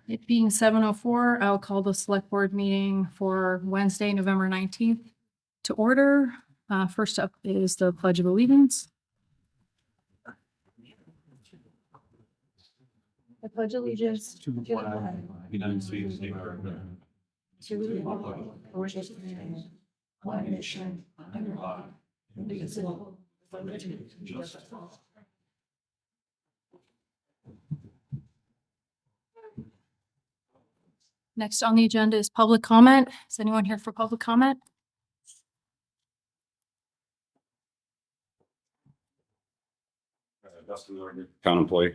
It being 7:04, I'll call the select board meeting for Wednesday, November 19th to order. First up is the Pledge of Allegiance. I pledge allegiance to the flag of the United States of America, to the republic for which it stands, one nation, under God, indivisible, with liberty and justice for all. Next on the agenda is public comment. Is anyone here for public comment? Town employee.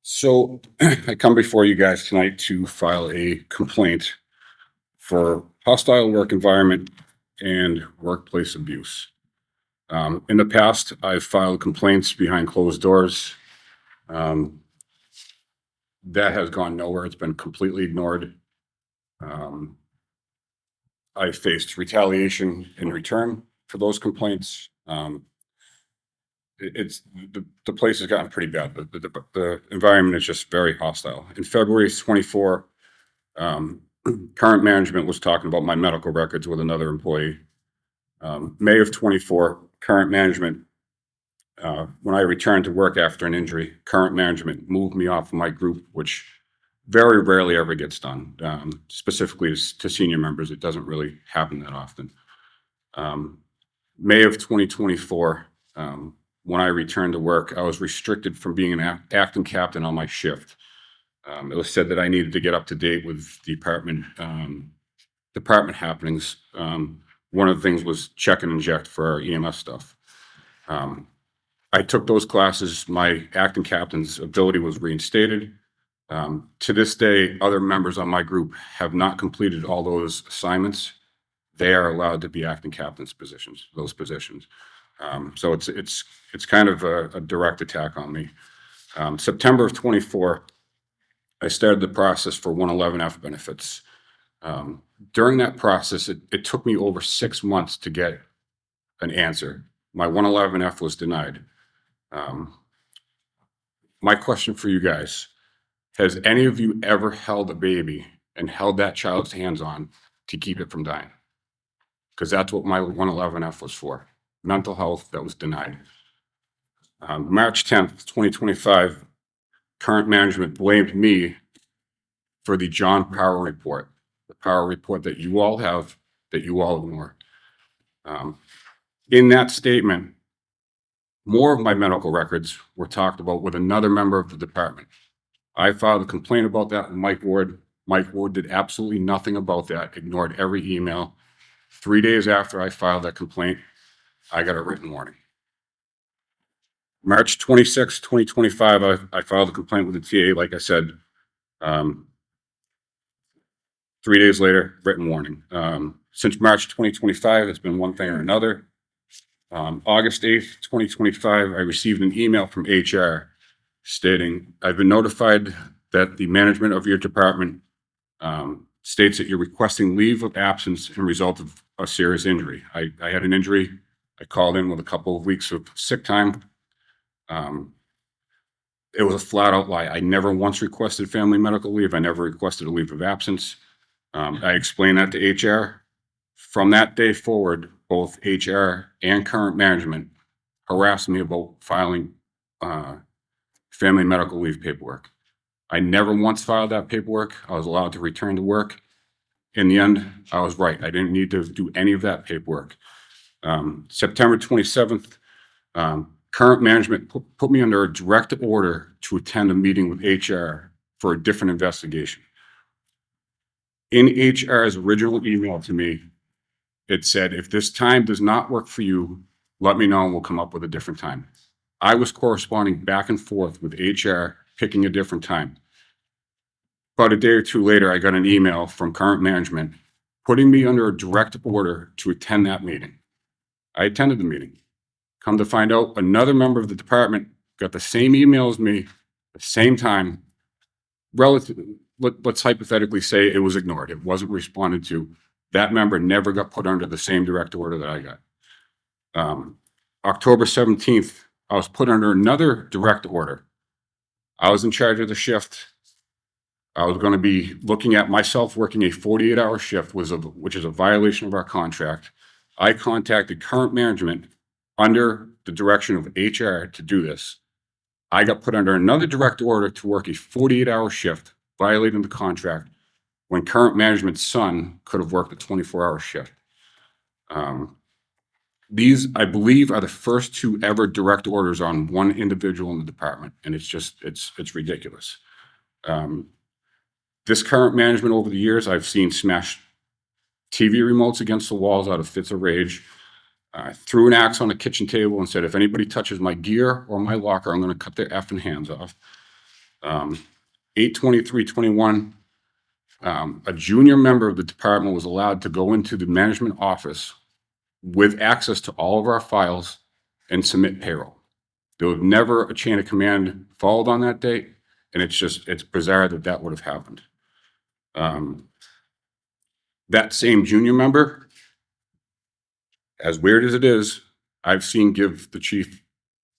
So I come before you guys tonight to file a complaint for hostile work environment and workplace abuse. In the past, I've filed complaints behind closed doors. That has gone nowhere. It's been completely ignored. I faced retaliation in return for those complaints. The place has gotten pretty bad. The environment is just very hostile. In February 24, current management was talking about my medical records with another employee. May of 24, current management, when I returned to work after an injury, current management moved me off of my group, which very rarely ever gets done. Specifically to senior members, it doesn't really happen that often. May of 2024, when I returned to work, I was restricted from being an acting captain on my shift. It was said that I needed to get up to date with department happenings. One of the things was check and inject for our EMS stuff. I took those classes. My acting captain's ability was reinstated. To this day, other members on my group have not completed all those assignments. They are allowed to be acting captain's positions, those positions. So it's kind of a direct attack on me. September of 24, I started the process for 111F benefits. During that process, it took me over 6 months to get an answer. My 111F was denied. My question for you guys, has any of you ever held a baby and held that child's hands on to keep it from dying? Because that's what my 111F was for. Mental health that was denied. March 10th, 2025, current management blamed me for the John Power report, the Power report that you all have, that you all ignore. In that statement, more of my medical records were talked about with another member of the department. I filed a complaint about that with Mike Ward. Mike Ward did absolutely nothing about that, ignored every email. 3 days after I filed that complaint, I got a written warning. March 26, 2025, I filed a complaint with the TA, like I said. 3 days later, written warning. Since March 2025, it's been one thing or another. August 8th, 2025, I received an email from HR stating, I've been notified that the management of your department states that you're requesting leave of absence in result of a serious injury. I had an injury. I called in with a couple of weeks of sick time. It was a flat out lie. I never once requested family medical leave. I never requested a leave of absence. I explained that to HR. From that day forward, both HR and current management harassed me about filing family medical leave paperwork. I never once filed that paperwork. I was allowed to return to work. In the end, I was right. I didn't need to do any of that paperwork. September 27th, current management put me under a direct order to attend a meeting with HR for a different investigation. In HR's original email to me, it said, if this time does not work for you, let me know and we'll come up with a different time. I was corresponding back and forth with HR, picking a different time. About a day or two later, I got an email from current management putting me under a direct order to attend that meeting. I attended the meeting. Come to find out, another member of the department got the same email as me, the same time. Let's hypothetically say it was ignored. It wasn't responded to. That member never got put under the same direct order that I got. October 17th, I was put under another direct order. I was in charge of the shift. I was going to be looking at myself working a 48-hour shift, which is a violation of our contract. I contacted current management under the direction of HR to do this. I got put under another direct order to work a 48-hour shift, violating the contract, when current management's son could have worked a 24-hour shift. These, I believe, are the first two ever direct orders on one individual in the department, and it's ridiculous. This current management over the years, I've seen smash TV remotes against the walls out of fits of rage. Threw an axe on a kitchen table and said, if anybody touches my gear or my locker, I'm going to cut their effing hands off. 8/23/21, a junior member of the department was allowed to go into the management office with access to all of our files and submit payroll. There was never a chain of command followed on that date, and it's bizarre that would have happened. That same junior member, as weird as it is, I've seen give the chief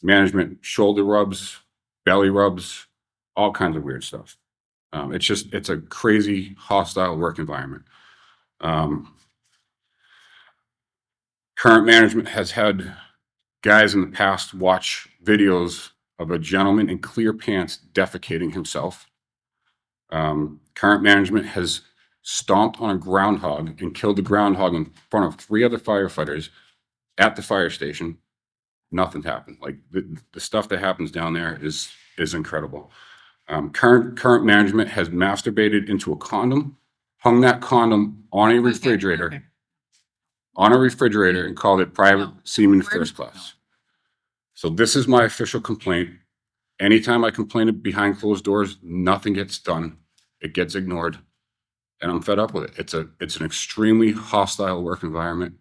management shoulder rubs, belly rubs, all kinds of weird stuff. It's a crazy, hostile work environment. Current management has had guys in the past watch videos of a gentleman in clear pants defecating himself. Current management has stomped on a groundhog and killed the groundhog in front of 3 other firefighters at the fire station. Nothing happened. Like the stuff that happens down there is incredible. Current management has masturbated into a condom, hung that condom on a refrigerator, and called it private semen first class. So this is my official complaint. Anytime I complain behind closed doors, nothing gets done. It gets ignored, and I'm fed up with it. It's an extremely hostile work environment.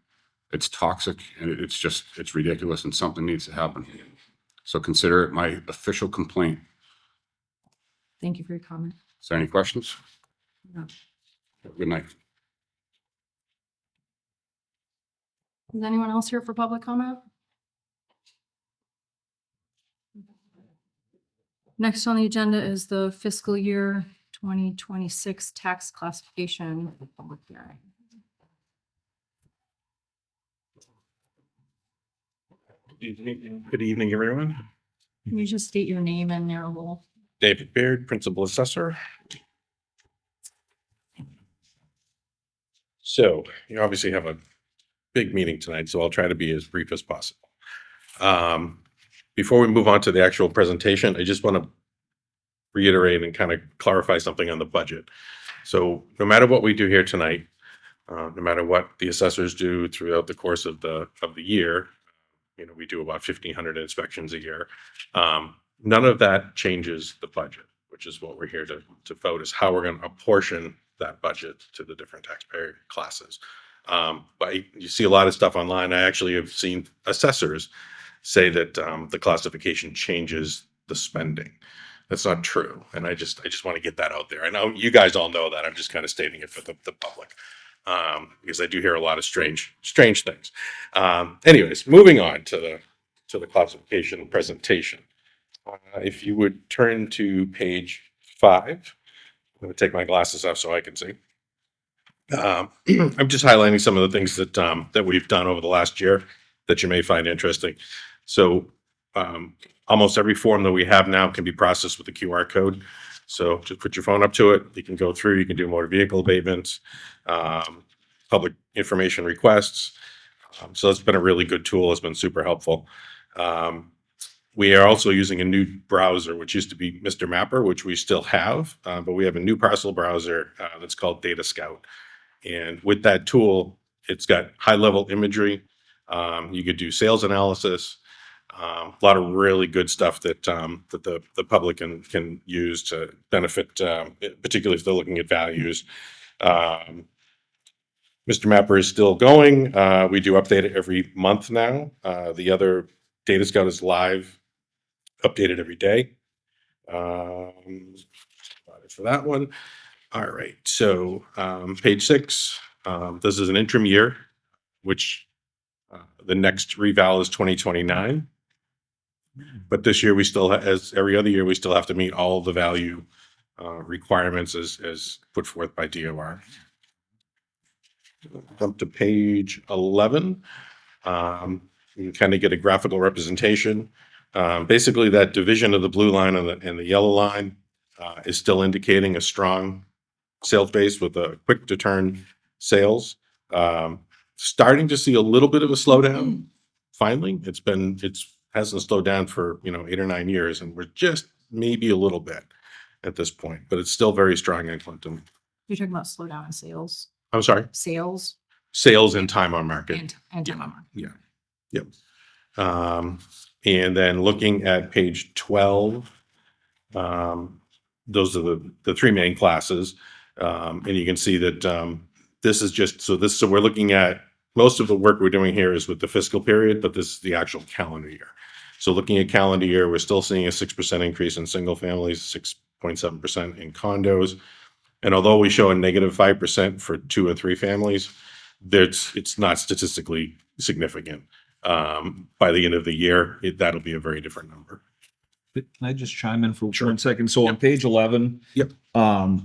It's toxic, and it's ridiculous, and something needs to happen. So consider it my official complaint. Thank you for your comment. Is there any questions? No. Good night. Is anyone else here for public comment? Next on the agenda is the fiscal year 2026 tax classification public hearing. Good evening, everyone. Can you just state your name and your role? David Baird, Principal Assessor. So you obviously have a big meeting tonight, so I'll try to be as brief as possible. Before we move on to the actual presentation, I just want to reiterate and kind of clarify something on the budget. So no matter what we do here tonight, no matter what the assessors do throughout the course of the year, we do about 1,500 inspections a year. None of that changes the budget, which is what we're here to vote, is how we're going to apportion that budget to the different taxpayer classes. But you see a lot of stuff online. I actually have seen assessors say that the classification changes the spending. That's not true, and I just want to get that out there. I know you guys all know that. I'm just kind of stating it for the public, because I do hear a lot of strange things. Anyways, moving on to the classification presentation. If you would turn to page 5, I'm going to take my glasses off so I can see. I'm just highlighting some of the things that we've done over the last year that you may find interesting. So almost every form that we have now can be processed with a QR code. So just put your phone up to it. You can go through. You can do motor vehicle abatements, public information requests. So it's been a really good tool. It's been super helpful. We are also using a new browser, which used to be Mr. Mapper, which we still have, but we have a new parcel browser that's called Data Scout. And with that tool, it's got high-level imagery. You could do sales analysis, a lot of really good stuff that the public can use to benefit, particularly if they're looking at values. Mr. Mapper is still going. We do update it every month now. The other Data Scout is live, updated every day. For that one. All right, so page 6, this is an interim year, which the next reval is 2029. But this year, we still, as every other year, we still have to meet all the value requirements as put forth by DOR. Up to page 11. You can kind of get a graphical representation. Basically, that division of the blue line and the yellow line is still indicating a strong sales base with a quick to turn sales. Starting to see a little bit of a slowdown. Finally, it hasn't slowed down for 8 or 9 years, and we're just maybe a little bit at this point, but it's still very strong in Clinton. You're talking about slowdown in sales, I'm sorry, sales sales and time on market. and time on market. Yeah. Yep. And then looking at page 12, those are the three main classes. And you can see that this is just, so we're looking at, most of the work we're doing here is with the fiscal period, but this is the actual calendar year. So looking at calendar year, we're still seeing a 6% increase in single families, 6.7% in condos. And although we show a negative 5% for 2 or 3 families, it's not statistically significant. By the end of the year, that'll be a very different number. Can I just chime in for 1 second? So on page 11. Yep.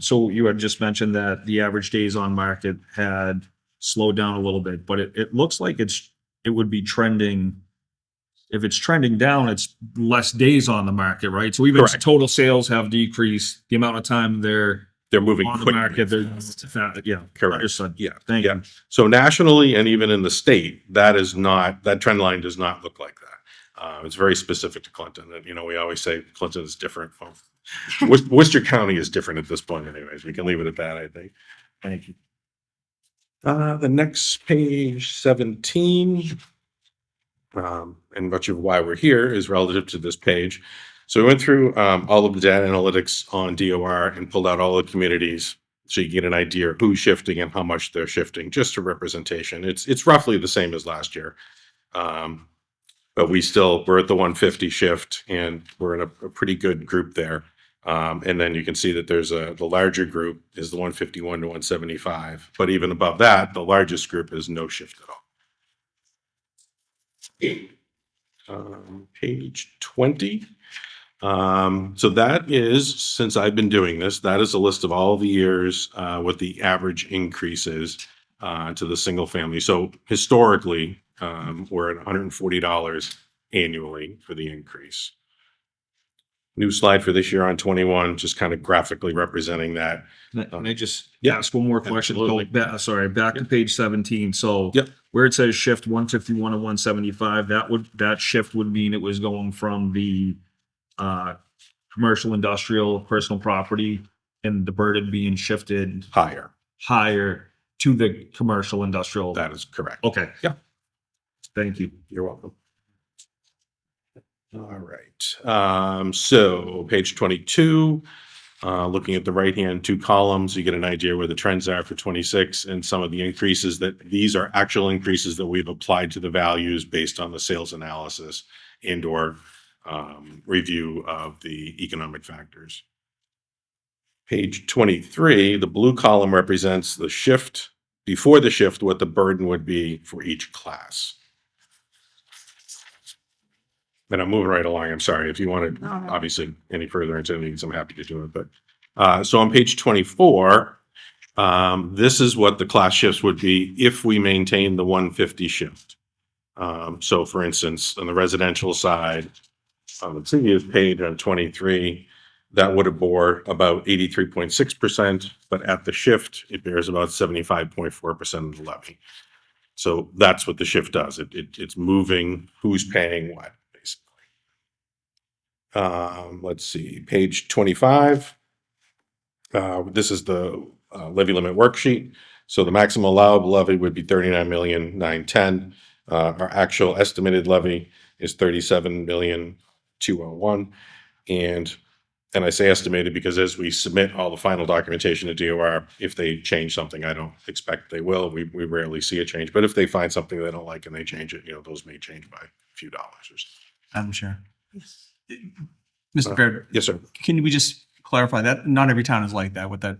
So you had just mentioned that the average days on market had slowed down a little bit, but it looks like it would be trending. If it's trending down, it's less days on the market, right? So even if Correct. total sales have decreased, the amount of time they're Moving on the quickly. market, yeah, Correct. understood. Yeah. Thank Yeah. you. So nationally and even in the state, that trend line does not look like that. It's very specific to Clinton. And, we always say Clinton is different. Worcester County is different at this point anyways. We can leave it at that, I think. Thank you. The next page, 17, and much of why we're here is relative to this page. So we went through all of the data analytics on DOR and pulled out all the communities so you get an idea of who's shifting and how much they're shifting, just a representation. It's roughly the same as last year. But we're at the 150 shift, and we're in a pretty good group there. And then you can see that there's the larger group is the 151 to 175. But even above that, the largest group is no shift at all. Page 20. So that is, since I've been doing this, that is a list of all the years what the average increase is to the single family. So historically, we're at $140 annually for the increase. New slide for this year on 21, just kind of graphically representing that. Can I just Yeah, ask one more question? absolutely. Back to page 17. So Yep. where it says shift 151 to 175, that shift would mean it was going from the commercial, industrial, personal property, and the burden being shifted Higher. higher to the commercial, industrial. That is correct. Okay. Yeah. Thank you. You're welcome. All right. So page 22, looking at the right-hand 2 columns, you get an idea where the trends are for 26 and some of the increases these are actual increases that we've applied to the values based on the sales analysis and/or review of the economic factors. Page 23, the blue column represents the shift, before the shift, what the burden would be for each class. And I'm moving right along. I'm sorry. If you wanted, obviously, any further into these, I'm happy to do it. But so on page 24, this is what the class shifts would be if we maintain the 150 shift. So for instance, on the residential side, on the previous page on 23, that would have bore about 83.6%, but at the shift, it bears about 75.4% of the levy. So that's what the shift does. It's moving who's paying what, basically. Let's see, page 25. This is the levy limit worksheet. So the maximum allowable levy would be 39,910. Our actual estimated levy is 37,201. And I say estimated because as we submit all the final documentation to DOR, if they change something, I don't expect they will. We rarely see a change, but if they find something they don't like and they change it, those may change by a few dollars or something. Madam Chair. Mr. Baird, Yes, sir. can we just clarify that? Not every town is like that with that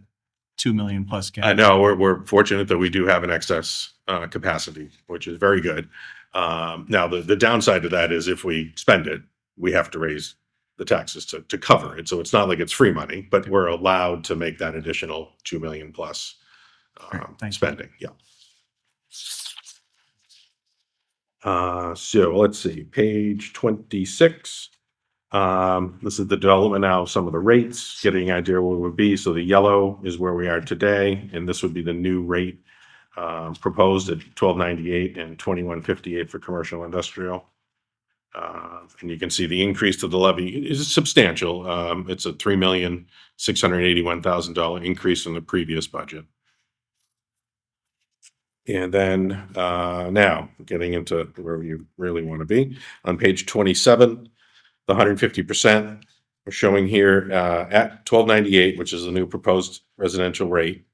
2 million plus cap. I know we're fortunate that we do have an excess capacity, which is very good. Now the downside to that is if we spend it, we have to raise the taxes to cover it. So it's not like it's free money, but we're allowed to make that additional 2 million plus Great, thank you. spending. Yeah. So let's see, page 26. This is the development now of some of the rates, getting an idea where we would be. So the yellow is where we are today, and this would be the new rate proposed at 1298 and 2158 for commercial industrial. And you can see the increase to the levy is substantial. It's a $3,681,000 increase from the previous budget. And then now getting into where you really want to be on page 27, the 150% we're showing here at 1298, which is the new proposed residential rate.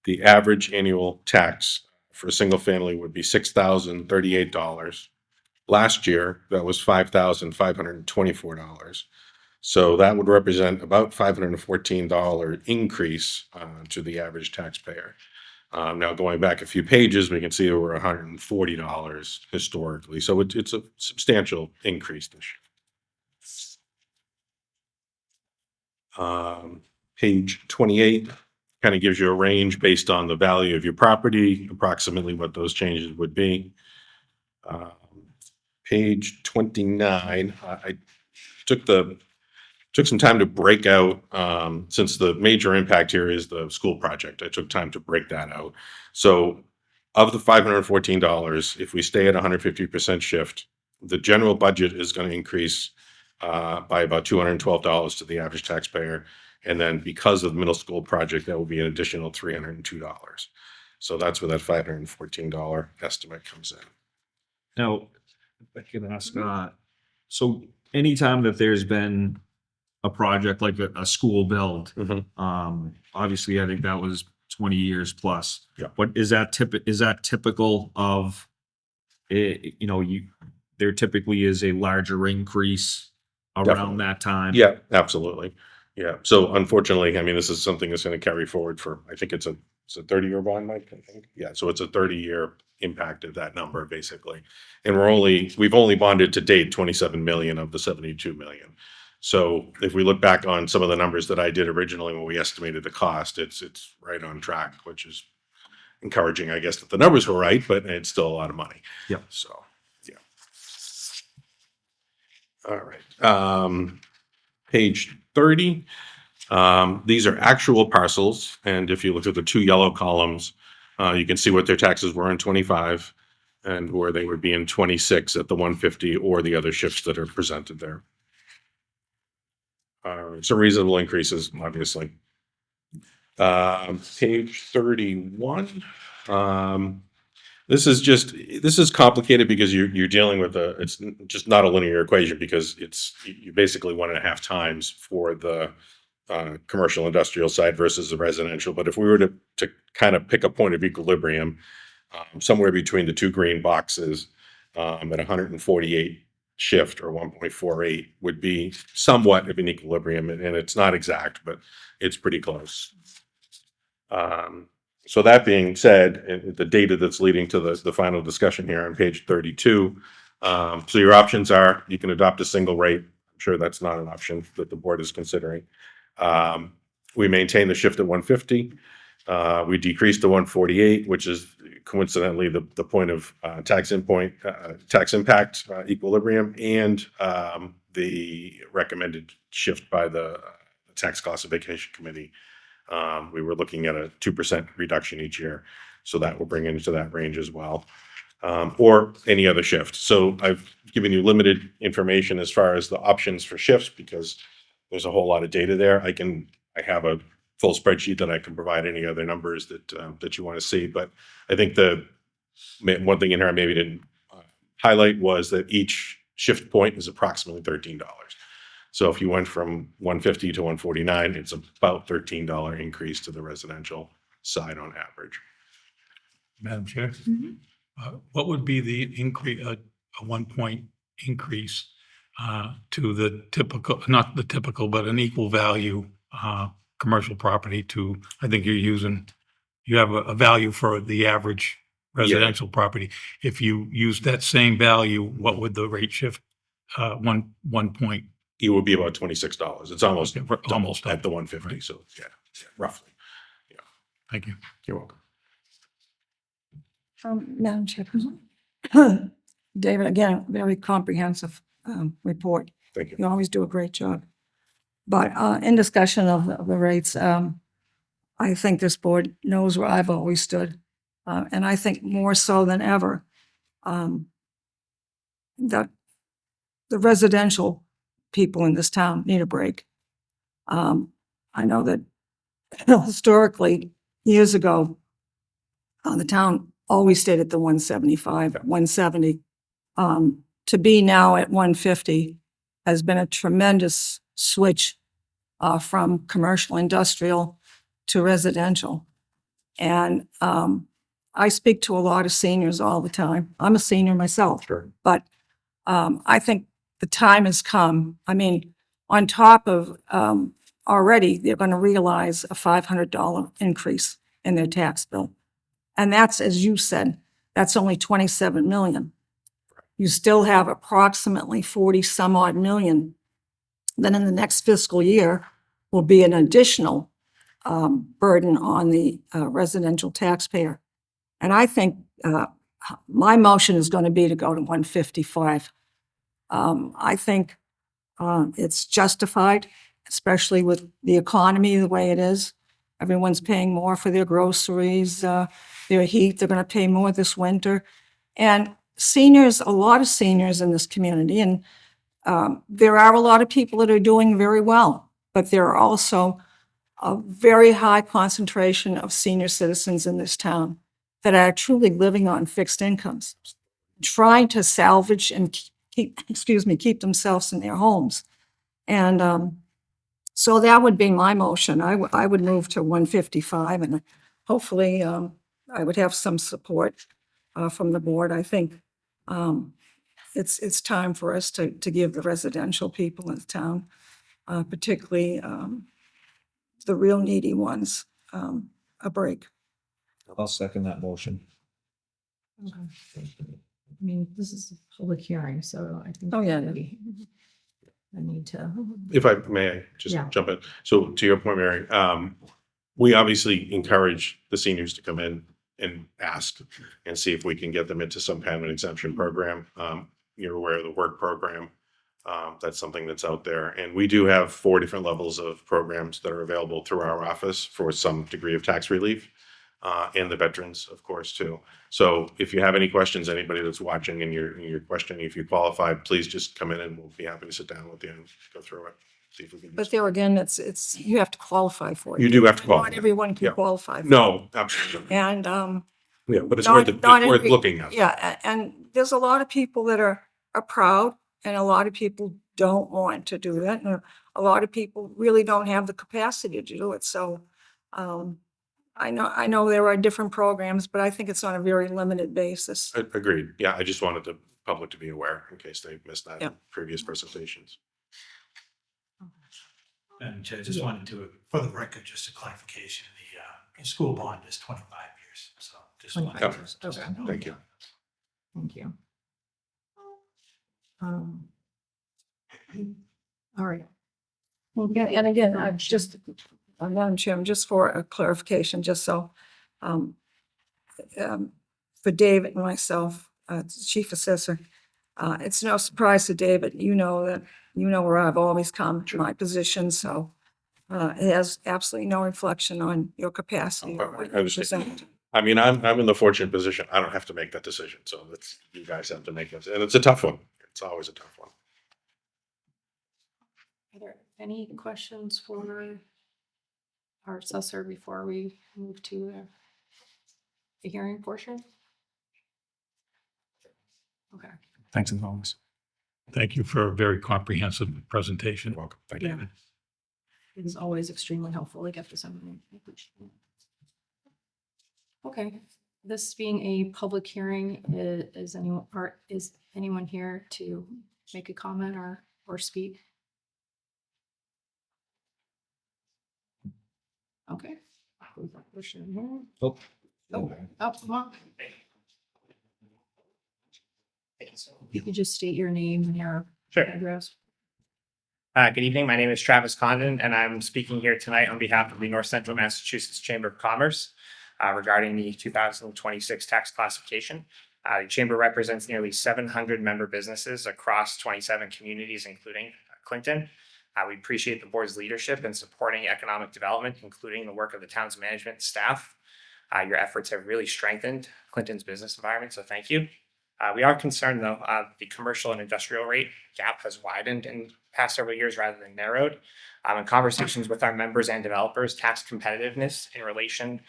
The average annual tax for a single family would be $6,038. Last year, that was $5,524. So that would represent about $514 increase to the average taxpayer. Now going back a few pages, we can see over $140 historically. So it's a substantial increase this year. Page 28 kind of gives you a range based on the value of your property, approximately what those changes would be. Page 29, I took some time to break out, since the major impact here is the school project. I took time to break that out. So of the $514, if we stay at 150% shift, the general budget is going to increase by about $212 to the average taxpayer. And then because of the middle school project, that will be an additional $302. So that's where that $514 estimate comes in. Now, if I can ask, so anytime that there's been a project like a school build, obviously I think that was 20 years plus. Yeah. But is that typical of, there typically is a larger increase around Definitely. that time? Yeah, absolutely. Yeah. So unfortunately, I mean, this is something that's going to carry forward for, I think it's a 30-year bond, Mike, I think. Yeah. So it's a 30-year impact of that number basically. And we've only bonded to date 27 million of the 72 million. So if we look back on some of the numbers that I did originally when we estimated the cost, it's right on track, which is encouraging, I guess, that the numbers were right, but it's still a lot of money. Yep. So, yeah. All right. Page 30. These are actual parcels. And if you look at the two yellow columns, you can see what their taxes were in 25 and where they would be in 26 at the 150 or the other shifts that are presented there. So reasonable increases, obviously. Page 31. This is complicated because you're dealing with it's just not a linear equation because you basically 1.5 times for the commercial industrial side versus the residential. But if we were to kind of pick a point of equilibrium, somewhere between the two green boxes at 148 shift or 1.48 would be somewhat of an equilibrium, and it's not exact, but it's pretty close. So that being said, the data that's leading to the final discussion here on page 32. So your options are, you can adopt a single rate. I'm sure that's not an option that the board is considering. We maintain the shift at 150. We decrease to 148, which is coincidentally the point of tax impact equilibrium, and the recommended shift by the tax classification committee. We were looking at a 2% reduction each year, so that will bring into that range as well, or any other shift. So I've given you limited information as far as the options for shifts because there's a whole lot of data there. I have a full spreadsheet that I can provide any other numbers that you want to see. But I think the one thing in here I maybe didn't highlight was that each shift point is approximately $13. So if you went from 150 to 149, it's about $13 increase to the residential side on average. Madam Chair, what would be the increase, a 1-point increase to the typical, not the typical, but an equal value commercial property to, I think you have a value for the average residential property. If you use that same value, what would the rate shift one point. It would be about $26. It's almost Okay, double almost at the double, 150. right. So yeah, roughly. Thank you. You're welcome. Madam Chair. David, again, very comprehensive report. Thank you. You always do a great job. But in discussion of the rates, I think this board knows where I've always stood. And I think more so than ever, that the residential people in this town need a break. I know that historically, years ago, the town always stayed at the 175, 170. To be now at 150 has been a tremendous switch from commercial industrial to residential. And I speak to a lot of seniors all the time. I'm a senior myself. Sure. But I think the time has come. I mean, on top of already, they're going to realize a $500 increase in their tax bill. And that's, as you said, that's only 27 million. You still have approximately 40 some odd million. Then in the next fiscal year will be an additional burden on the residential taxpayer. And I think my motion is going to be to go to 155. I think it's justified, especially with the economy the way it is. Everyone's paying more for their groceries, their heat. They're going to pay more this winter. And seniors, a lot of seniors in this community, and there are a lot of people that are doing very well, but there are also a very high concentration of senior citizens in this town that are truly living on fixed incomes, trying to salvage and keep themselves in their homes. And so that would be my motion. I would move to 155, and hopefully I would have some support from the board. I think it's time for us to give the residential people in the town, particularly the real needy ones, a break. I'll second that motion. I mean, this is a public hearing, so I think. Oh, yeah. I need to. If I may just Yeah. jump in. So to your point, Mary, we obviously encourage the seniors to come in and ask and see if we can get them into some kind of an exemption program. You're aware of the work program. That's something that's out there. And we do have 4 different levels of programs that are available through our office for some degree of tax relief. And the veterans, of course, too. So if you have any questions, anybody that's watching and you're questioning if you qualify, please just come in and we'll be happy to sit down with you and go through it. See if we can. But there again, it's you have to qualify for it. You do have to qualify. Not everyone can Yeah. qualify. For No, absolutely. it. And Yeah, but it's not- worth, not it's worth every- looking at. yeah, and there's a lot of people that are proud, and a lot of people don't want to do that. And a lot of people really don't have the capacity to do it. So I know there are different programs, but I think it's on a very limited basis. Agreed. Yeah, I just wanted the public to be aware in case they missed that Yeah. in previous presentations. And I just wanted to, for the record, just a clarification, the school bond is 25 years, so just. wanted 25 to- years, just okay. know Thank you. that. Thank you. All right. Yeah, and again, Madam Chairman, just for a clarification, just so, for David and myself, Chief Assessor, it's no surprise to David, you know where I've always come to my position, so it has absolutely no reflection on your capacity. or what I you understand. present. I mean, I'm in the fortunate position. I don't have to make that decision. So that's, you guys have to make it. And it's a tough one. It's always a tough one. Are there any questions for our assessor before we move to the hearing portion? Okay. Thanks as always. Thank you for a very comprehensive presentation. You're welcome. Thank you. Yeah. It is always extremely helpful to get this information. Okay, this being a public hearing, is anyone here to make a comment or speak? Okay. Oh. Oh, come on. You could just state your name and your Sure. address. Good evening. My name is Travis Condon, and I'm speaking here tonight on behalf of the North Central Massachusetts Chamber of Commerce regarding the 2026 tax classification. The Chamber represents nearly 700 member businesses across 27 communities, including Clinton. We appreciate the board's leadership in supporting economic development, including the work of the town's management staff. Your efforts have really strengthened Clinton's business environment, so thank you. We are concerned, though, the commercial and industrial rate gap has widened in the past several years rather than narrowed. In conversations with our members and developers, tax competitiveness in relation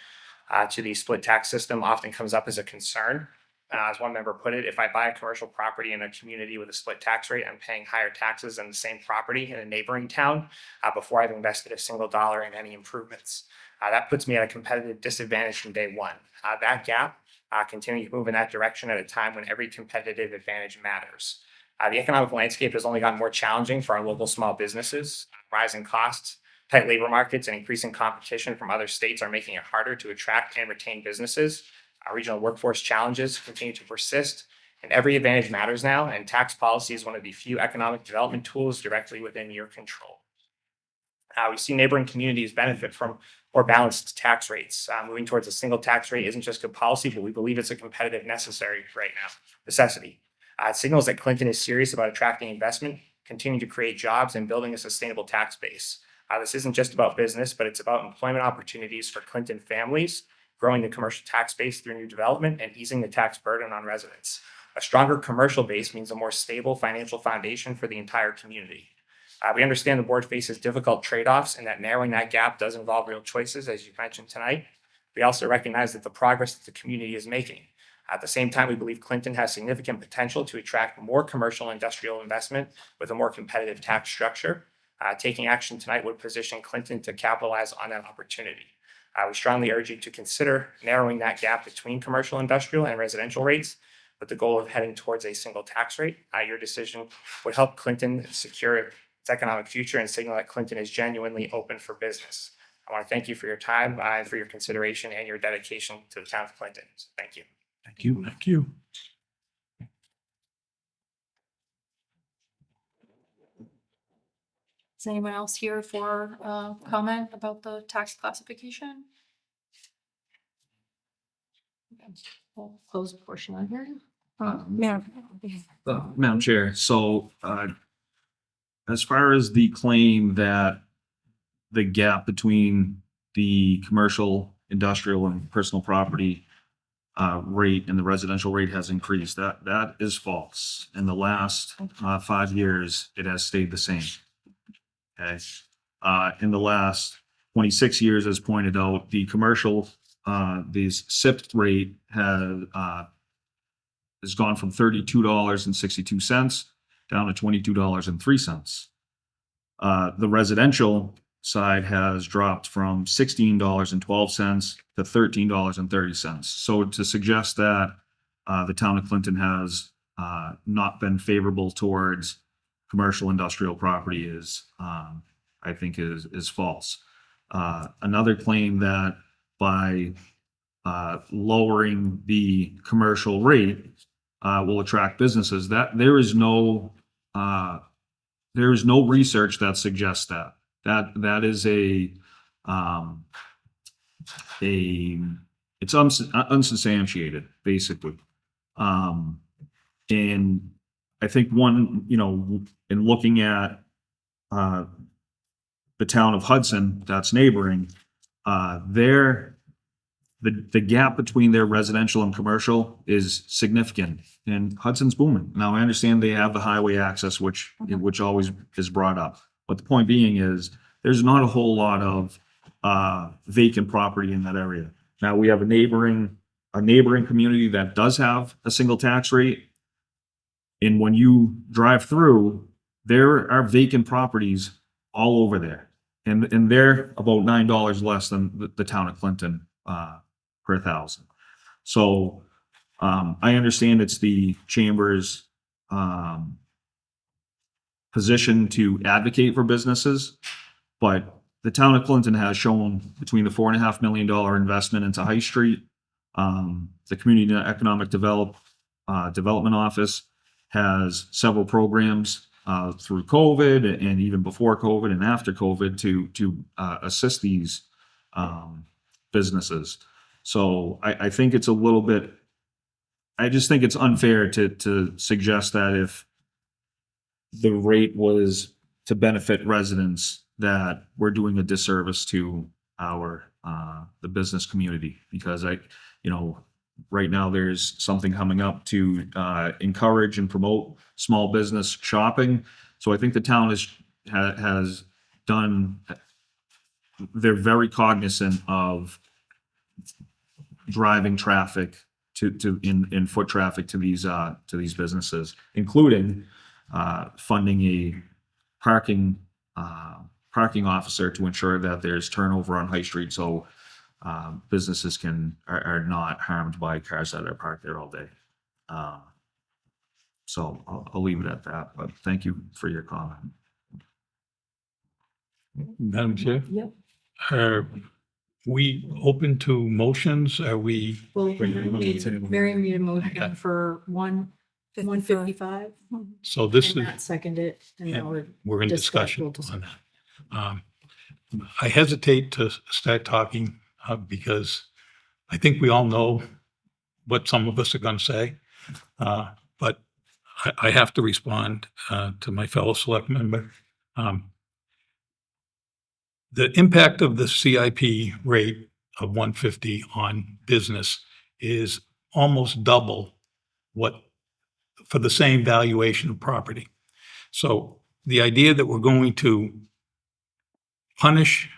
to the split tax system often comes up as a concern. As one member put it, if I buy a commercial property in a community with a split tax rate, I'm paying higher taxes than the same property in a neighboring town before I've invested a single dollar in any improvements. That puts me at a competitive disadvantage from day one. That gap continue to move in that direction at a time when every competitive advantage matters. The economic landscape has only gotten more challenging for our local small businesses. Rising costs, tight labor markets, and increasing competition from other states are making it harder to attract and retain businesses. Our regional workforce challenges continue to persist, and every advantage matters now, and tax policy is one of the few economic development tools directly within your control. We see neighboring communities benefit from more balanced tax rates. Moving towards a single tax rate isn't just good policy, but we believe it's a competitive necessity. It signals that Clinton is serious about attracting investment, continuing to create jobs, and building a sustainable tax base. This isn't just about business, but it's about employment opportunities for Clinton families, growing the commercial tax base through new development, and easing the tax burden on residents. A stronger commercial base means a more stable financial foundation for the entire community. We understand the board faces difficult trade-offs and that narrowing that gap does involve real choices, as you mentioned tonight. We also recognize that the progress that the community is making. At the same time, we believe Clinton has significant potential to attract more commercial and industrial investment with a more competitive tax structure. Taking action tonight would position Clinton to capitalize on that opportunity. We strongly urge you to consider narrowing that gap between commercial, industrial, and residential rates with the goal of heading towards a single tax rate. Your decision would help Clinton secure its economic future and signal that Clinton is genuinely open for business. I want to thank you for your time and for your consideration and your dedication to the town of Clinton. So thank you. Thank you. Thank you. Is anyone else here for comment about the tax classification? We'll close the portion on here. Madam Chair, so as far as the claim that the gap between the commercial, industrial, and personal property rate and the residential rate has increased, that is false. In the last 5 years, it has stayed the same. Okay. In the last 26 years, as pointed out, the commercial, the SIP rate has gone from $32.62 down to $22.03. The residential side has dropped from $16.12 to $13.30. So to suggest that the town of Clinton has not been favorable towards commercial industrial property is, I think, is false. Another claim that by lowering the commercial rate will attract businesses, that there is no research that suggests that. That is it's unsubstantiated, basically. And I think in looking at the town of Hudson that's neighboring, the gap between their residential and commercial is significant, and Hudson's booming. Now, I understand they have the highway access, which always is brought up. But the point being is there's not a whole lot of vacant property in that area. Now, we have a neighboring community that does have a single tax rate. And when you drive through, there are vacant properties all over there. And they're about $9 less than the town of Clinton per thousand. So I understand it's the chamber's position to advocate for businesses, but the town of Clinton has shown between the $4.5 million investment into High Street, the Community Economic Development Office has several programs through COVID and even before COVID and after COVID to assist these businesses. So I think it's a little bit, I just think it's unfair to suggest that if the rate was to benefit residents, that we're doing a disservice to our the business community, because right now there's something coming up to encourage and promote small business shopping. So I think the town has done, they're very cognizant of driving traffic in foot traffic to these businesses, including funding a parking officer to ensure that there's turnover on High Street, so businesses are not harmed by cars that are parked there all day. So I'll leave it at that, but thank you for your comment. Madam Chair? Yep. Are we open to motions? Are we? Well, Mary made a motion for 155. So this And is, Matt seconded it, and now we're in discussion discuss- on that. I hesitate to start talking because I think we all know what some of us are going to say. But I have to respond to my fellow select member. The impact of the CIP rate of 150 on business is almost double what for the same valuation of property. So the idea that we're going to punish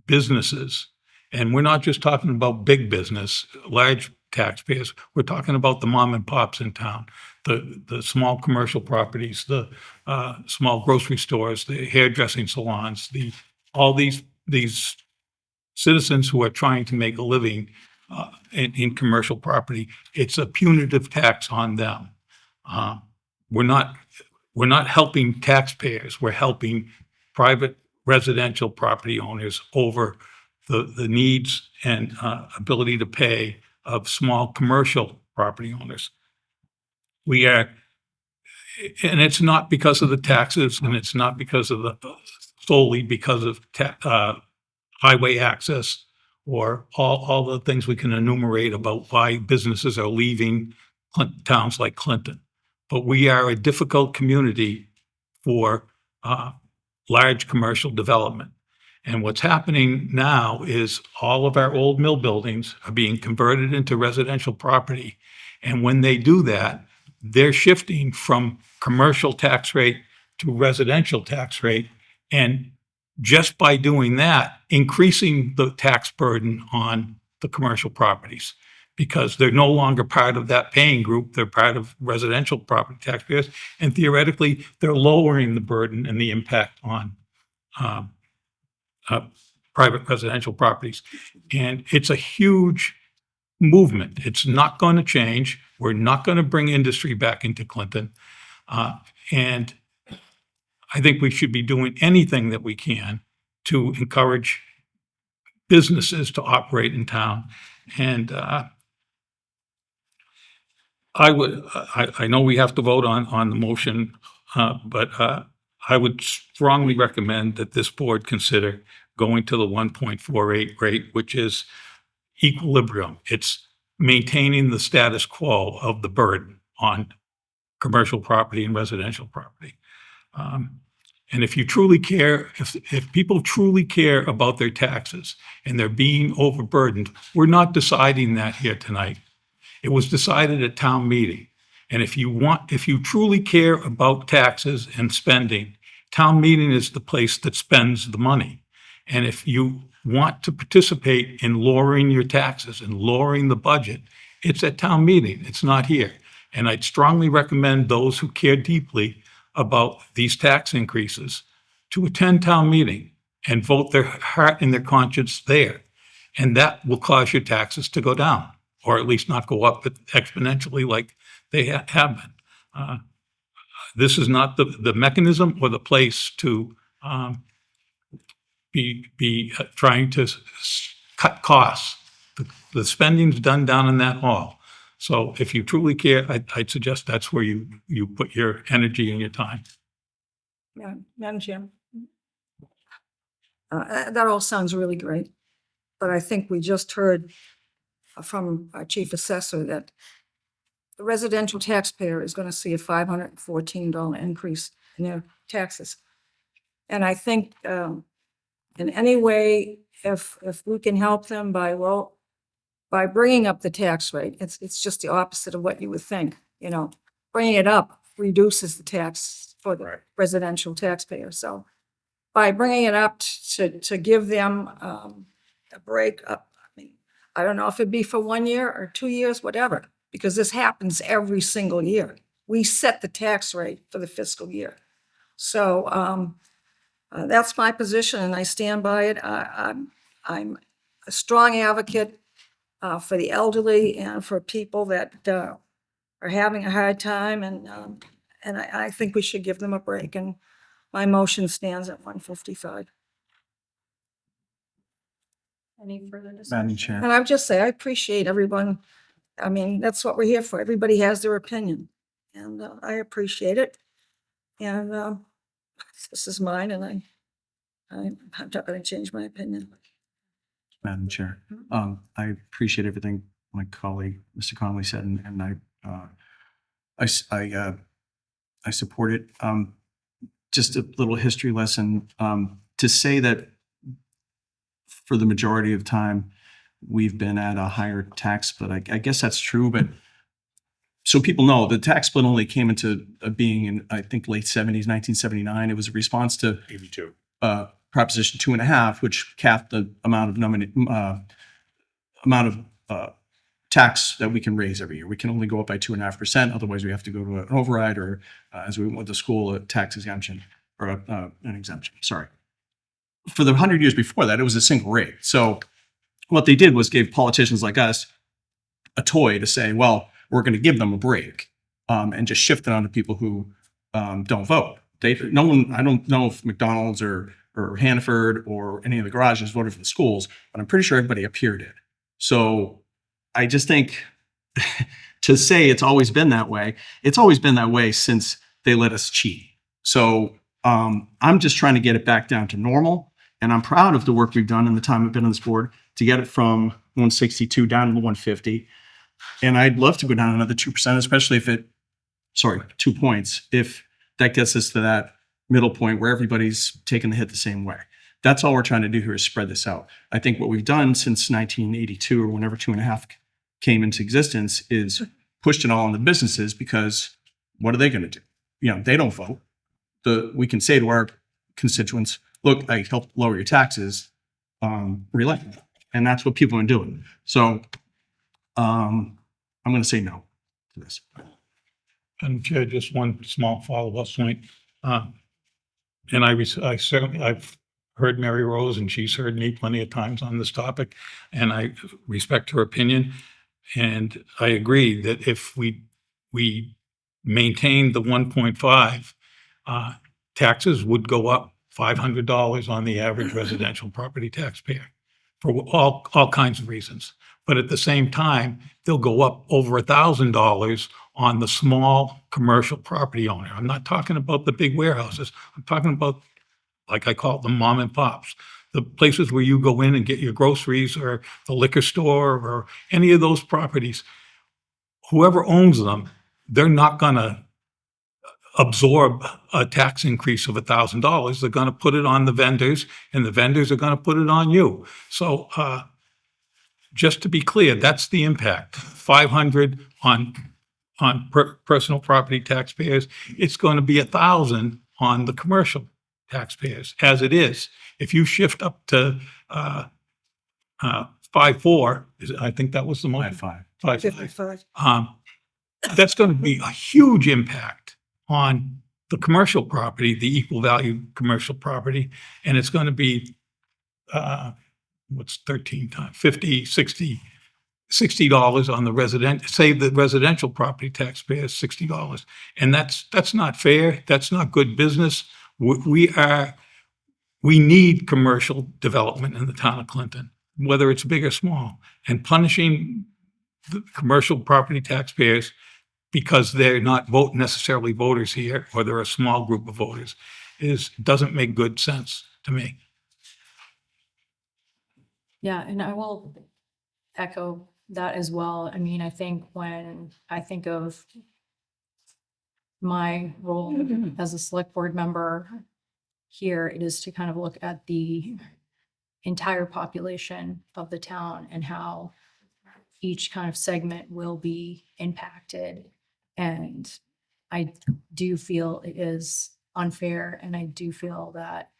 businesses, and we're not just talking about big business, large taxpayers, we're talking about the mom and pops in town, the small commercial properties, the small grocery stores, the hairdressing salons, all these citizens who are trying to make a living in commercial property. It's a punitive tax on them. We're not helping taxpayers. We're helping private residential property owners over the needs and ability to pay of small commercial property owners. We are, and it's not because of the taxes, and it's not because of solely because of highway access or all the things we can enumerate about why businesses are leaving towns like Clinton. But we are a difficult community for large commercial development. And what's happening now is all of our old mill buildings are being converted into residential property. And when they do that, they're shifting from commercial tax rate to residential tax rate. And just by doing that, increasing the tax burden on the commercial properties, because they're no longer part of that paying group. They're part of residential property taxpayers. And theoretically, they're lowering the burden and the impact on private residential properties. And it's a huge movement. It's not going to change. We're not going to bring industry back into Clinton. And I think we should be doing anything that we can to encourage businesses to operate in town. And I know we have to vote on the motion, but I would strongly recommend that this board consider going to the 1.48 rate, which is equilibrium. It's maintaining the status quo of the burden on commercial property and residential property. And if you truly care, if people truly care about their taxes and they're being overburdened, we're not deciding that here tonight. It was decided at town meeting. And if you truly care about taxes and spending, town meeting is the place that spends the money. And if you want to participate in lowering your taxes and lowering the budget, it's at town meeting. It's not here. And I'd strongly recommend those who care deeply about these tax increases to attend town meeting and vote their heart and their conscience there. And that will cause your taxes to go down, or at least not go up exponentially like they have been. This is not the mechanism or the place to be trying to cut costs. The spending's done down in that hall. So if you truly care, I'd suggest that's where you put your energy and your time. Madam Chair. That all sounds really great, but I think we just heard from our chief assessor that the residential taxpayer is going to see a $514 increase in their taxes. And I think in any way, if we can help them by bringing up the tax rate, it's just the opposite of what you would think, bringing it up reduces the tax for the Right. residential taxpayer. So by bringing it up to give them a break up, I don't know if it'd be for 1 year or 2 years, whatever, because this happens every single year. We set the tax rate for the fiscal year. So that's my position and I stand by it. I'm a strong advocate for the elderly and for people that are having a hard time, and I think we should give them a break, and my motion stands at 155. Any further discussion? Madam Chair. And I would just say, I appreciate everyone. I mean, that's what we're here for. Everybody has their opinion, and I appreciate it. And this is mine, and I'm not going to change my opinion. Madam Chair. I appreciate everything my colleague, Mr. Connolly said, and I support it. Just a little history lesson, to say that for the majority of time, we've been at a higher tax split. I guess that's true, but so people know, the tax split only came into being in, I think, late 70s, 1979. It was a response to 82. Proposition 2.5, which capped the amount of tax that we can raise every year. We can only go up by 2.5%. Otherwise, we have to go to an override or, as we went to school, a tax exemption or an exemption. Sorry. For the 100 years before that, it was a single rate. So what they did was gave politicians like us a toy to say, well, we're going to give them a break, and just shift it on to people who don't vote. I don't know if McDonald's or Hannaford or any of the garages voted for the schools, but I'm pretty sure everybody up here did. So I just think to say it's always been that way, it's always been that way since they let us cheat. So I'm just trying to get it back down to normal. And I'm proud of the work we've done in the time I've been on this board to get it from 162 down to 150. And I'd love to go down another 2%, especially if 2 points, if that gets us to that middle point where everybody's taking the hit the same way. That's all we're trying to do here is spread this out. I think what we've done since 1982 or whenever 2.5 came into existence is pushed it all on the businesses, because what are they going to do? They don't vote. We can say to our constituents, look, I helped lower your taxes, reelect me. And that's what people are doing. So I'm going to say no to this. And Chair, just one small follow-up point. And I certainly, I've heard Mary Rose and she's heard me plenty of times on this topic, and I respect her opinion. And I agree that if we maintain the 1.5, taxes would go up $500 on the average residential property taxpayer for all kinds of reasons. But at the same time, they'll go up over $1,000 on the small commercial property owner. I'm not talking about the big warehouses. I'm talking about, like I call it, the mom and pops, the places where you go in and get your groceries, or the liquor store, or any of those properties. Whoever owns them, they're not going to absorb a tax increase of $1,000. They're going to put it on the vendors, and the vendors are going to put it on you. So just to be clear, that's the impact. 500 on personal property taxpayers. It's going to be 1,000 on the commercial taxpayers, as it is. If you shift up to 5.4, I think that was the motion. 5.5. 55. That's going to be a huge impact on the commercial property, the equal value commercial property, and it's going to be what's 13 times 50, $60 on the resident, save the residential property taxpayers $60. And that's not fair. That's not good business. We need commercial development in the town of Clinton, whether it's big or small, and punishing the commercial property taxpayers because they're not necessarily voters here, or they're a small group of voters, doesn't make good sense to me. Yeah, and I will echo that as well. I mean, I think when I think of my role as a select board member here, it is to kind of look at the entire population of the town and how each kind of segment will be impacted. And I do feel it is unfair, and I do feel that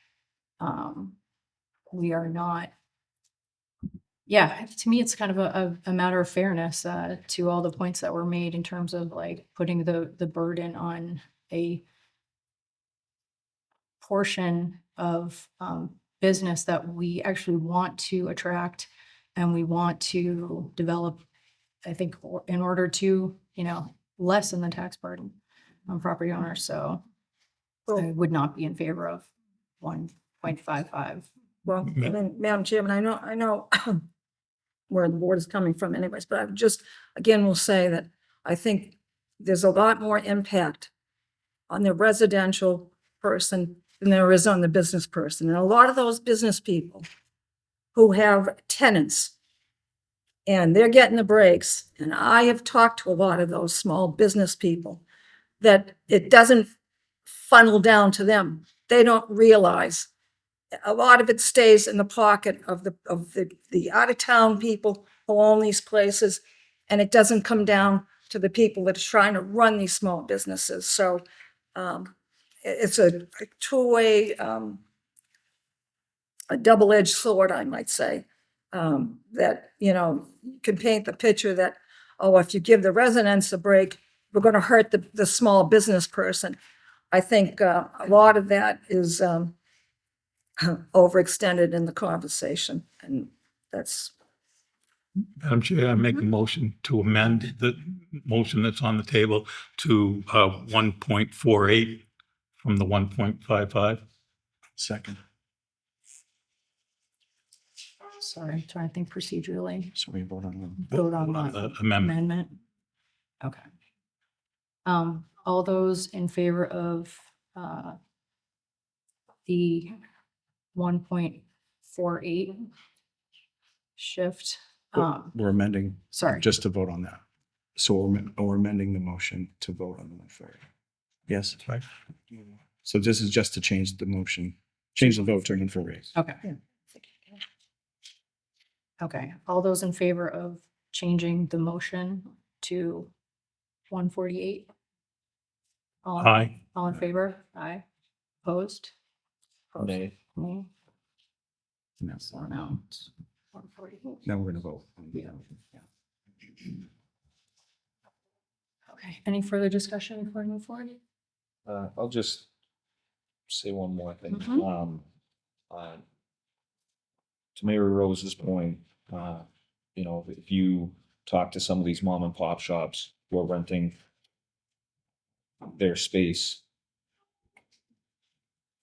we are not, yeah, to me, it's kind of a matter of fairness to all the points that were made in terms of like putting the burden on a portion of business that we actually want to attract and we want to develop, I think, in order to, lessen the tax burden on property owners. So I would not be in favor of 1.55. Well, I mean, Madam Chairman, I know where the board is coming from anyways, but I just, again, will say that I think there's a lot more impact on the residential person than there is on the business person. And a lot of those business people who have tenants and they're getting the breaks, and I have talked to a lot of those small business people, that it doesn't funnel down to them. They don't realize a lot of it stays in the pocket of the out-of-town people who own these places, and it doesn't come down to the people that are trying to run these small businesses. So it's a two-way, a double-edged sword, I might say, that, you can paint the picture that, oh, if you give the residents a break, we're going to hurt the small business person. I think a lot of that is overextended in the conversation, and that's. Madam Chair, I make a motion to amend the motion that's on the table to 1.48 from the 1.55. Second. Sorry, I'm trying to think procedurally. So we vote on them. Vote on On the the amendment. amendment. Okay. All those in favor of the 1.48 shift? We're amending, Sorry. just to vote on that. So we're amending the motion to vote on the motion. Yes. Right. So this is just to change the motion, change the vote to 148. Okay. Okay, all those in favor of changing the motion to 148? Aye. All in favor? Aye. Opposed? Nay. Nay. No. So no. It's 148. Now we're gonna vote. Yeah. Okay, any further discussion before we move forward? I'll just say one more thing. Mhm. To Mary Rose's point, if you talk to some of these mom and pop shops who are renting their space,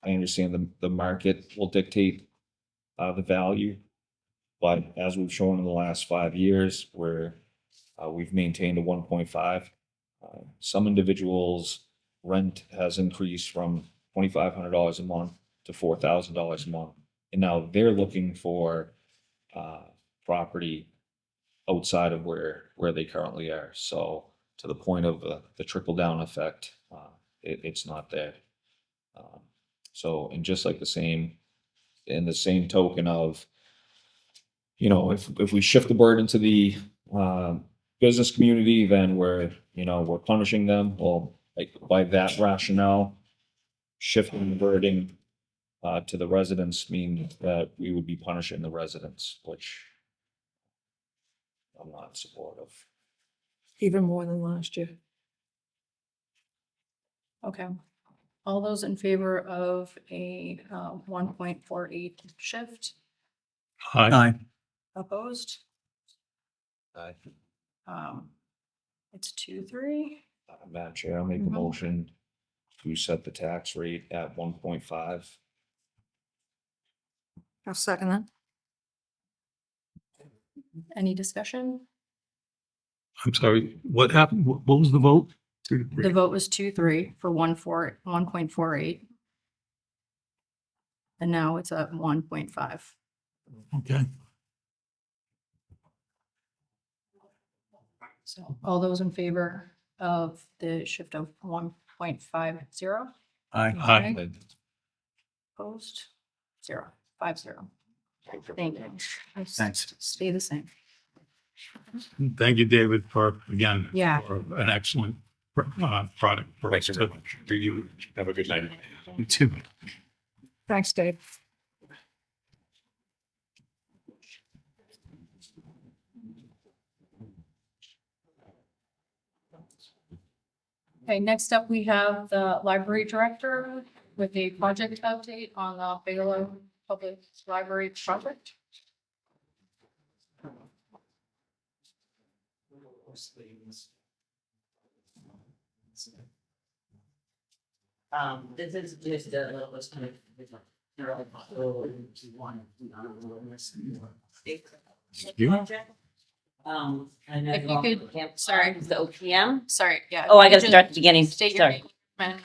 I understand the market will dictate the value, but as we've shown in the last 5 years, where we've maintained a 1.5, some individuals' rent has increased from $2,500 a month to $4,000 a month. And now they're looking for property outside of where they currently are. So to the point of the trickle down effect, it's not there. So, and just like the same token of, if we shift the burden to the business community, then we're punishing them. Well, like by that rationale, shifting the burden to the residents mean that we would be punishing the residents, which I'm not supportive. Even more than last year. Okay. All those in favor of a 1.48 shift? Aye. Aye. Opposed? Aye. It's 2-3. Madam Chair, I'll make a Mhm. motion to set the tax rate at 1.5. I'll second that. Any discussion? I'm sorry, what happened? What was the vote? The vote was 2-3 for 1.48. And now it's at 1.5. Okay. So all those in favor of the shift of 1.50? Aye. Aye. Opposed? 0, 5-0. Thank you. Thanks. Stay the same. Thank you, David, for, again, Yeah. for an excellent product for us Thanks to very much. review. Have a good night. You too. Thanks, Dave. Okay, next up, we have the library director with a project update on the Bigelow Public Library project. This is just a little bit kind of. I know. If you you're all could- on the camp- sorry. The OPM. Sorry, yeah. Oh, I if you gotta just start at the beginning. State your Sorry. name and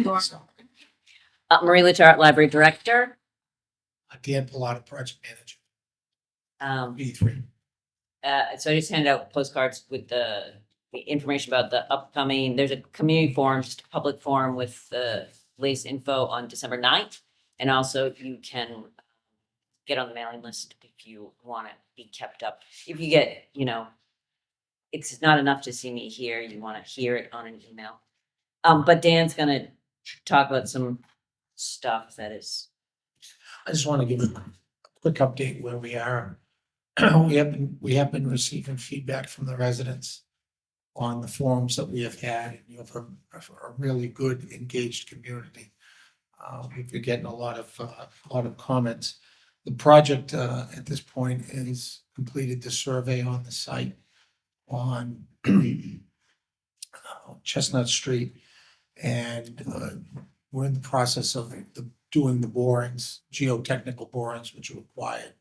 your- Marie Lachart, Library Director. Dan Pilata, Project Manager, Um, B3. So I just handed out postcards with the information about the upcoming, there's a community forum, just a public forum with the latest info on December 9th. And also you can get on the mailing list if you want to be kept up. If you get, it's not enough to see me here, you want to hear it on an email. But Dan's gonna talk about some stuff that is, I just want to give a quick update where we are. We have been receiving feedback from the residents on the forums that we have had. And you have a really good engaged community. We've been getting a lot of comments. The project at this point is completed the survey on the site on Chestnut Street. And we're in the process of doing the borings, geotechnical borings, which are required.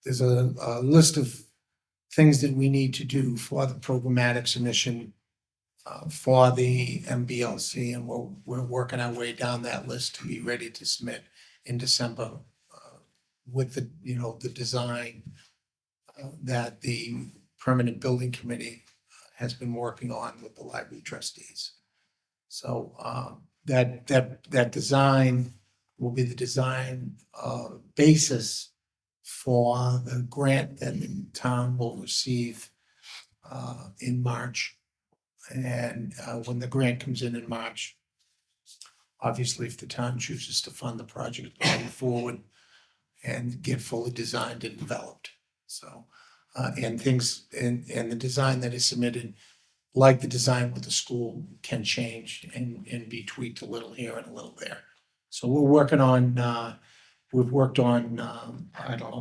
There's a list of things that we need to do for the programmatic submission for the MBLC, and we're working our way down that list to be ready to submit in December with the design that the permanent building committee has been working on with the library trustees. So that design will be the design basis for the grant that the town will receive in March. And when the grant comes in March, obviously, if the town chooses to fund the project going forward and get fully designed and developed. So, and the design that is submitted, like the design with the school, can change and be tweaked a little here and a little there. So we're working on, we've worked on,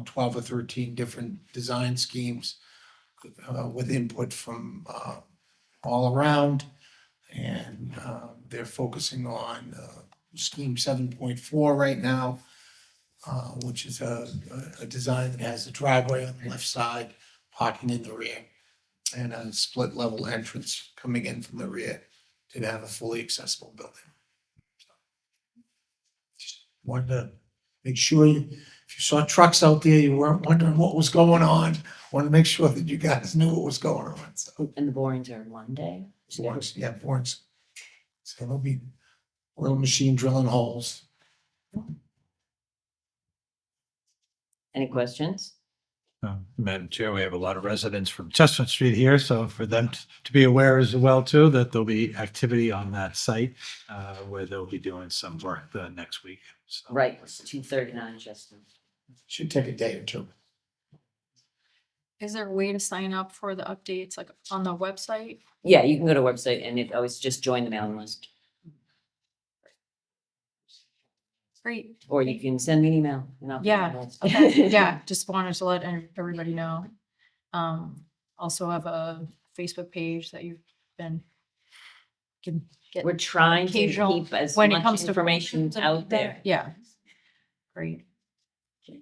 12 or 13 different design schemes with input from all around. And they're focusing on scheme 7.4 right now, which is a design that has a driveway on the left side, parking in the rear, and a split level entrance coming in from the rear to have a fully accessible building. Just wanted to make sure if you saw trucks out there, you weren't wondering what was going on. Wanted to make sure that you guys knew what was going on. So, and the borings are Monday. borings. So there'll be a little machine drilling holes. Any questions? Madam Chair, we have a lot of residents from Chestnut Street here, so for them to be aware as well too, that there'll be activity on that site where they'll be doing some work next week. So Right, it's 239, Justin. Should take a day or two. Is there a way to sign up for the updates like on the website? Yeah, you can go to our website and it always just join the mailing list, Great. or you can send me an email. And I'll- Yeah, okay, yeah, just wanted to let everybody know. Also have a Facebook page that you've been can get We're trying to occasional- keep as when it much comes to information forums and out there. Yeah. Great.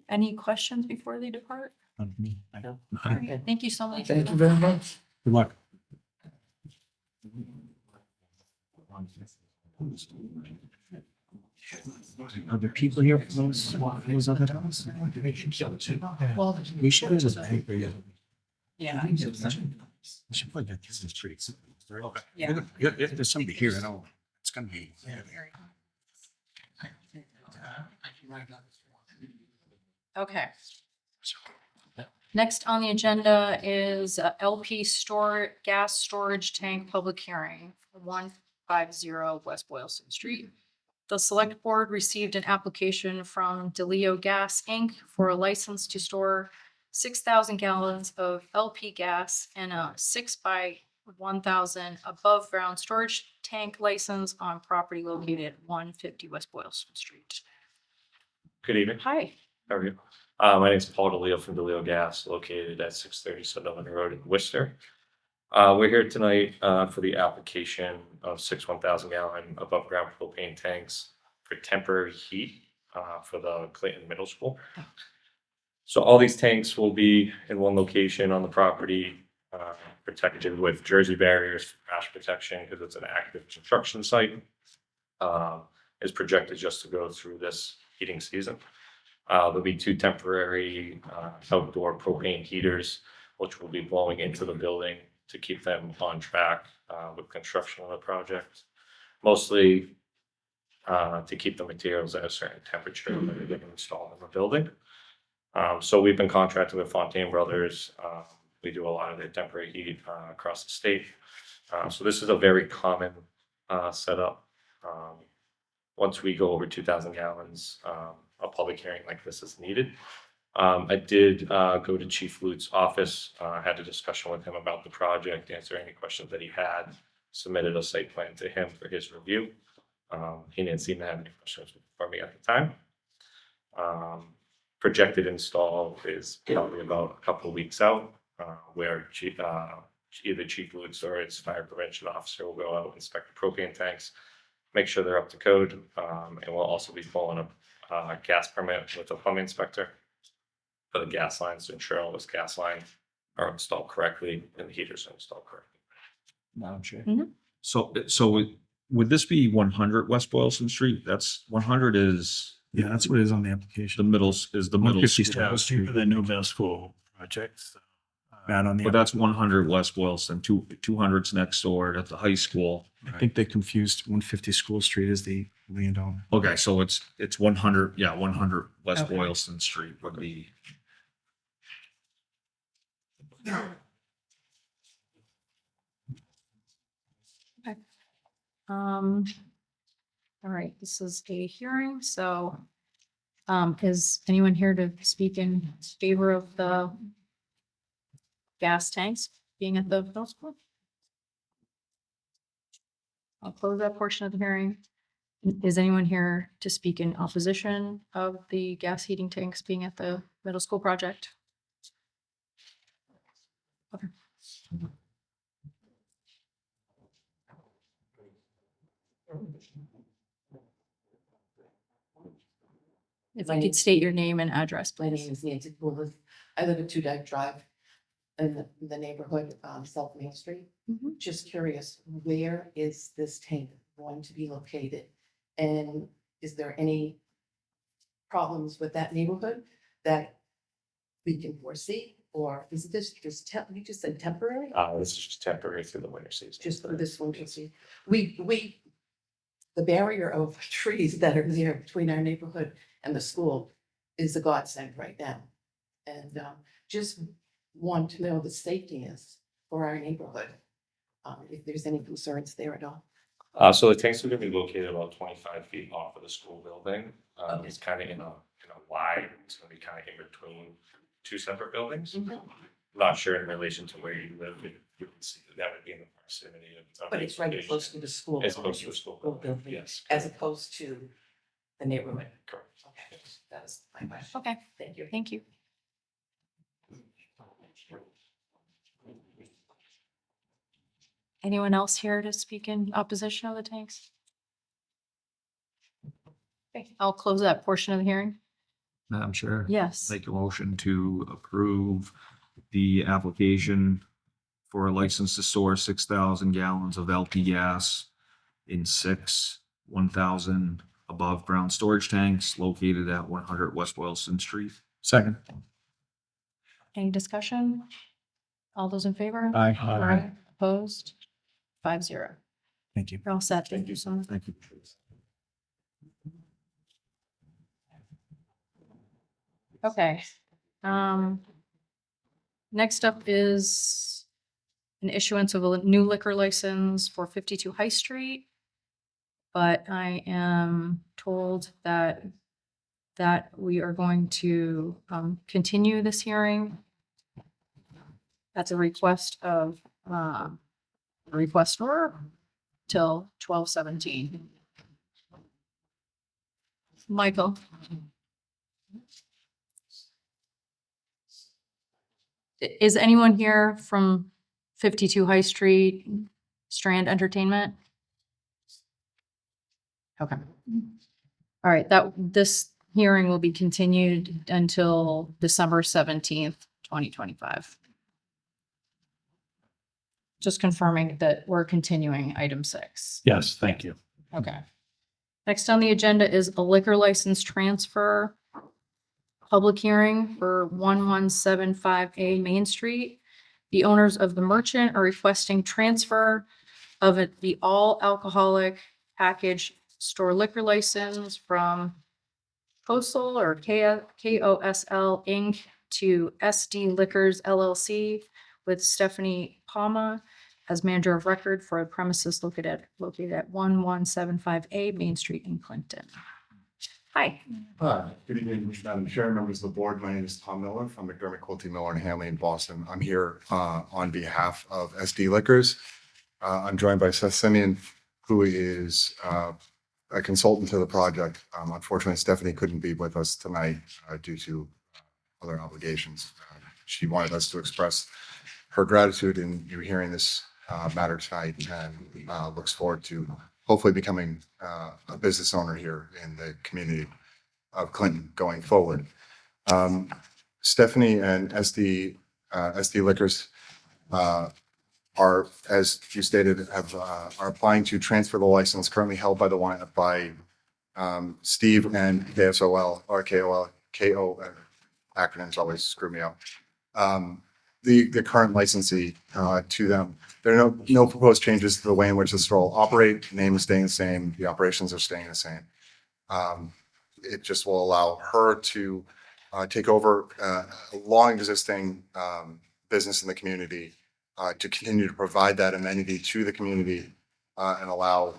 Any questions before they depart? All right, thank you so much. Thank you very much. Good luck. Are there people here for those other towns? Well, We should just. yeah. We should put that this is streets. Yeah. There's somebody here, I know, it's gonna be. Okay. Next on the agenda is LP gas storage tank public hearing, 150 West Boylston Street. The select board received an application from DeLeo Gas Inc. for a license to store 6,000 gallons of LP gas and a 6x1,000 above ground storage tank license on property located at 150 West Boylston Street. Good evening. Hi. How are you? My name is Paul DeLeo from DeLeo Gas, located at 630 Sunderland Road in Worcester. We're here tonight for the application of 6 1,000 gallon above ground propane tanks for temporary heat for the Clayton Middle School. So all these tanks will be in one location on the property, protected with Jersey barriers, crash protection, because it's an active construction site. Is projected just to go through this heating season. There'll be 2 temporary outdoor propane heaters, which will be blowing into the building to keep them on track with construction of the project. Mostly to keep the materials at a certain temperature when they're getting installed in the building. So we've been contracted with Fontaine Brothers. We do a lot of their temporary heat across the state. So this is a very common setup. Once we go over 2,000 gallons, a public hearing like this is needed. I did go to Chief Lute's office, had a discussion with him about the project, answer any questions that he had, submitted a site plan to him for his review. He didn't seem to have any questions for me at the time. Projected install is probably about a couple of weeks out, where either Chief Lutz or his fire prevention officer will go out, inspect the propane tanks, make sure they're up to code, and we'll also be pulling a gas permit with a plumbing inspector for the gas lines to ensure all those gas lines are installed correctly and the heaters are installed correctly. Madam Chair. So would this be 100 West Boylston Street? That's 100 is Yeah, that's what it is on the the application. middle, is the middle 150 school. That was cheaper than new middle school projects. Bad on the. But that's 100 West Boylston, 200's next door at the high school. I think they confused 150 School Street as the landowner. Okay, so it's 100, yeah, 100 West Okay. Boylston Street would be. All right, this is a hearing, so is anyone here to speak in favor of the gas tanks being at the middle school? I'll close that portion of the hearing. Is anyone here to speak in opposition of the gas heating tanks being at the middle school project? Okay. If you could state your name and address, My please. name is Nancy Coolidge. I live at 2 Dyke Drive in the neighborhood, South Main Street. Mhm. Just curious, where is this tank going to be located? And is there any problems with that neighborhood that we can foresee? Or is this just you just said temporary? This is just temporary through the winter season. Just for this winter season? The barrier of trees that are there between our neighborhood and the school is a godsend right now. And just want to know the safetiness for our neighborhood. If there's any concerns there at all. So the tanks are gonna be located about 25 feet off of the school building. Okay. It's kind of in a Y, it's gonna be kind of in between 2 separate buildings. Not sure in relation to where you live, if you can see that would be in the proximity of. But it's right close to the school. It's close to the school building, building, yes. As opposed to the neighborhood. Correct. Okay, that is my question. Okay, Thank you. thank you. Anyone else here to speak in opposition of the tanks? Okay, I'll close that portion of the hearing. Madam Chair? Yes. Make a motion to approve the application for a license to store 6,000 gallons of LP gas in 1,000 above ground storage tanks located at 100 West Boylston Street. Second. Any discussion? All those in favor? Aye. Opposed? 5-0. Thank you. You're all set. Thank you so much. Thank you. Okay. Next up is an issuance of a new liquor license for 52 High Street. But I am told that we are going to continue this hearing at the request of requestor till 12/17. Michael. Is anyone here from 52 High Street, Strand Entertainment? Okay. All right, this hearing will be continued until December 17th, 2025. Just confirming that we're continuing item 6. Yes, thank you. Okay. Next on the agenda is a liquor license transfer. Public hearing for 1175A Main Street. The owners of the merchant are requesting transfer of the all alcoholic package store liquor license from KOSL or KOSL Inc. to SD Liquors LLC with Stephanie Palma as manager of record for a premises located at 1175A Main Street in Clinton. Hi. Hi, good evening, Madam Chair, members of the board. My name is Tom Miller from McDermott, Quilty, Miller and Hanley in Boston. I'm here on behalf of SD Liquors. I'm joined by Seth Simeon, who is a consultant to the project. Unfortunately, Stephanie couldn't be with us tonight due to other obligations. She wanted us to express her gratitude in you hearing this matter tonight and looks forward to hopefully becoming a business owner here in the community of Clinton going forward. Stephanie and SD Liquors are, as you stated, are applying to transfer the license currently held by Steve and KSOL or KO acronyms always screw me up. The current licensee to them. There are no proposed changes to the way in which the store will operate. Name is staying the same. The operations are staying the same. It just will allow her to take over a long existing business in the community to continue to provide that amenity to the community and allow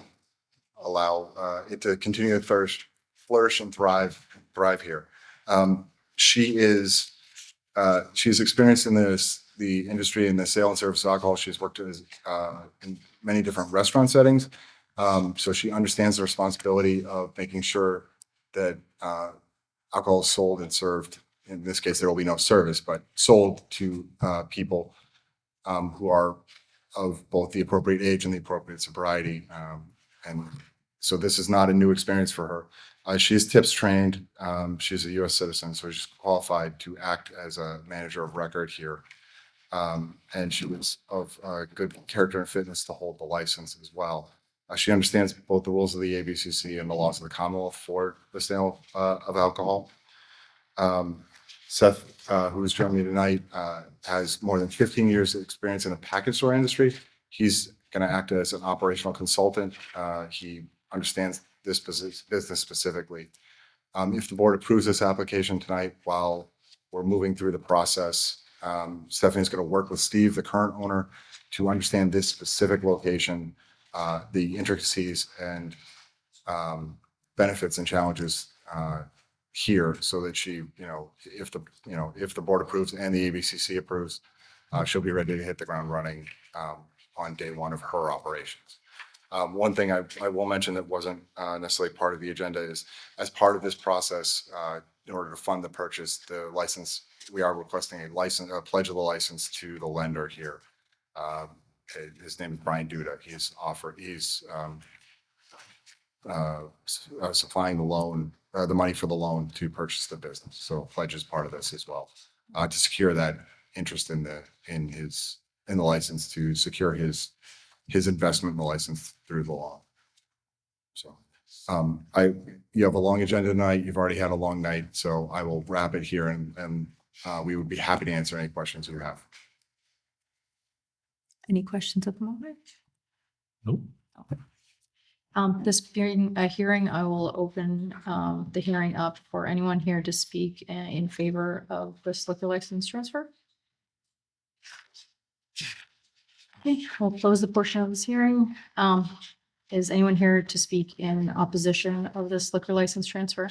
it to continue to flourish and thrive here. She's experienced in the industry in the sale and service of alcohol. She's worked in many different restaurant settings. So she understands the responsibility of making sure that alcohol is sold and served. In this case, there will be no service, but sold to people who are of both the appropriate age and the appropriate sobriety. And so this is not a new experience for her. She's TIPS trained. She's a U.S. citizen, so she's qualified to act as a manager of record here. And she was of good character and fitness to hold the license as well. She understands both the rules of the ABCC and the laws of the Commonwealth for the sale of alcohol. Seth, who is joining me tonight, has more than 15 years of experience in the package store industry. He's going to act as an operational consultant. He understands this business specifically. If the board approves this application tonight, while we're moving through the process, Stephanie's going to work with Steve, the current owner, to understand this specific location, the intricacies and benefits and challenges here, so that she, if the board approves and the ABCC approves, she'll be ready to hit the ground running on day one of her operations. One thing I will mention that wasn't necessarily part of the agenda is, as part of this process, in order to fund the purchase, the license, we are requesting a pledge of the license to the lender here. His name is Brian Duda. He's supplying the loan, the money for the loan to purchase the business. So pledge is part of this as well, to secure that interest in the license, to secure his investment in the license through the law. So You have a long agenda tonight. You've already had a long night, so I will wrap it here and we would be happy to answer any questions you have. Any questions at the moment? Nope. This being a hearing, I will open the hearing up for anyone here to speak in favor of this liquor license transfer. Okay, we'll close the portion of this hearing. Is anyone here to speak in opposition of this liquor license transfer?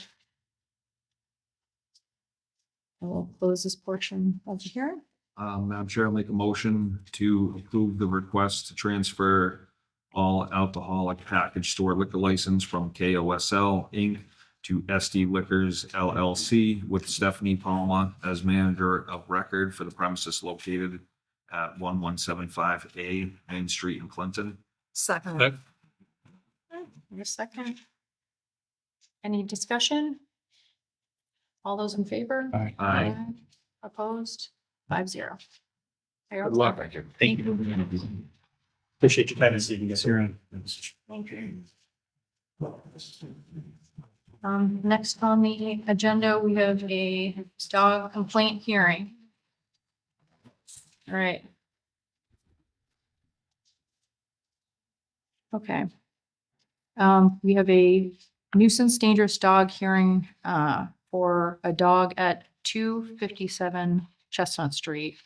I will close this portion of the hearing. Madam Chair, I'll make a motion to approve the request to transfer all alcoholic package store liquor license from KOSL Inc. to SD Liquors LLC with Stephanie Palma as manager of record for the premises located at 1175A Main Street in Clinton. Second. That- A second. Any discussion? All those in favor? Aye. Opposed? 5-0. Good luck. Thank you. Appreciate your time this evening, guys. Thank you. Next on the agenda, we have a dog complaint hearing. All right. Okay. We have a nuisance dangerous dog hearing for a dog at 257 Chestnut Street.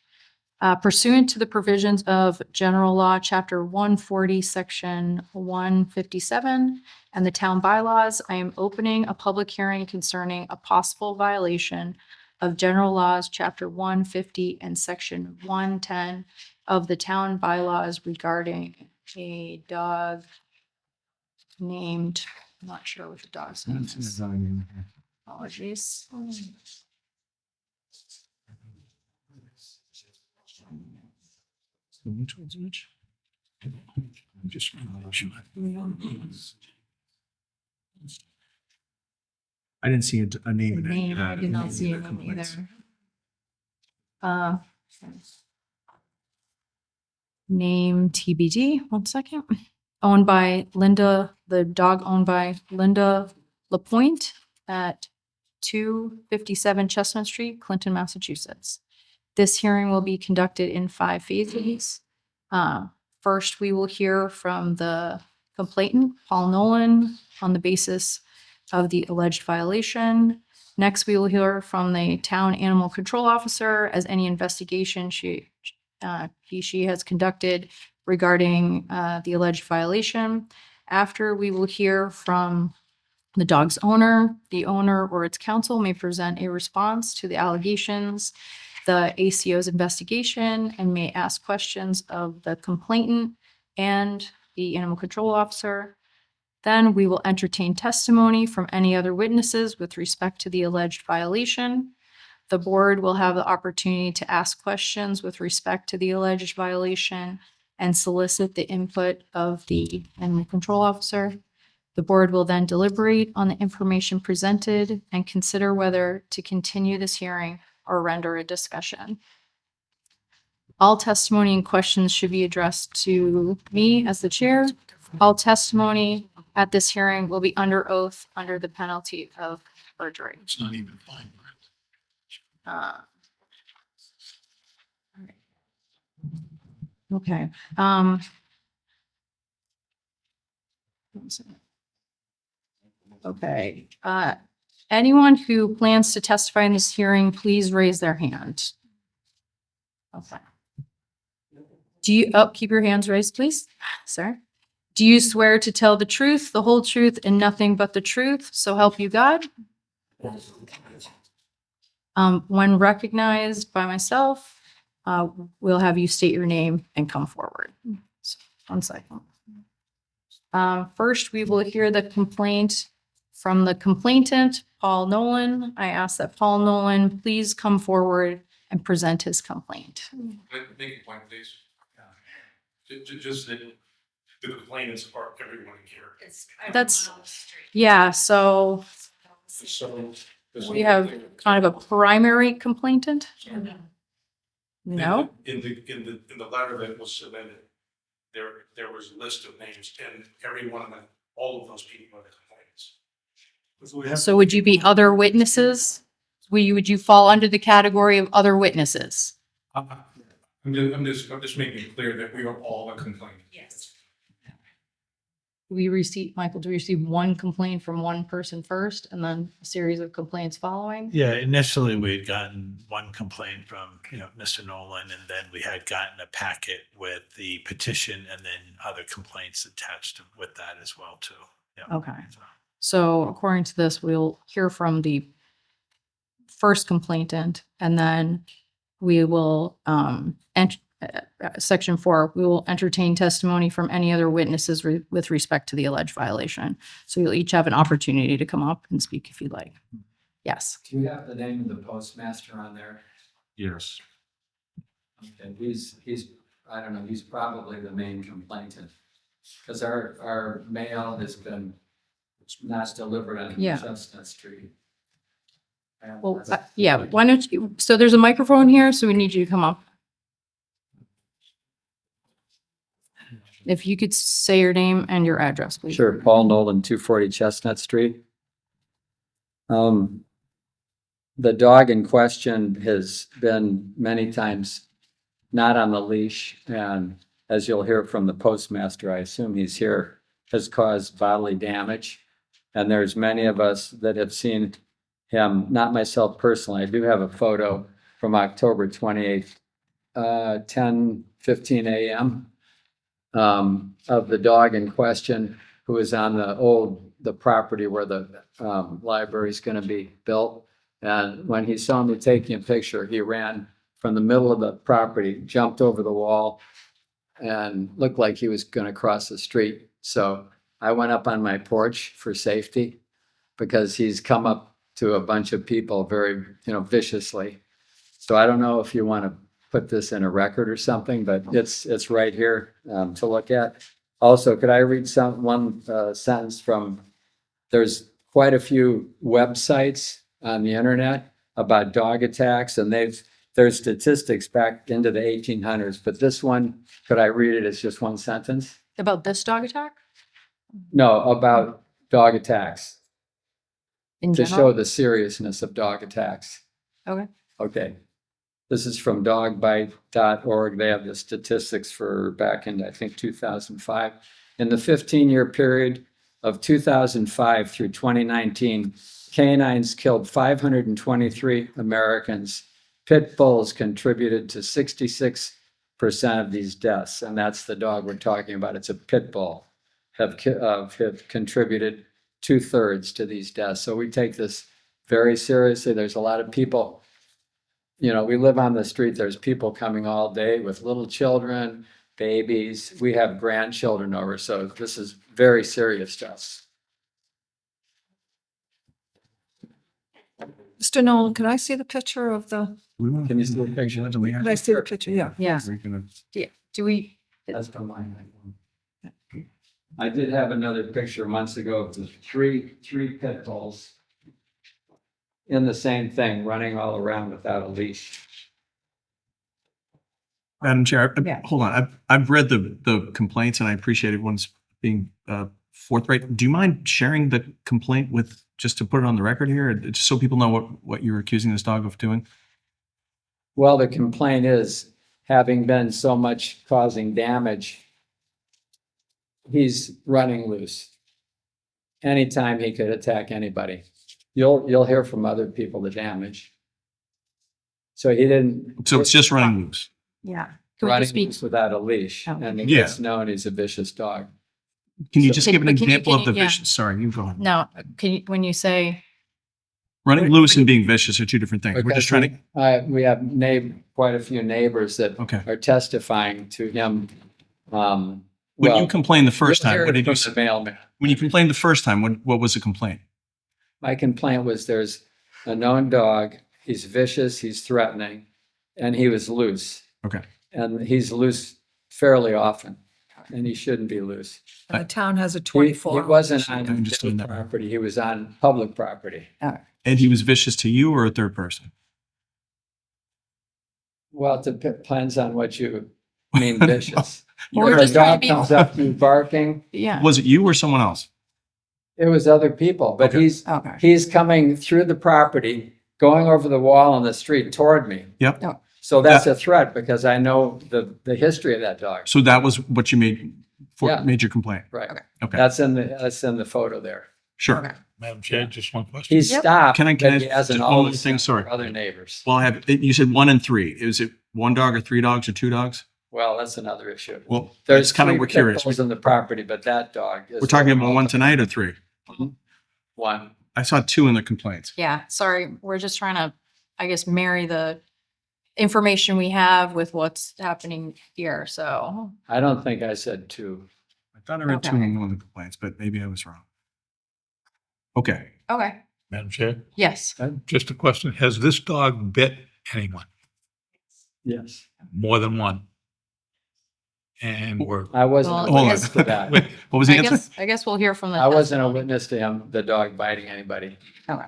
Pursuant to the provisions of General Law, Chapter 140, Section 157, and the town bylaws, I am opening a public hearing concerning a possible violation of General Laws, Chapter 150 and Section 110 of the town bylaws regarding a dog named, I'm not sure what the dog's name is. Apologies. I didn't see a name. in it. Name, I did not see it either. Uh, Name TBD, 1 second. Owned by Linda, the dog owned by Linda Lapointe at 257 Chestnut Street, Clinton, Massachusetts. This hearing will be conducted in 5 phases. First, we will hear from the complainant, Paul Nolan, on the basis of the alleged violation. Next, we will hear from the town animal control officer as any investigation she has conducted regarding the alleged violation. After, we will hear from the dog's owner. The owner or its counsel may present a response to the allegations, the ACO's investigation, and may ask questions of the complainant and the animal control officer. Then we will entertain testimony from any other witnesses with respect to the alleged violation. The board will have the opportunity to ask questions with respect to the alleged violation and solicit the input of the animal control officer. The board will then deliberate on the information presented and consider whether to continue this hearing or render a discussion. All testimony and questions should be addressed to me as the chair. All testimony at this hearing will be under oath under the penalty of perjury. It's not even fine. All right. Okay. One second. Okay. Anyone who plans to testify in this hearing, please raise their hand. Okay. Keep your hands raised, please, sir. Do you swear to tell the truth, the whole truth, and nothing but the truth? So help you God? When recognized by myself, we'll have you state your name and come forward. So, 1 second. First, we will hear the complaint from the complainant, Paul Nolan. I ask that Paul Nolan please come forward and present his complaint. Make a point, please. Just that the complainants are everyone here. That's, yeah, so So. we have kind of a primary complainant? No? In the letter that was submitted, there was a list of names and every one of them, all of those people are the complainants. So would you be other witnesses? Would you fall under the category of other witnesses? I'm just making it clear that we are all a complaint. Yes. Michael, do we receive one complaint from one person first and then a series of complaints following? Yeah, initially we'd gotten one complaint from, Mr. Nolan, and then we had gotten a packet with the petition and then other complaints attached with that as well too. Yeah. Okay. So according to this, we'll hear from the first complainant and then we will, section 4, we will entertain testimony from any other witnesses with respect to the alleged violation. So you'll each have an opportunity to come up and speak if you'd like. Yes. Do you have the name of the postmaster on there? Yes. Okay, he's, I don't know, he's probably the main complainant. Because our mail has been not delivered on Yeah. Chestnut Street. And Well, that's- yeah, why don't you, so there's a microphone here, so we need you to come up. If you could say your name and your address, please. Sure, Paul Nolan, 240 Chestnut Street. The dog in question has been many times not on the leash, and as you'll hear from the postmaster, I assume he's here, has caused bodily damage. And there's many of us that have seen him, not myself personally. I do have a photo from October 28th, 10:15 a.m. Of the dog in question who is on the property where the library is going to be built. And when he saw me taking a picture, he ran from the middle of the property, jumped over the wall, and looked like he was going to cross the street. So I went up on my porch for safety because he's come up to a bunch of people very, viciously. So I don't know if you want to put this in a record or something, but it's right here to look at. Also, could I read one sentence from, there's quite a few websites on the internet about dog attacks, and there's statistics back into the 1800s, but this one, could I read it as just one sentence? About this dog attack No, about dog attacks, in to show general? the seriousness of dog attacks. Okay. Okay. This is from dogbite.org. They have the statistics for back in, I think, 2005. In the 15-year period of 2005 through 2019, canines killed 523 Americans. Pit bulls contributed to 66% of these deaths, and that's the dog we're talking about. It's a pit bull. Have contributed 2/3 to these deaths. So we take this very seriously. There's a lot of people. We live on the street. There's people coming all day with little children, babies. We have grandchildren over. So this is very serious to us. Mr. Nolan, can I see the picture of the, Can you see the picture? can I see the picture? Yeah. Yeah. Do we, That's from mine. I did have another picture months ago of the three pit bulls in the same thing, running all around without a leash. Madam Chair, Yeah. hold on. I've read the complaints and I appreciate everyone's being forthright. Do you mind sharing the complaint just to put it on the record here, just so people know what you're accusing this dog of doing? Well, the complaint is, having been so much causing damage, he's running loose. Anytime he could attack anybody. You'll hear from other people the damage. So he didn't. So it's just running loose. yeah. Can we Running just speak? loose without a leash, Oh. and it Yeah. gets known he's a vicious dog. Can you So- just give an Can you- example of the yeah. vicious? Sorry, you go on. No, when you say, Running loose and being vicious are two different things. We're just trying to, We have quite a few neighbors that okay. are testifying to him. When Well, you complained the first you'll time, hear what it did you from say? the mailman. When you complained the first time, what was the complaint? My complaint was there's a known dog, he's vicious, he's threatening, and he was loose. Okay. And he's loose fairly often, and he shouldn't be loose. And the town has a He 24. wasn't I on understand city that. property, he was on public property. And he was vicious to you or a third person? Well, it depends on what you mean vicious. We're If a just trying to dog be- comes up to you barking, yeah. Was it you or someone else? It was other people, but Okay. Okay. he's coming through the property, going over the wall on the street toward me. Yep. Oh. So that's a threat because I know the history of that dog. So that was what you Yeah. made your complaint. Right. Okay, That's in the photo there. sure. Okay. Madam Chair, just one question. He stopped, Can I but he just hasn't one more always thing? done Sorry. for other neighbors. Well, you said 1 and 3. Is it 1 dog or 3 dogs or 2 dogs? Well, that's another issue. Well, There's that's kind of, three we're pit curious. bulls in the property, but that dog is. We're talking about 1 tonight or 3? One. I saw 2 in the complaints. Yeah, sorry, we're just trying to, I guess, marry the information we have with what's happening here, so. I don't think I said two. I thought I read 2 in one of the complaints, but maybe I was wrong. Okay. Okay. Madam Chair, Yes. just a question. Has this dog bit anyone? Yes. More than one? And we're, I wasn't Well, a Hold on. witness to that. wait, What was the I answer? guess we'll hear from the. I wasn't a testimony. witness to him, the dog biting anybody. Okay.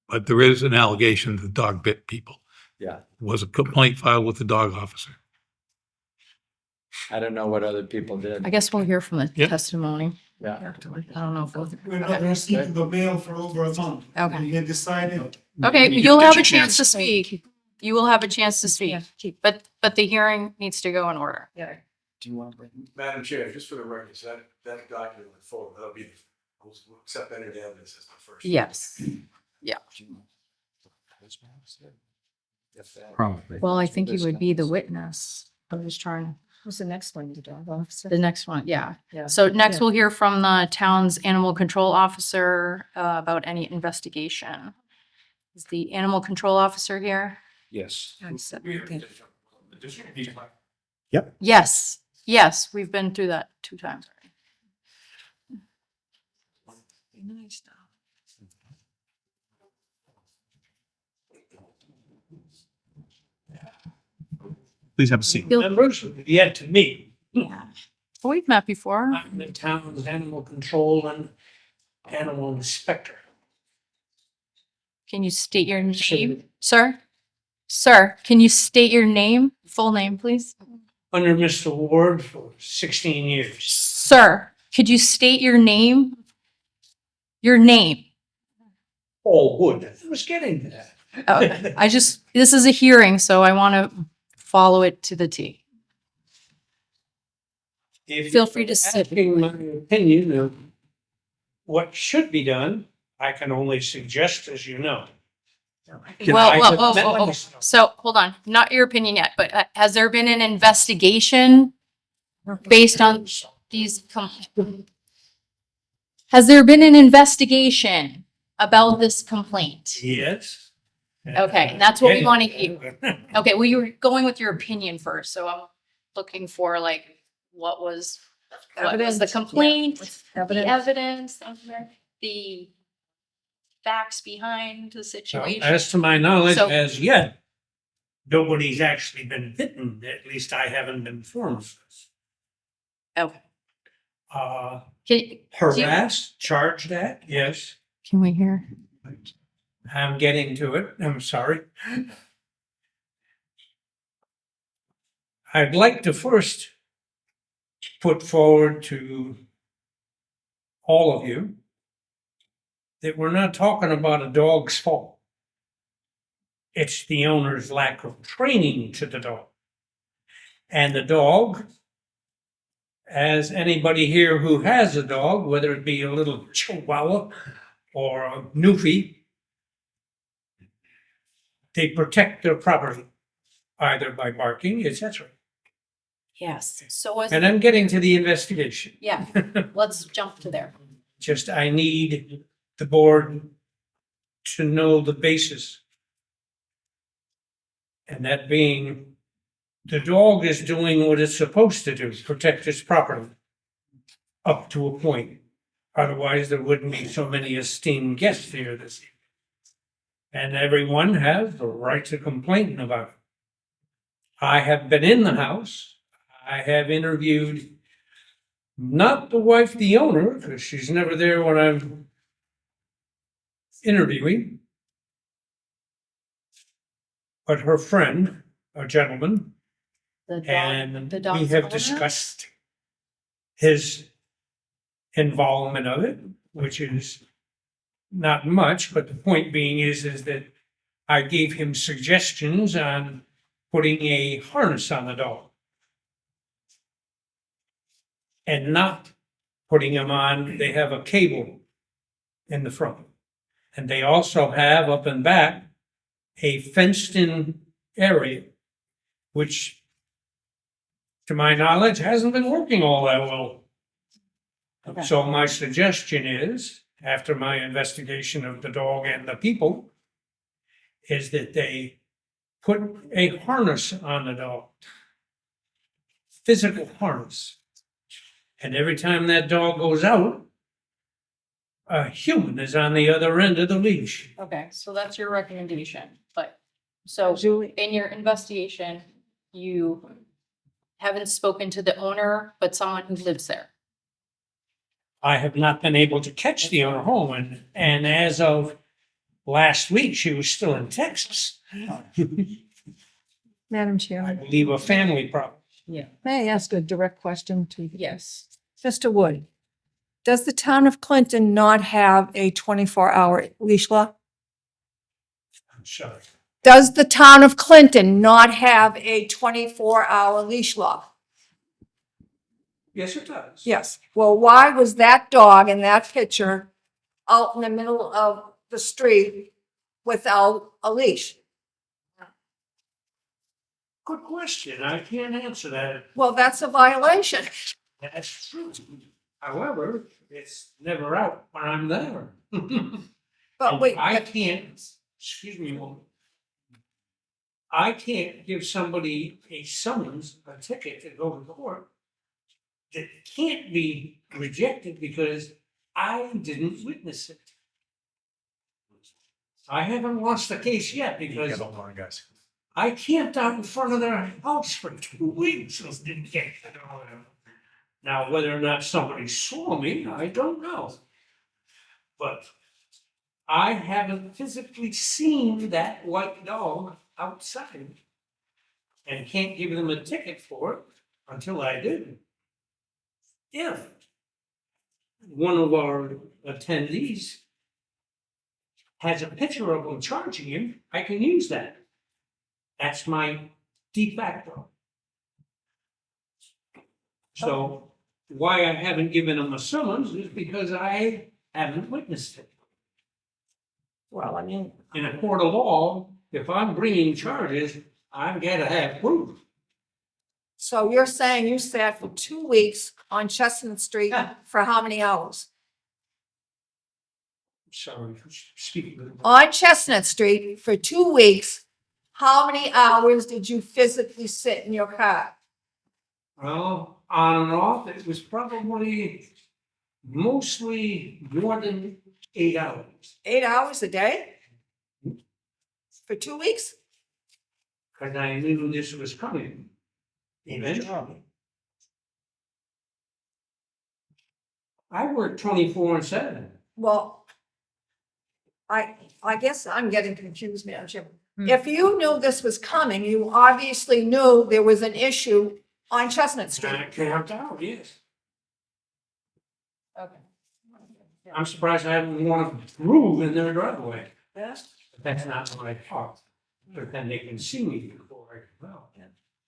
but there is an allegation that the dog bit people. Yeah. Was a complaint filed with the dog officer? I don't know what other people did. I guess we'll hear from the Yep. testimony. Yeah. I don't know if we'll. We're not receiving the mail for over a month. Okay. You decided. Okay, You you'll get have your a chance to speak. You will have a chance to speak, but the hearing needs to go in order. Yeah. Do you want to bring? Madam Chair, just for the record, that document went forward, that'll be, we'll accept any evidence as the first. Yes. Probably. Well, I think you would be the witness. I was trying, Who's the next one? The dog officer? the next one, yeah. Yeah. So next we'll hear from the town's animal control officer about any investigation. Is the animal control officer here? Yes. Yes, yes, we've been through that 2 times already. Nice. Please have a seat. Members yet to meet. Yeah. We've met before. I'm the town's animal control and animal inspector. Can you state your name, sir? Sir, can you state your name, full name, please? Under Mr. Ward for 16 years. Sir, could you state your name? Your name. All wood. I was getting to that. Okay, this is a hearing, so I want to follow it to the T. If Feel free to you're sit. asking my opinion of what should be done, I can only suggest, as you know. Can Well, I whoa, have whoa, met whoa, whoa. myself. So, hold on, not your opinion yet, but has there been an investigation based on these? Has there been an investigation about this complaint? Yes. Okay, and that's what we want to hear. Okay, well, you were going with your opinion first, so I'm looking for like, what was the Evidence, yeah. complaint, What's the evidence? evidence, the facts behind the Well, situation? as to my knowledge, So- as yet, nobody's actually been bitten. At least I haven't been informed. Okay. Can, Harassed, charged at, yes. can we hear? I'm getting to it. I'm sorry. I'd like to first put forward to all of you that we're not talking about a dog's fault. It's the owner's lack of training to the dog. And the dog, as anybody here who has a dog, whether it be a little Chihuahua or a Newfie, they protect their property, either by barking, etc. Yes. So was, And I'm getting to the investigation. yeah, let's jump to there. Just I need the board to know the basis. And that being, the dog is doing what it's supposed to do, protect its property. Up to a point. Otherwise, there wouldn't be so many esteemed guests here this evening. And everyone has the right to complain about it. I have been in the house. I have interviewed not the wife, the owner, because she's never there when I'm interviewing, but her friend, a gentleman, The dog, and the we dog's have owner? discussed his involvement of it, which is not much, but the point being is that I gave him suggestions on putting a harness on the dog. And not putting them on, they have a cable in the front. And they also have up and back a fenced-in area, which, to my knowledge, hasn't been working all that well. Okay. So my suggestion is, after my investigation of the dog and the people, is that they put a harness on the dog. Physical harness. And every time that dog goes out, a human is on the other end of the leash. Okay, so that's your recommendation, but, so Julie, in your investigation, you haven't spoken to the owner, but someone who lives there. I have not been able to catch the owner home, and as of last week, she was still in Texas. Madam I Chair, believe a family problem. Yeah. may I ask a direct question to Yes. Mr. Wood? Does the town of Clinton not have a 24-hour leash law? I'm sorry. Does the town of Clinton not have a 24-hour leash law? Yes, it does. Yes. Well, why was that dog in that picture out in the middle of the street without a leash? Good question. I can't answer that. Well, that's a violation. That's true. However, it's never out when I'm there. But wait, I can't, excuse me a moment. I can't give somebody a summons, a ticket to go to court that can't be rejected because I didn't witness it. I haven't lost the case yet because Get along, guys. I camped out in front of their house for 2 weeks and didn't get it. Now, whether or not somebody saw me, I don't know. But I haven't physically seen that white dog outside and can't give them a ticket for it until I do. If one of our attendees has a picture of him charging him, I can use that. That's my de facto. So why I haven't given him a summons is because I haven't witnessed it. well, I mean, In a court of law, if I'm bringing charges, I've got to have proof. so you're saying you sat for 2 weeks on Chestnut Street for how many hours? Sorry, speaking. On Chestnut Street for 2 weeks, how many hours did you physically sit in your car? Well, on and off, it was probably mostly more than 8 hours. 8 hours a day? For 2 weeks? Because I knew this was coming. Eventually. I worked 24/7. Well, I guess I'm getting confused, Madam Chairman. If you knew this was coming, you obviously knew there was an issue on Chestnut Street. I camped out, yes. Okay. I'm surprised I haven't worn a groove in their driveway. Yes. But that's not what I thought. But then they can see me before I come out,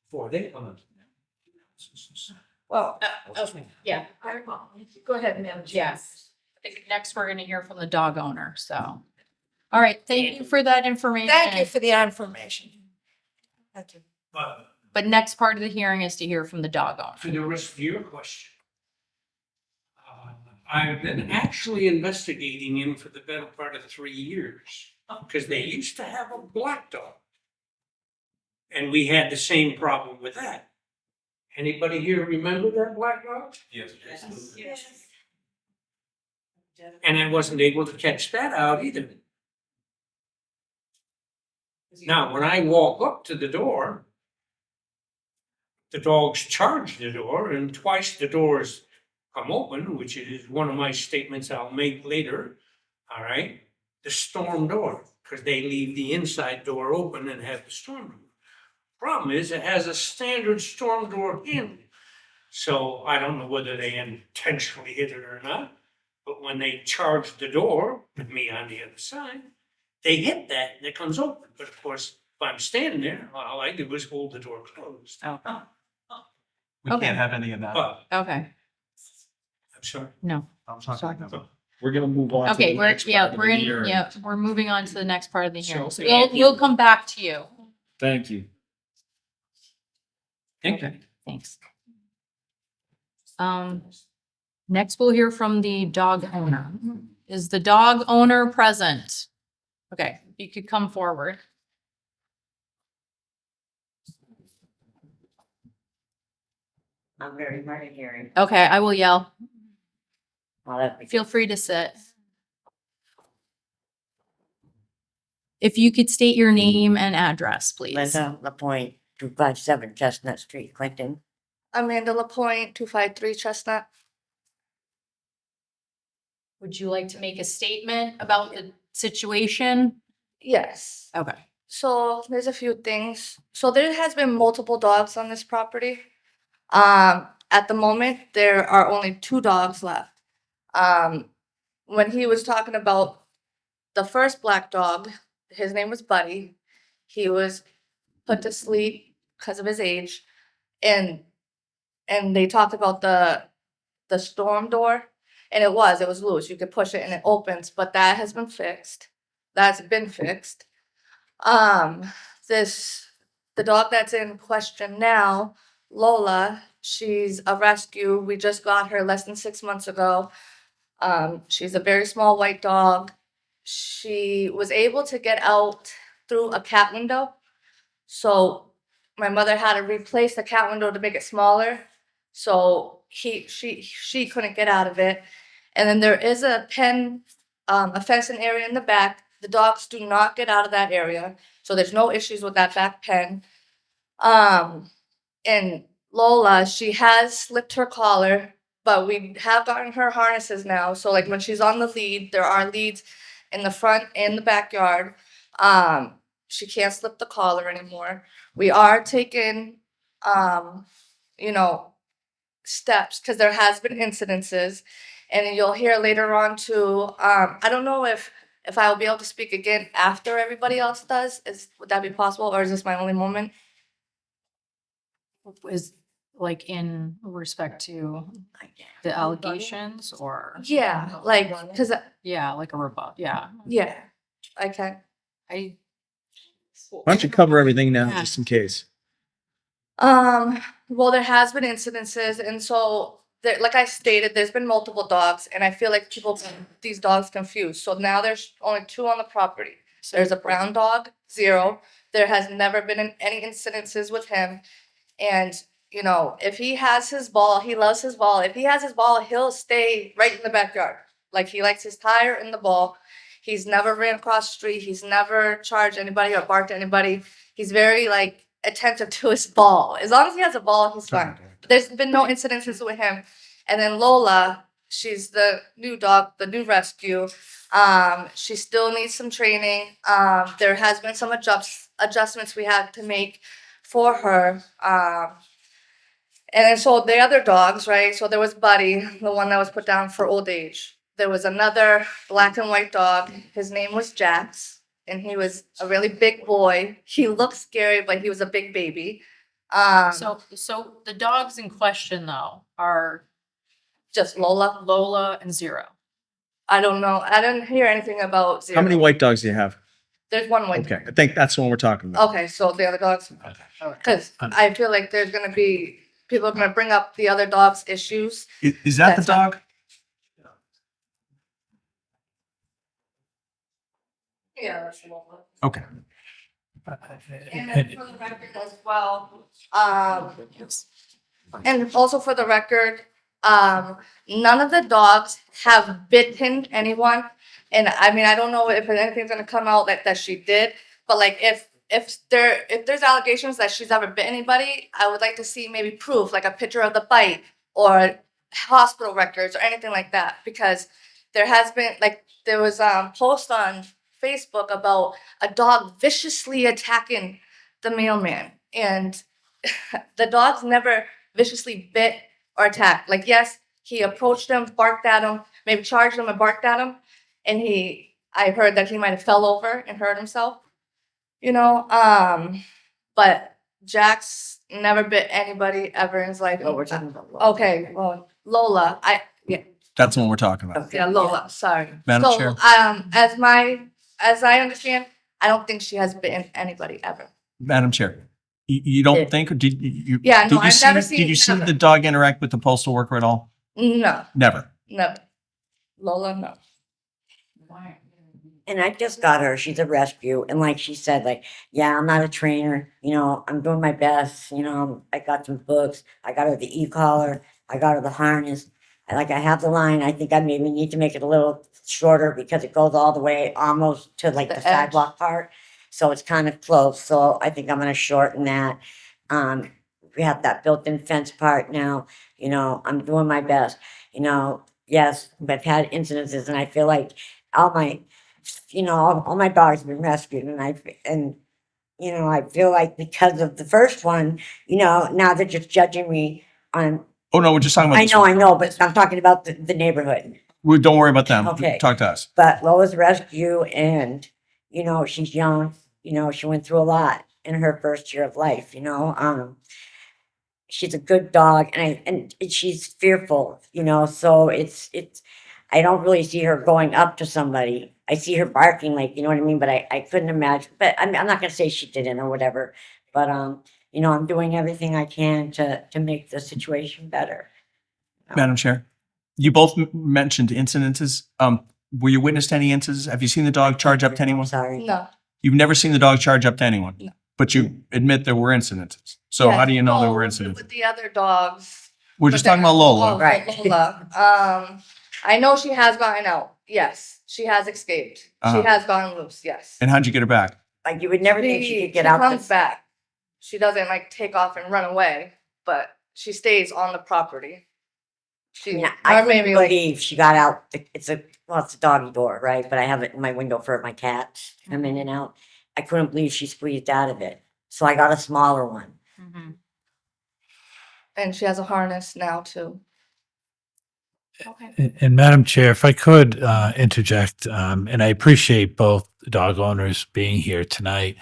before they come out. Well, Okay, yeah, go ahead, Madam Chair. yes. I think next we're gonna hear from the dog owner, so. All right, thank you for that information. Thank you for the information. Thank you. But next part of the hearing is to hear from the dog For owner. the rest of your question. I've been actually investigating him for the better part of 3 years, because they used to have a black dog. And we had the same problem with that. Anybody here remember that black dog? Yes. Yes. And I wasn't able to catch that out either. Now, when I walk up to the door, the dogs charge the door, and twice the doors come open, which is one of my statements I'll make later. All right, the storm door, because they leave the inside door open and have the storm door. Problem is, it has a standard storm door handle. So I don't know whether they intentionally hit it or not, but when they charged the door with me on the other side, they hit that and it comes open. But of course, if I'm standing there, all I do is hold the door closed. Oh, We Okay. can't have any of that. But, okay, I'm sorry. no. I'm talking about. We're gonna move on. to Okay, the we're, next yeah, part of we're the in, hearing. yeah, we're moving on to the next part of the hearing. So, So we'll come back to you. Thank you. Okay. Thanks. Next we'll hear from the dog owner. Is the dog owner present? Okay, you could come forward. I'm very hard of hearing. Okay, I will yell. Well, that'd be Feel free to sit. If you could state your name and address, please. Linda Lapointe, 257 Chestnut Street, Clinton. Amanda Lapointe, 253 Chestnut. Would you like to make a statement about the situation? Yes. Okay. So there's a few things. So there has been multiple dogs on this property. At the moment, there are only 2 dogs left. When he was talking about the first black dog, his name was Buddy. He was put to sleep because of his age, and they talked about the storm door, and it was loose. You could push it and it opens, but that has been fixed. That's been fixed. The dog that's in question now, Lola, she's a rescue. We just got her less than 6 months ago. She's a very small white dog. She was able to get out through a cat window. So my mother had to replace the cat window to make it smaller. So she couldn't get out of it. And then there is a pen, a fencing area in the back. The dogs do not get out of that area. So there's no issues with that back pen. And Lola, she has slipped her collar, but we have gotten her harnesses now. So like when she's on the lead, there are leads in the front and the backyard. She can't slip the collar anymore. We are taking, steps because there has been incidences, and you'll hear later on too. I don't know if I will be able to speak again after everybody else does. Would that be possible, or is this my only moment? Is like in respect to the allegations or? Yeah, like because Yeah, like a rebut, yeah. yeah, I can. I. Why don't you cover everything now, Yeah. just in case? Well, there has been incidences, and so there, like I stated, there's been multiple dogs, and I feel like people get these dogs confused. So now there's only 2 on the property. There's a brown dog, 0. There has never been any incidences with him, and if he has his ball, he loves his ball. If he has his ball, he'll stay right in the backyard. Like he likes his tire in the ball. He's never ran across the street. He's never charged anybody or barked at anybody. He's very attentive to his ball. As long as he has a ball, he's fine. There's been no incidences with him. And then Lola, she's the new dog, the new rescue. She still needs some training. There has been some adjustments we had to make for her. And then so the other dogs, right? So there was Buddy, the one that was put down for old age. There was another black and white dog. His name was Jax, and he was a really big boy. He looked scary, but he was a big baby. So the dogs in question though are just Lola. Lola and 0. I don't know. I didn't hear anything about 0. How many white dogs do you have? There's one white. Okay, I think that's the one we're talking about. Okay, so the other dogs. Because I feel like there's gonna be people are gonna bring up the other dogs' issues. Is that the dog? Yeah, that's Lola. Okay. And then for the record as well, and also for the record, none of the dogs have bitten anyone. And I mean, I don't know if anything's gonna come out that she did, but if there's allegations that she's ever bit anybody, I would like to see maybe proof, like a picture of the bite or hospital records or anything like that, because there has been there was a post on Facebook about a dog viciously attacking the mailman, and the dogs never viciously bit or attack. Like, yes, he approached him, barked at him, maybe charged him and barked at him. And I heard that he might have fell over and hurt himself, you know? But Jack's never bit anybody ever in his life. Oh, we're talking about Lola. Okay, well, Lola, That's the one we're talking about. yeah, Lola, sorry. Madam So, Chair. as I understand, I don't think she has bitten anybody ever. Madam Chair, you don't think, or did you? Yeah, no, did you I've see- never seen Did you see never. the dog interact with the postal worker at all? No, Never. no. Lola, no. And I just got her. She's a rescue. And like she said, like, yeah, I'm not a trainer. You know, I'm doing my best. You know, I got some books. I got her the e-collar. I got her the harness. I have the line. I think I maybe need to make it a little shorter because it goes all the way almost to like The the edge. sidewalk part. So it's kind of close. So I think I'm going to shorten that. We have that built-in fence part now. You know, I'm doing my best. You know, yes, I've had incidences and I feel like all my dogs have been rescued and you know, I feel like because of the first one, you know, now they're just judging me on, Oh, no, we're just talking about. I know, but I'm talking about the neighborhood. Don't worry about them. Okay. Talk to us. But Lola's rescue and, you know, she's young, you know, she went through a lot in her first year of life, you know. She's a good dog and she's fearful, you know, so it's I don't really see her going up to somebody. I see her barking, like, you know what I mean? But I couldn't imagine, but I'm not gonna say she didn't or whatever, but you know, I'm doing everything I can to make the situation better. Madam Chair, you both mentioned incidences. Were you witness to any incidents? Have you seen the dog charge up to anyone? Sorry. No. You've never seen the dog charge up to anyone? No. But you admit there were incidences. So Yeah, how do you know there no, were with incidences? the other dogs. We're just but talking about then- Lola. oh, Right. Lola. I know she has gotten out. Yes. She has escaped. Uh-huh. She has gone loose. Yes. And how'd you get her back? Like you would never think she could get she out. comes this- back. She doesn't like take off and run away, but she stays on the property. She, Yeah, I or couldn't maybe like, believe she got out. It's a doggy door, right? But I have it in my window for my cats to come in and out. I couldn't believe she squeezed out of it. So I got a smaller one. and she has a harness now too. And Madam Chair, if I could interject, and I appreciate both dog owners being here tonight.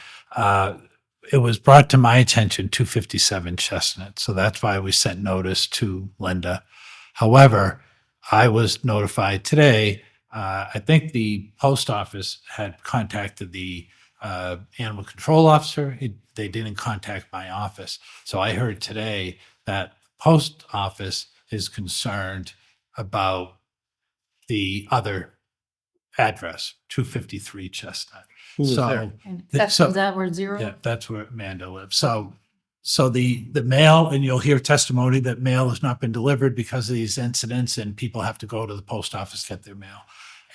It was brought to my attention 257 Chestnut, so that's why we sent notice to Linda. However, I was notified today, I think the post office had contacted the animal control officer. They didn't contact my office. So I heard today that post office is concerned about the other address, 253 Chestnut. Who was So- there? And Th- so- is that where zero? Yeah, that's where Amanda lives. So the mail, and you'll hear testimony that mail has not been delivered because of these incidents and people have to go to the post office to get their mail.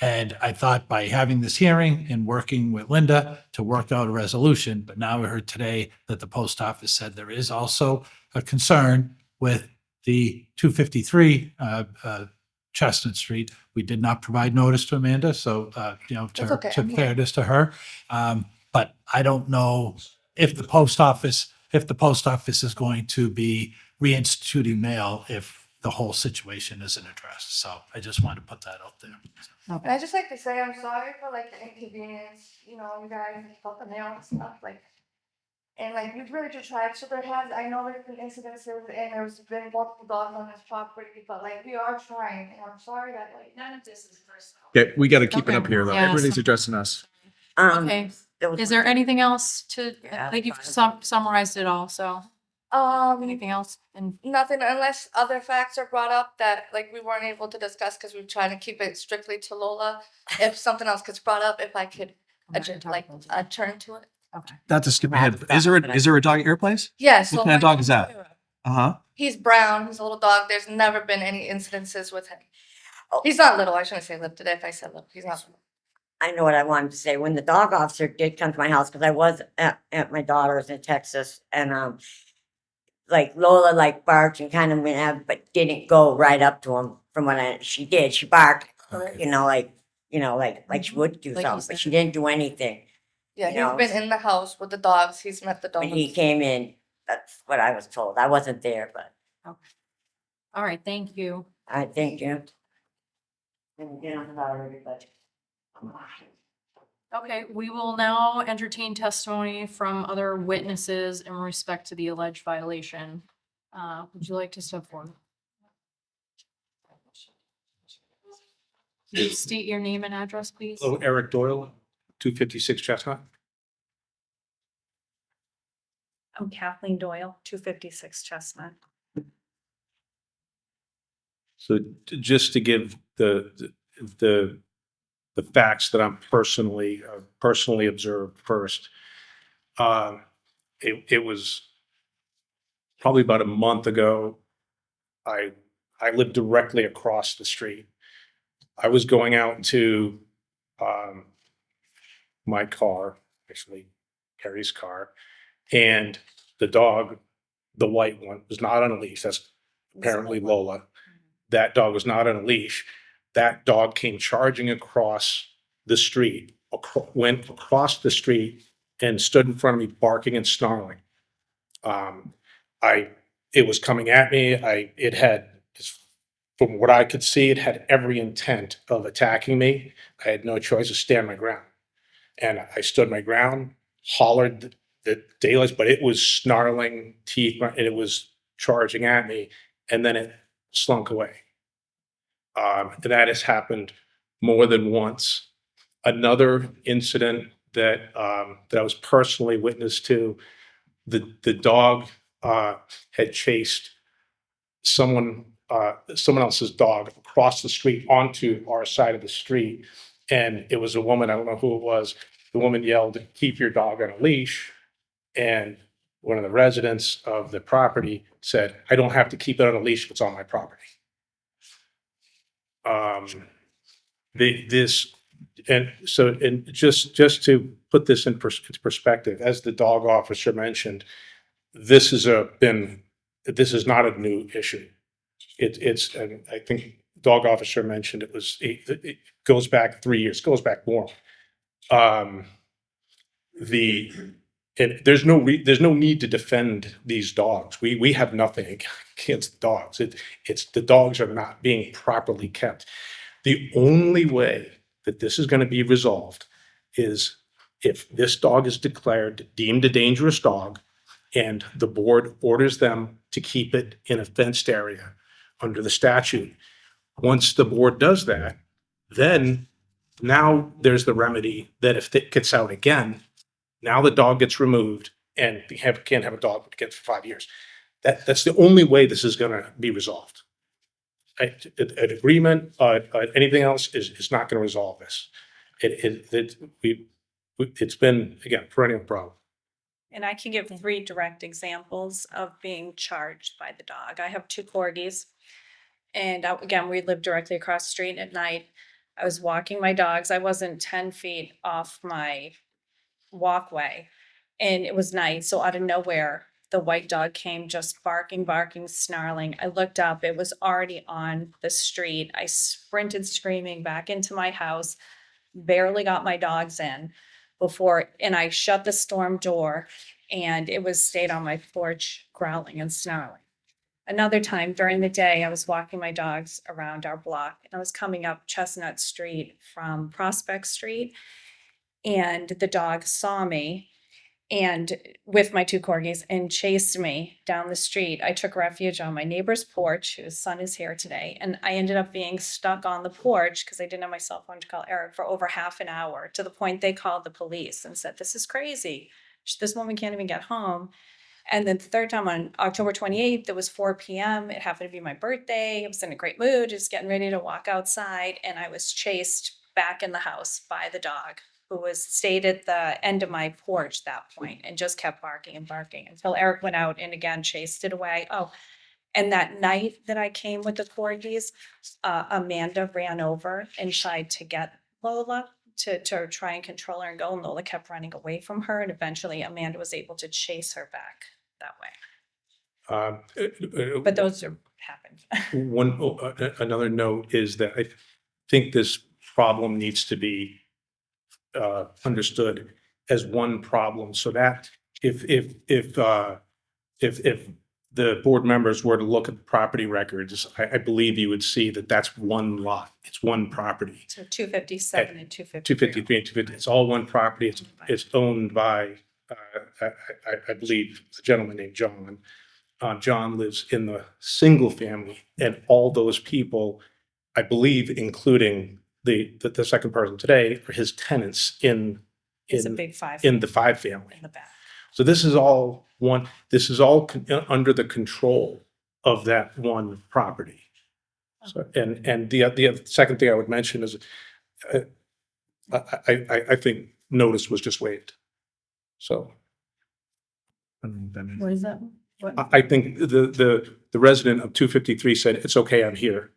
And I thought by having this hearing and working with Linda to work out a resolution, but now I heard today that the post office said there is also a concern with the 253 Chestnut Street. We did not provide notice to Amanda, so, That's okay, to I'm here. fairness to her. But I don't know if the post office is going to be reinstituting mail if the whole situation isn't addressed. So I just wanted to put that out there. And I just like to say I'm sorry for like the inconvenience, you guys about the mail and stuff, and like you've really just tried. So I know there's been incidences and there's been multiple dogs on this property, but like we are trying, and I'm sorry that like none of this is personal. Okay, we got to keep it up here though. Yeah, Everybody's so- addressing us. Okay. There was- Is there anything else to, I think you've summarized it all, so anything else? And Nothing unless other facts are brought up that like we weren't able to discuss because we're trying to keep it strictly to Lola. If something else gets brought up, if I could turn to it. okay. Not to skip ahead. Is there a dog at your place? Yes. What kind of dog is that? Uh-huh. He's brown. He's a little dog. There's never been any incidences with him. He's not little. I shouldn't say little today. If I said little, he's not little. I know what I wanted to say. When the dog officer did come to my house, because I was at my daughter's in Texas, and like Lola like barked and kind of went out, but didn't go right up to him. From what she did, she barked, like she would do Like you something, but she said. didn't do anything. Yeah, You know, he's been in the house with the dogs. He's met the dogs. When he came in, that's what I was told. I wasn't there, but All right, thank you. I thank you. And again, about everybody. Okay, we will now entertain testimony from other witnesses in respect to the alleged violation. Would you like to step forward? Can you state your name and address, please? Hello, Eric Doyle, 256 Chestnut. I'm Kathleen Doyle, 256 Chestnut. So just to give the facts that I'm personally observed first. It was probably about a month ago. I lived directly across the street. I was going out to my car, actually Carrie's car, and the dog, the white one, was not on a leash. That's apparently Lola. That dog was not on a leash. That dog came charging across the street, went across the street and stood in front of me barking and snarling. It was coming at me. It had, from what I could see, it had every intent of attacking me. I had no choice to stand my ground. And I stood my ground, hollered the daylights, but it was snarling teeth and it was charging at me. And then it slunk away. And that has happened more than once. Another incident that I was personally witness to, the dog had chased someone else's dog across the street onto our side of the street. And it was a woman, I don't know who it was. The woman yelled, "Keep your dog on a leash." And one of the residents of the property said, "I don't have to keep it on a leash if it's on my property." Just to put this in perspective, as the dog officer mentioned, this is not a new issue. And I think dog officer mentioned it goes back 3 years, goes back more. There's no need to defend these dogs. We have nothing against dogs. It's the dogs are not being properly kept. The only way that this is going to be resolved is if this dog is deemed a dangerous dog, and the board orders them to keep it in a fenced area under the statute. Once the board does that, then now there's the remedy that if it gets out again, now the dog gets removed and you can't have a dog again for 5 years. That's the only way this is going to be resolved. An agreement, anything else is not going to resolve this. It's been, again, perennial problem. And I can give 3 direct examples of being charged by the dog. I have 2 corgis. And again, we live directly across the street at night. I was walking my dogs. I wasn't 10 feet off my walkway. And it was night. So out of nowhere, the white dog came just barking, snarling. I looked up. It was already on the street. I sprinted screaming back into my house, barely got my dogs in and I shut the storm door, and it stayed on my porch growling and snarling. Another time during the day, I was walking my dogs around our block, and I was coming up Chestnut Street from Prospect Street, and the dog saw me and with my 2 corgis and chased me down the street. I took refuge on my neighbor's porch, whose son is here today, and I ended up being stuck on the porch because I didn't have my cell phone to call Eric for over half an hour, to the point they called the police and said, "This is crazy. This woman can't even get home." And then the third time on October 28th, it was 4 p.m. It happened to be my birthday. I was in a great mood, just getting ready to walk outside, and I was chased back in the house by the dog, who stayed at the end of my porch at that point and just kept barking and barking until Eric went out and again chased it away. Oh, and that night that I came with the corgis, Amanda ran over and tried to get Lola to try and control her and go, and Lola kept running away from her, and eventually Amanda was able to chase her back that way. But those happened. Another note is that I think this problem needs to be understood as one problem, so that if the board members were to look at the property records, I believe you would see that that's one lot. It's one property. So 257 and 253. 253 and 250, it's all one property. It's owned by, I believe, a gentleman named John. John lives in the single family, and all those people, I believe, including the second person today, are his tenants It's a big five. in the 5 family. In the back. So this is all one, this is all under the control of that one property. So, and the other second thing I would mention is, I think notice was just waived. So What is that? What? I think the resident of 253 said, it's okay, I'm here.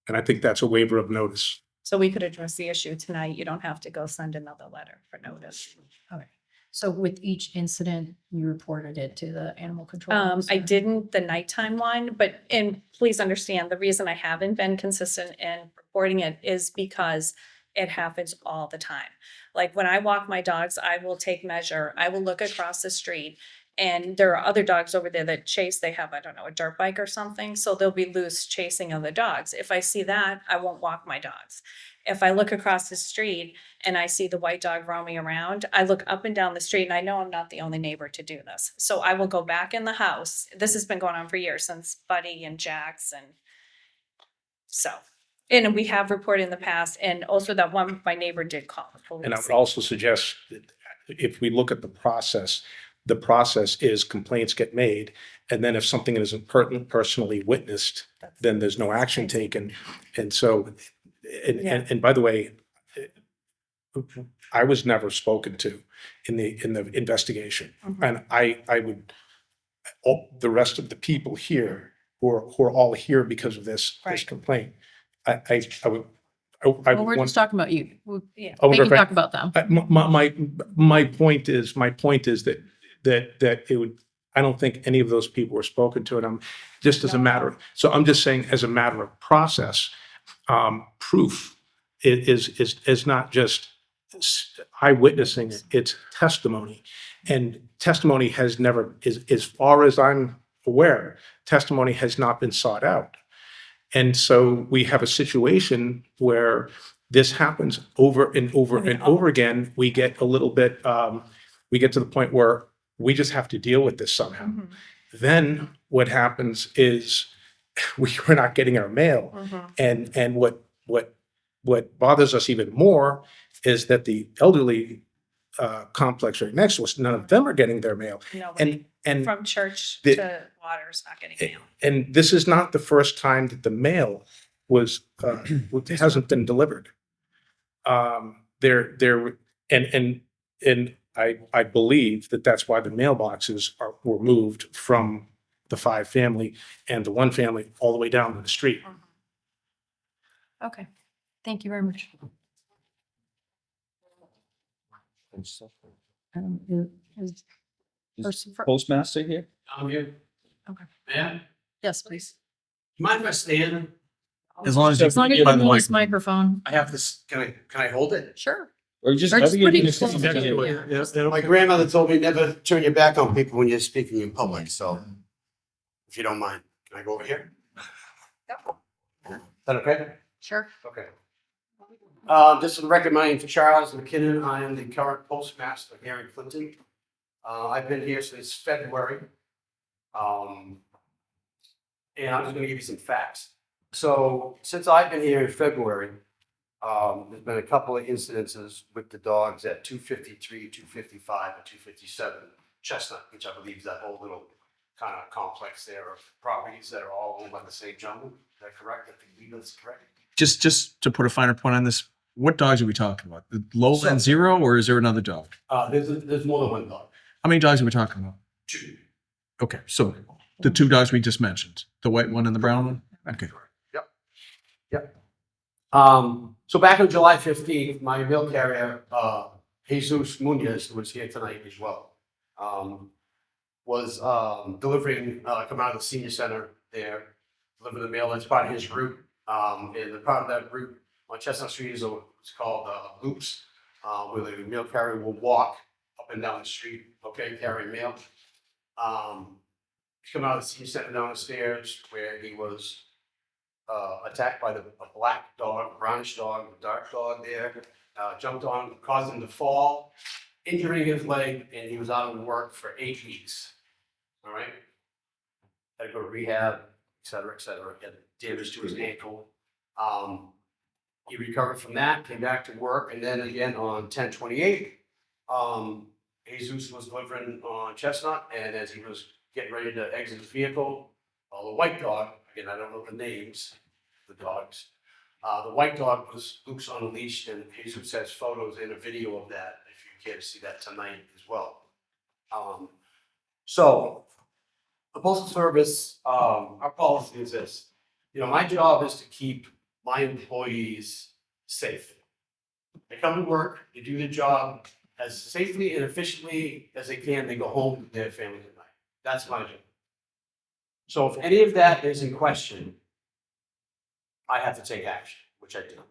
And I think that's a waiver of notice. So we could address the issue tonight. You don't have to go send another letter for notice. Okay. So with each incident, you reported it to the animal control I officer? didn't the nighttime one, but, and please understand, the reason I haven't been consistent in reporting it is because it happens all the time. Like when I walk my dogs, I will take measure, I will look across the street, and there are other dogs over there that chase, they have, I don't know, a dirt bike or something, so they'll be loose chasing other dogs. If I see that, I won't walk my dogs. If I look across the street and I see the white dog roaming around, I look up and down the street, and I know I'm not the only neighbor to do this. So I will go back in the house. This has been going on for years, since Buddy and Jax, and so. And we have reported in the past, and also that one, my neighbor did call the police. And I would also suggest that if we look at the process is complaints get made. And then if something isn't personally witnessed, then there's no action taken. And so, and by the way, I was never spoken to in the investigation. And I would, the rest of the people here who are all here because of this complaint, I would. Well, we're just talking about you. Yeah. They can talk about them. My point is that it would, I don't think any of those people were spoken to, and I'm just as a matter of, so I'm just saying as a matter of process, proof is not just eyewitnessing, it's testimony. And testimony has never, as far as I'm aware, testimony has not been sought out. And so we have a situation where this happens over and over and over again. We get a little bit, we get to the point where we just have to deal with this somehow. Then what happens is we're not getting our mail. And what bothers us even more is that the elderly complex right next to us, none of them are getting their mail. Nobody. And From church to Waters, not getting mail. and this is not the first time that the mail was hasn't been delivered. I believe that that's why the mailboxes were moved from the 5 family and the 1 family all the way down to the street. Okay. Thank you very much. Is person for- Postmaster here? I'm here. Okay. Yeah. Yes, please. Mind if I stand? As long as As long as you by the use this mic. microphone. I have this, can I hold it? Sure. Or just, Or just whatever you put it need to close say. to you, yeah. My grandmother told me never turn your back on people when you're speaking in public, so if you don't mind, can I go over here? Is that okay? Sure. Okay. Just for the record, my name's Charles McKinnon. I am the current postmaster here in Clinton. I've been here since February. And I'm just gonna give you some facts. So since I've been here in February, there's been a couple of incidences with the dogs at 253, 255, and 257 Chestnut, which I believe is that whole little kind of complex there of properties that are all owned by the same gentleman. Is that correct? I believe that's correct. Just to put a finer point on this, what dogs are we talking about? The Lowland Zero, or is there another dog? There's more than one dog. How many dogs are we talking about? 2. Okay, so the 2 dogs we just mentioned, the white one and the brown one? Okay. Yep. So back on July 15th, my mail carrier, Jesus Munoz, who was here tonight as well, was delivering, coming out of the senior center there, delivering the mail. That's part of his route. And the part of that route on Chestnut Street is what's called loops, where the mail carrier will walk up and down the street, okay, carrying mail. He's come out of the senior center down the stairs where he was attacked by a black dog, brownish dog, a dark dog there. Jumped on, caused him to fall, injuring his leg, and he was out of work for 8 weeks. All right? Had to go to rehab, et cetera, et cetera. He had damage to his ankle. He recovered from that, came back to work, and then again on 10/28, Jesus was delivering on Chestnut, and as he was getting ready to exit his vehicle, the white dog, again, I don't know the names of the dogs, the white dog was loose on a leash, and Jesus has photos and a video of that, if you care to see that tonight as well. So, the Postal Service, our policy is this. My job is to keep my employees safe. They come to work, they do their job as safely and efficiently as they can, they go home to their families at night. That's my job. So if any of that is in question, I have to take action, which I do.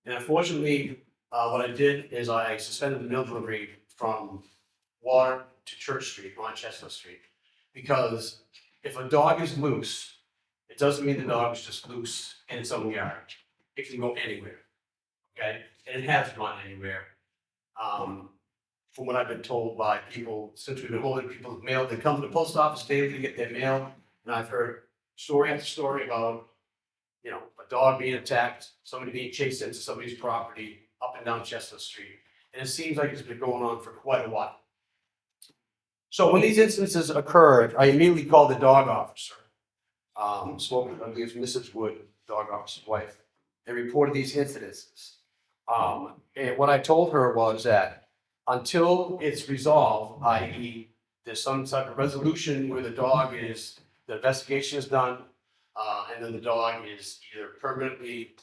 And unfortunately, what I did is I suspended the mail delivery from Water to Church Street on Chestnut Street. Because if a dog is loose, it doesn't mean the dog is just loose in its own yard. It can go anywhere, okay? And it has gone anywhere. From what I've been told by people, since we've been holding people's mail, they come to the post office daily to get their mail. And I've heard story after story about, a dog being attacked, somebody being chased into somebody's property up and down Chestnut Street. And it seems like it's been going on for quite a while. So when these instances occurred, I immediately called the dog officer. Spoke with, I believe, Mrs. Wood, dog officer's wife, and reported these incidences. And what I told her was that until it's resolved, i.e. there's some type of resolution where the investigation is done, and then the dog is either permanently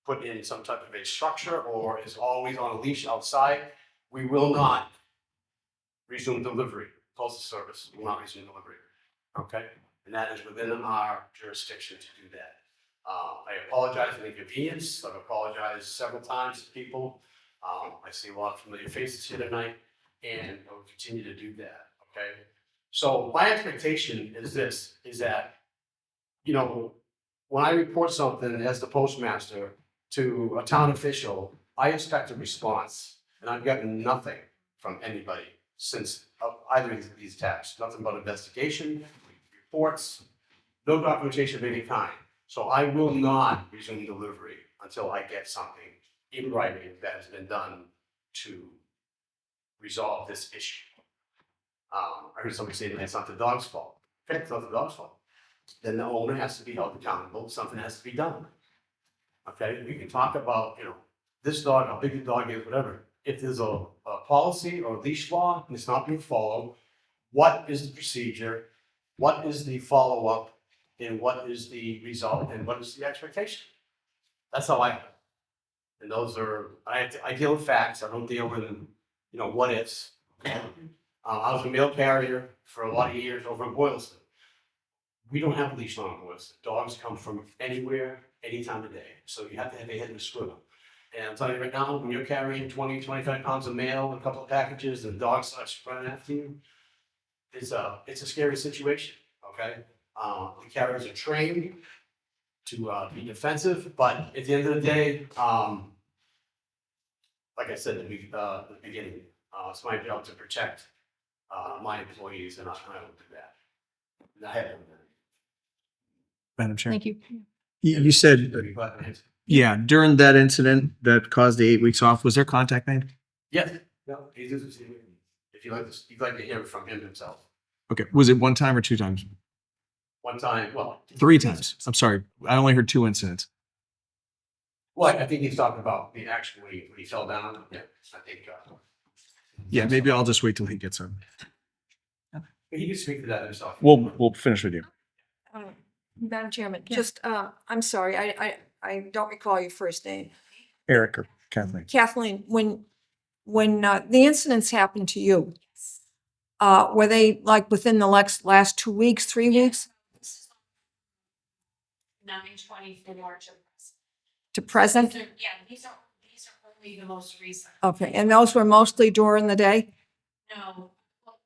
put in some type of a structure or is always on a leash outside, we will not resume delivery. Postal Service will not resume delivery. Okay? And that is within our jurisdiction to do that. I apologize for the inconvenience. I've apologized several times to people. I see a lot of familiar faces here tonight, and I will continue to do that. Okay? So my expectation is this, is that, when I report something as the postmaster to a town official, I expect a response, and I've gotten nothing from anybody since either of these attacks. Nothing but investigation, reports, no documentation of any kind. So I will not resume delivery until I get something in writing that has been done to resolve this issue. I heard somebody say that it's not the dog's fault. Okay, it's not the dog's fault. Then the owner has to be held accountable. Something has to be done. Okay, we can talk about, this dog, how big the dog is, whatever. If there's a policy or a leash law and it's not being followed, what is the procedure? What is the follow-up? And what is the result? And what is the expectation? That's how I have it. And those are, I deal with facts. I don't deal with, what ifs. I was a mail carrier for a lot of years over in Boylston. We don't have a leash law in Boylston. Dogs come from anywhere, any time of day. So you have to have a head and a screw. And I'm telling you right now, when you're carrying 20, 25 pounds of mail, a couple of packages, and the dog starts running after you, it's a scary situation, okay? The carriers are trained to be defensive, but at the end of the day, like I said at the beginning, it's my job to protect my employees, and I will do that. And I have done that. Madam Chair. Thank you. You said, during that incident that caused the 8 weeks off, was there contact made? Yes. No, he does receive it. If you'd like to hear it from him himself. Okay. Was it one time or 2 times? One time, well. 3 times. I'm sorry. I only heard 2 incidents. Well, I think he's talking about the action when he fell down. Yeah, I think. Yeah, maybe I'll just wait till he gets on. He can speak to that himself. We'll finish with you. Madam Chairman, just, I'm sorry, I don't recall your first name. Eric or Kathleen? Kathleen, when the incidents happened to you, were they like within the last 2 weeks, 3 weeks 9/24 to present? Yeah, these are only the most recent. Okay, and those were mostly during the day? No, well,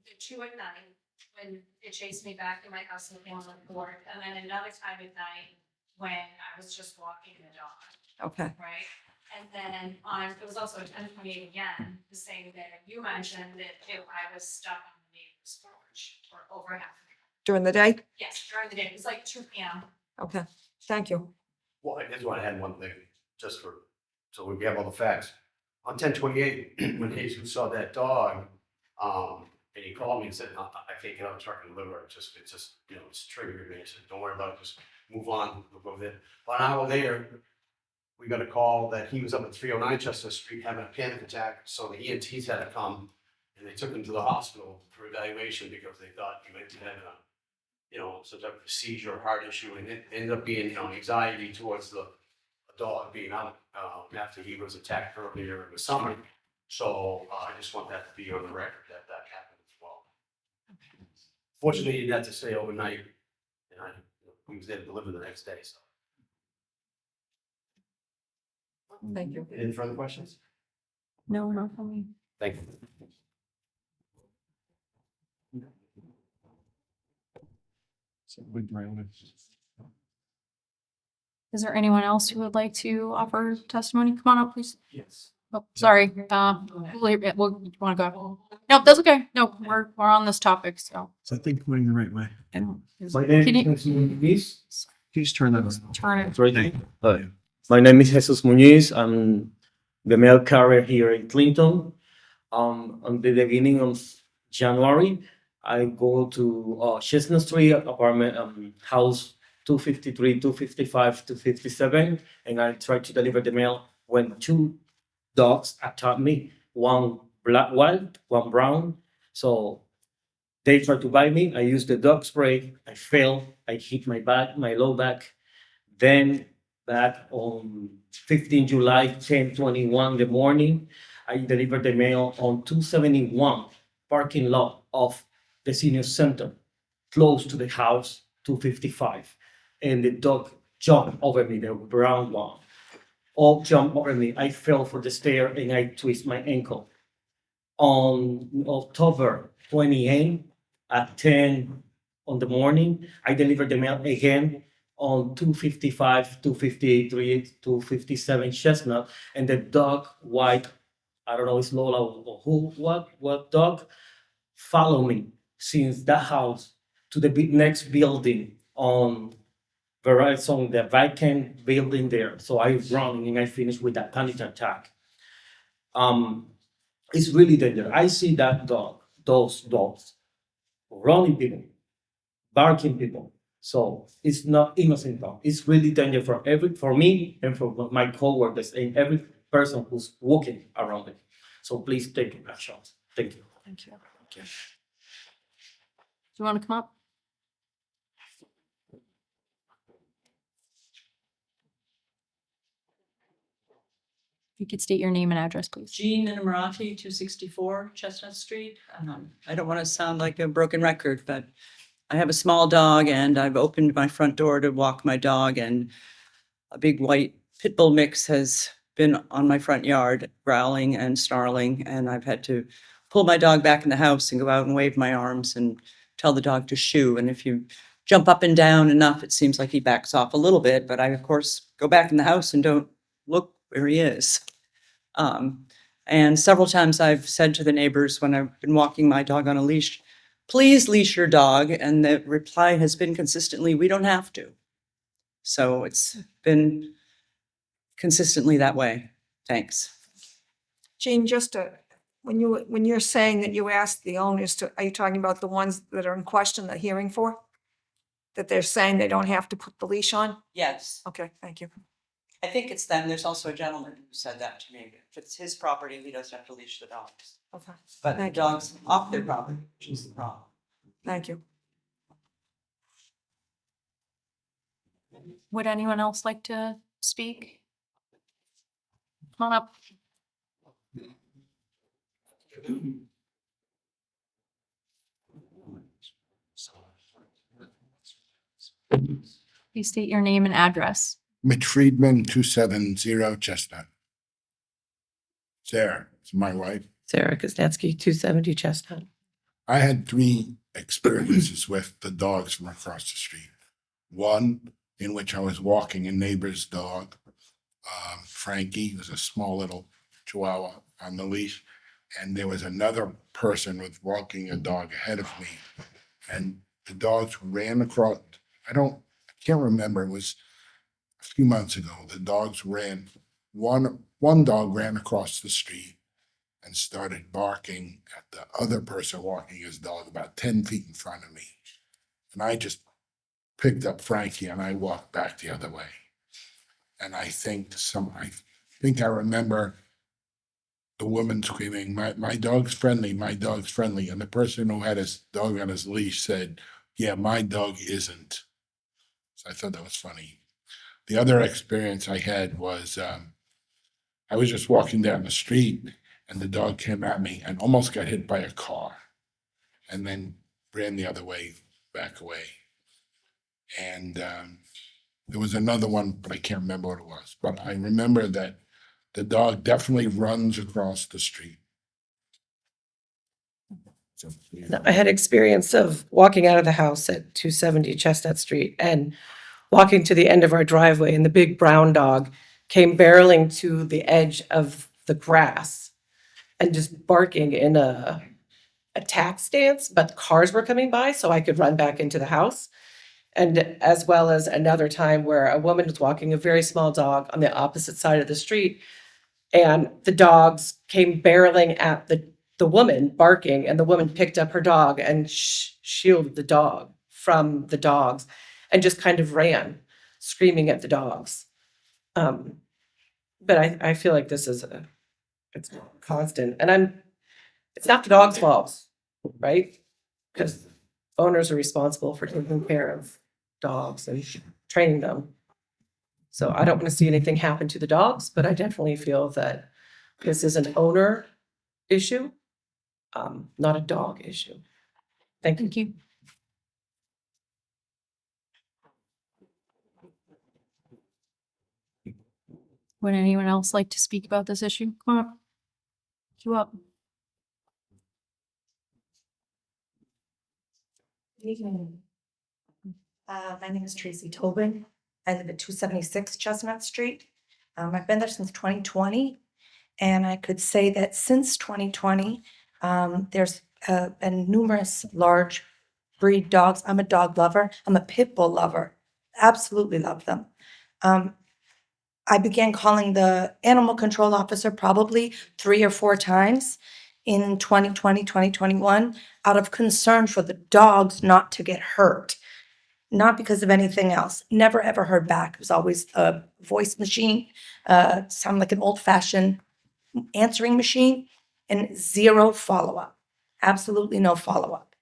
the 2 at night, when it chased me back in my house and came on board, and then another time at night when I was just walking the dog. Okay. Right? And then it was also at 10:28 again, the same day. You mentioned that I was stuck on the neighbor's porch for over half an hour. During the day? Yes, during the day. It was like 2 p.m. Okay, thank you. Well, I just want to add one thing, just for, so we have all the facts. On 10/28, when Jesus saw that dog, and he called me and said, I can't get out of the truck and deliver it. It's just, you know, it's triggered me. He said, don't worry about it, just move on, we'll go there. About an hour later, we got a call that he was up at 309 Chestnut Street having a panic attack, so the EMTs had to come, and they took him to the hospital for evaluation because they thought he might have had a, you know, some type of seizure or heart issue, and it ended up being, you know, anxiety towards the dog being out after he was attacked earlier in the summer. So I just want that to be on the record that that happened as well. Fortunately, he didn't have to stay overnight, and he was there to deliver the next day. So, Thank you. any further questions? No, not for me. Thank you. Is there anyone else who would like to offer testimony? Come on up, please. Yes. Oh, sorry, we'll want to go. No, that's okay. No, we're on this topic, so. So I think going the right way. I don't. My name Can you is Jesus Muniz. Please turn that on. turn it? It's right. Hi. My name is Jesus Muniz. I'm the mail carrier here in Clinton. On the beginning of January, I go to Chestnut Street apartment, house 253, 255, 257, and I try to deliver the mail when two dogs attacked me, one black white, one brown. So they tried to bite me. I used the dog spray. I fell. I hit my back, my low back. Then back on 15 July, 10:21 in the morning, I delivered the mail on 271 parking lot of the senior center, close to the house 255. And the dog jumped over me, the brown one. All jumped over me. I fell for the stair and I twist my ankle. On October 28 at 10 on the morning, I delivered the mail again on 255, 253, 257 Chestnut, and the dog, white, I don't know, it's Lola or who, what dog, follow me since that house to the next building on Verizon, the vacant building there. So I run and I finish with that panic attack. It's really dangerous. I see that dog, those dogs, running people, barking people. So it's not innocent dog. It's really dangerous for me and for my coworkers and every person who's walking around it. So please take action. Thank you. Thank you. Do you want to come up? You could state your name and address, please. Jean Inamorati, 264 Chestnut Street. I don't want to sound like a broken record, but I have a small dog and I've opened my front door to walk my dog, and a big white pit bull mix has been on my front yard growling and snarling, and I've had to pull my dog back in the house and go out and wave my arms and tell the dog to shoo. And if you jump up and down enough, it seems like he backs off a little bit, but I, of course, go back in the house and don't look where he is. And several times I've said to the neighbors when I've been walking my dog on a leash, please leash your dog. And the reply has been consistently, we don't have to. So it's been consistently that way. Thanks. Jean, just when you're saying that you asked the owners to, are you talking about the ones that are in question, the hearing for? That they're saying they don't have to put the leash on? Yes. Okay, thank you. I think it's them. There's also a gentleman who said that to me. If it's his property, he doesn't have to leash the dogs. Okay. But the Thank you. dog's off their property, which is the problem. Thank you. Would anyone else like to speak? Come on up. Please state your name and address. Mitch Friedman, 270 Chestnut. Sarah, it's my wife. Sarah Koznetsky, 270 Chestnut. I had 3 experiences with the dogs from across the street. One in which I was walking a neighbor's dog, Frankie, was a small little Chihuahua on the leash, and there was another person with walking a dog ahead of me, and the dogs ran across. I can't remember. It was a few months ago. The dogs ran. One dog ran across the street and started barking at the other person walking his dog about 10 feet in front of me. And I just picked up Frankie and I walked back the other way. And I think I remember the woman screaming, my dog's friendly, my dog's friendly. And the person who had his dog on his leash said, yeah, my dog isn't. So I thought that was funny. The other experience I had was I was just walking down the street and the dog came at me and almost got hit by a car and then ran the other way, back away. And there was another one, but I can't remember what it was. But I remember that the dog definitely runs across the street. So, yeah. I had experience of walking out of the house at 270 Chestnut Street and walking to the end of our driveway, and the big brown dog came barreling to the edge of the grass and just barking in a attack stance, but cars were coming by, so I could run back into the house. And as well as another time where a woman was walking a very small dog on the opposite side of the street, and the dogs came barreling at the woman barking, and the woman picked up her dog and shielded the dog from the dogs and just kind of ran, screaming at the dogs. But I feel like this is it's constant, and it's not the dog's fault, right? Because owners are responsible for taking care of dogs and training them. So I don't want to see anything happen to the dogs, but I definitely feel that this is an owner issue, not a dog issue. Thank you. Thank you. Would anyone else like to speak about this issue? Come on up. You up. Good evening. My name is Tracy Tobin. I live at 276 Chestnut Street. I've been there since 2020, and I could say that since 2020, there's been numerous large breed dogs. I'm a dog lover. I'm a pit bull lover. Absolutely love them. I began calling the animal control officer probably 3 or 4 times in 2020, 2021, out of concern for the dogs not to get hurt, not because of anything else. Never ever heard back. It was always a voice machine, sounded like an old-fashioned answering machine, and 0 follow-up. Absolutely no follow-up.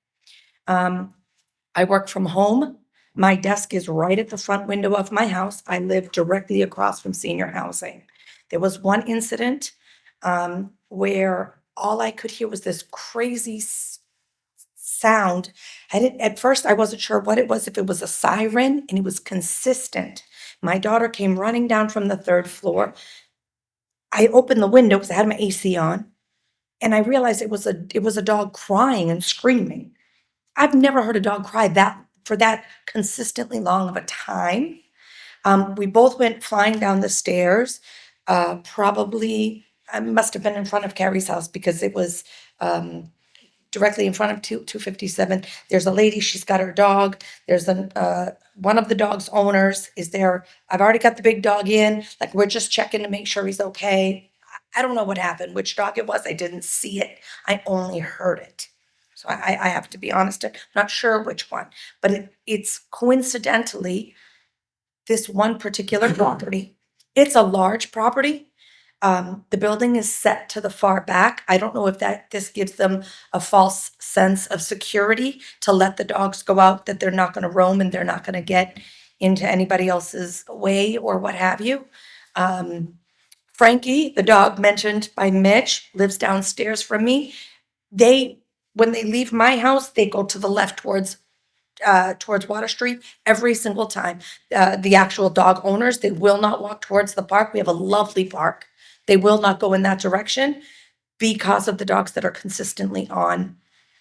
I work from home. My desk is right at the front window of my house. I live directly across from senior housing. There was one incident where all I could hear was this crazy sound. At first, I wasn't sure what it was, if it was a siren, and it was consistent. My daughter came running down from the 3rd floor. I opened the window because I had my AC on, and I realized it was a dog crying and screaming. I've never heard a dog cry for that consistently long of a time. We both went flying down the stairs. Probably, I must have been in front of Carrie's house because it was directly in front of 257. There's a lady, she's got her dog. There's one of the dog's owners is there. I've already got the big dog in. Like, we're just checking to make sure he's okay. I don't know what happened, which dog it was. I didn't see it. I only heard it. So I have to be honest, I'm not sure which one, but it's coincidentally this one particular property. It's a large property. The building is set to the far back. I don't know if this gives them a false sense of security to let the dogs go out, that they're not going to roam and they're not going to get into anybody else's way or what have you. Frankie, the dog mentioned by Mitch, lives downstairs from me. When they leave my house, they go to the left towards Water Street every single time. The actual dog owners, they will not walk towards the park. We have a lovely park. They will not go in that direction because of the dogs that are consistently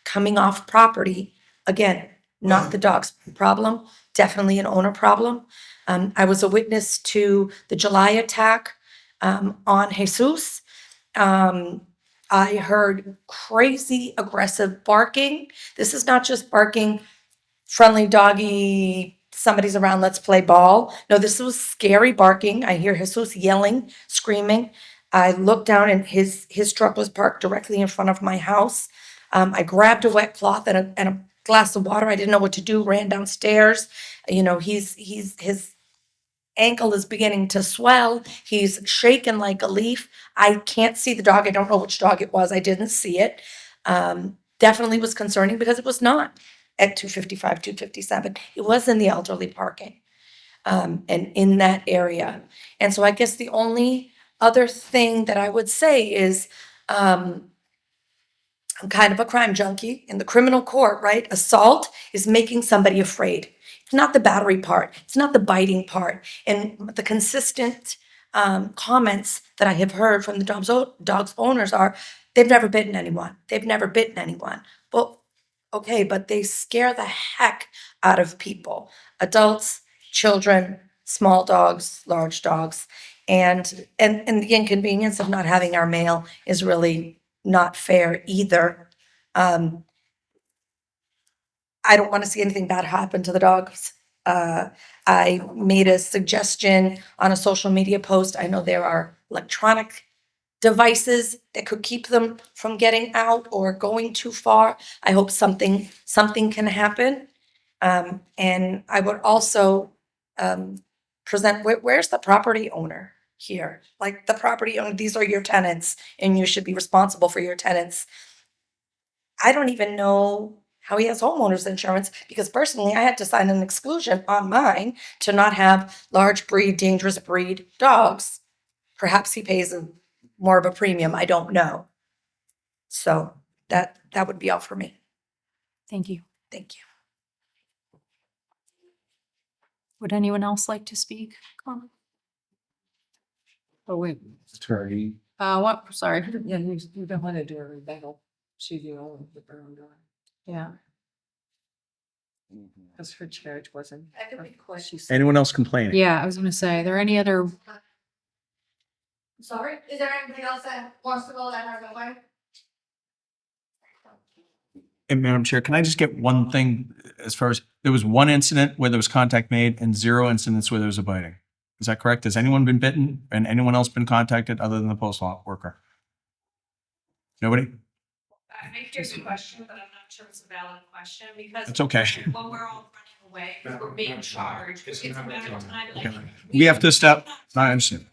coming off property Again, not the dog's problem, definitely an owner problem. I was a witness to the July attack on Jesus. I heard crazy aggressive barking. This is not just barking, friendly doggy, somebody's around, let's play ball. No, this was scary barking. I hear Jesus yelling, screaming. I looked down and his truck was parked directly in front of my house. I grabbed a wet cloth and a glass of water. I didn't know what to do, ran downstairs. You know, his ankle is beginning to swell. He's shaking like a leaf. I can't see the dog. I don't know which dog it was. I didn't see it. Definitely was concerning because it was not at 255, 257. It was in the elderly parking and in that area. And so I guess the only other thing that I would say is I'm kind of a crime junkie in the criminal court, right? Assault is making somebody afraid. It's not the battery part. It's not the biting part. And the consistent comments that I have heard from the dog's owners are, they've never bitten anyone. They've never bitten anyone. Well, okay, but they scare the heck out of people, adults, children, small dogs, large dogs. And the inconvenience of not having our mail is really not fair either. I don't want to see anything bad happen to the dogs. I made a suggestion on a social media post. I know there are electronic devices that could keep them from getting out or going too far. I hope something can happen. And I would also present, where's the property owner here? Like the property owner, these are your tenants and you should be responsible for your tenants. I don't even know how he has homeowners insurance because personally I had to sign an exclusion on mine to not have large breed, dangerous breed dogs. Perhaps he pays more of a premium, I don't know. So that would be all for me. Thank you. Thank you. Would anyone else like to speak? Comment? Oh, wait. Attorney. What, sorry. Yeah, you don't want to do a rebuttal. She's the owner of the brown dog. Yeah. Because her charge wasn't. I could be quick. Anyone else complaining? Yeah, I was gonna say, are there any other, Sorry, is there anybody else that wants to go that hasn't went? And Madam Chair, can I just get one thing as far as, there was one incident where there was contact made and 0 incidents where there was a biting. Is that correct? Has anyone been bitten and anyone else been contacted other than the postal worker? Nobody? I hear the question, but I'm not sure it's a valid question because. It's okay. When we're all running away, because we're being charged, it's a matter of time. like, We have to step, I understand.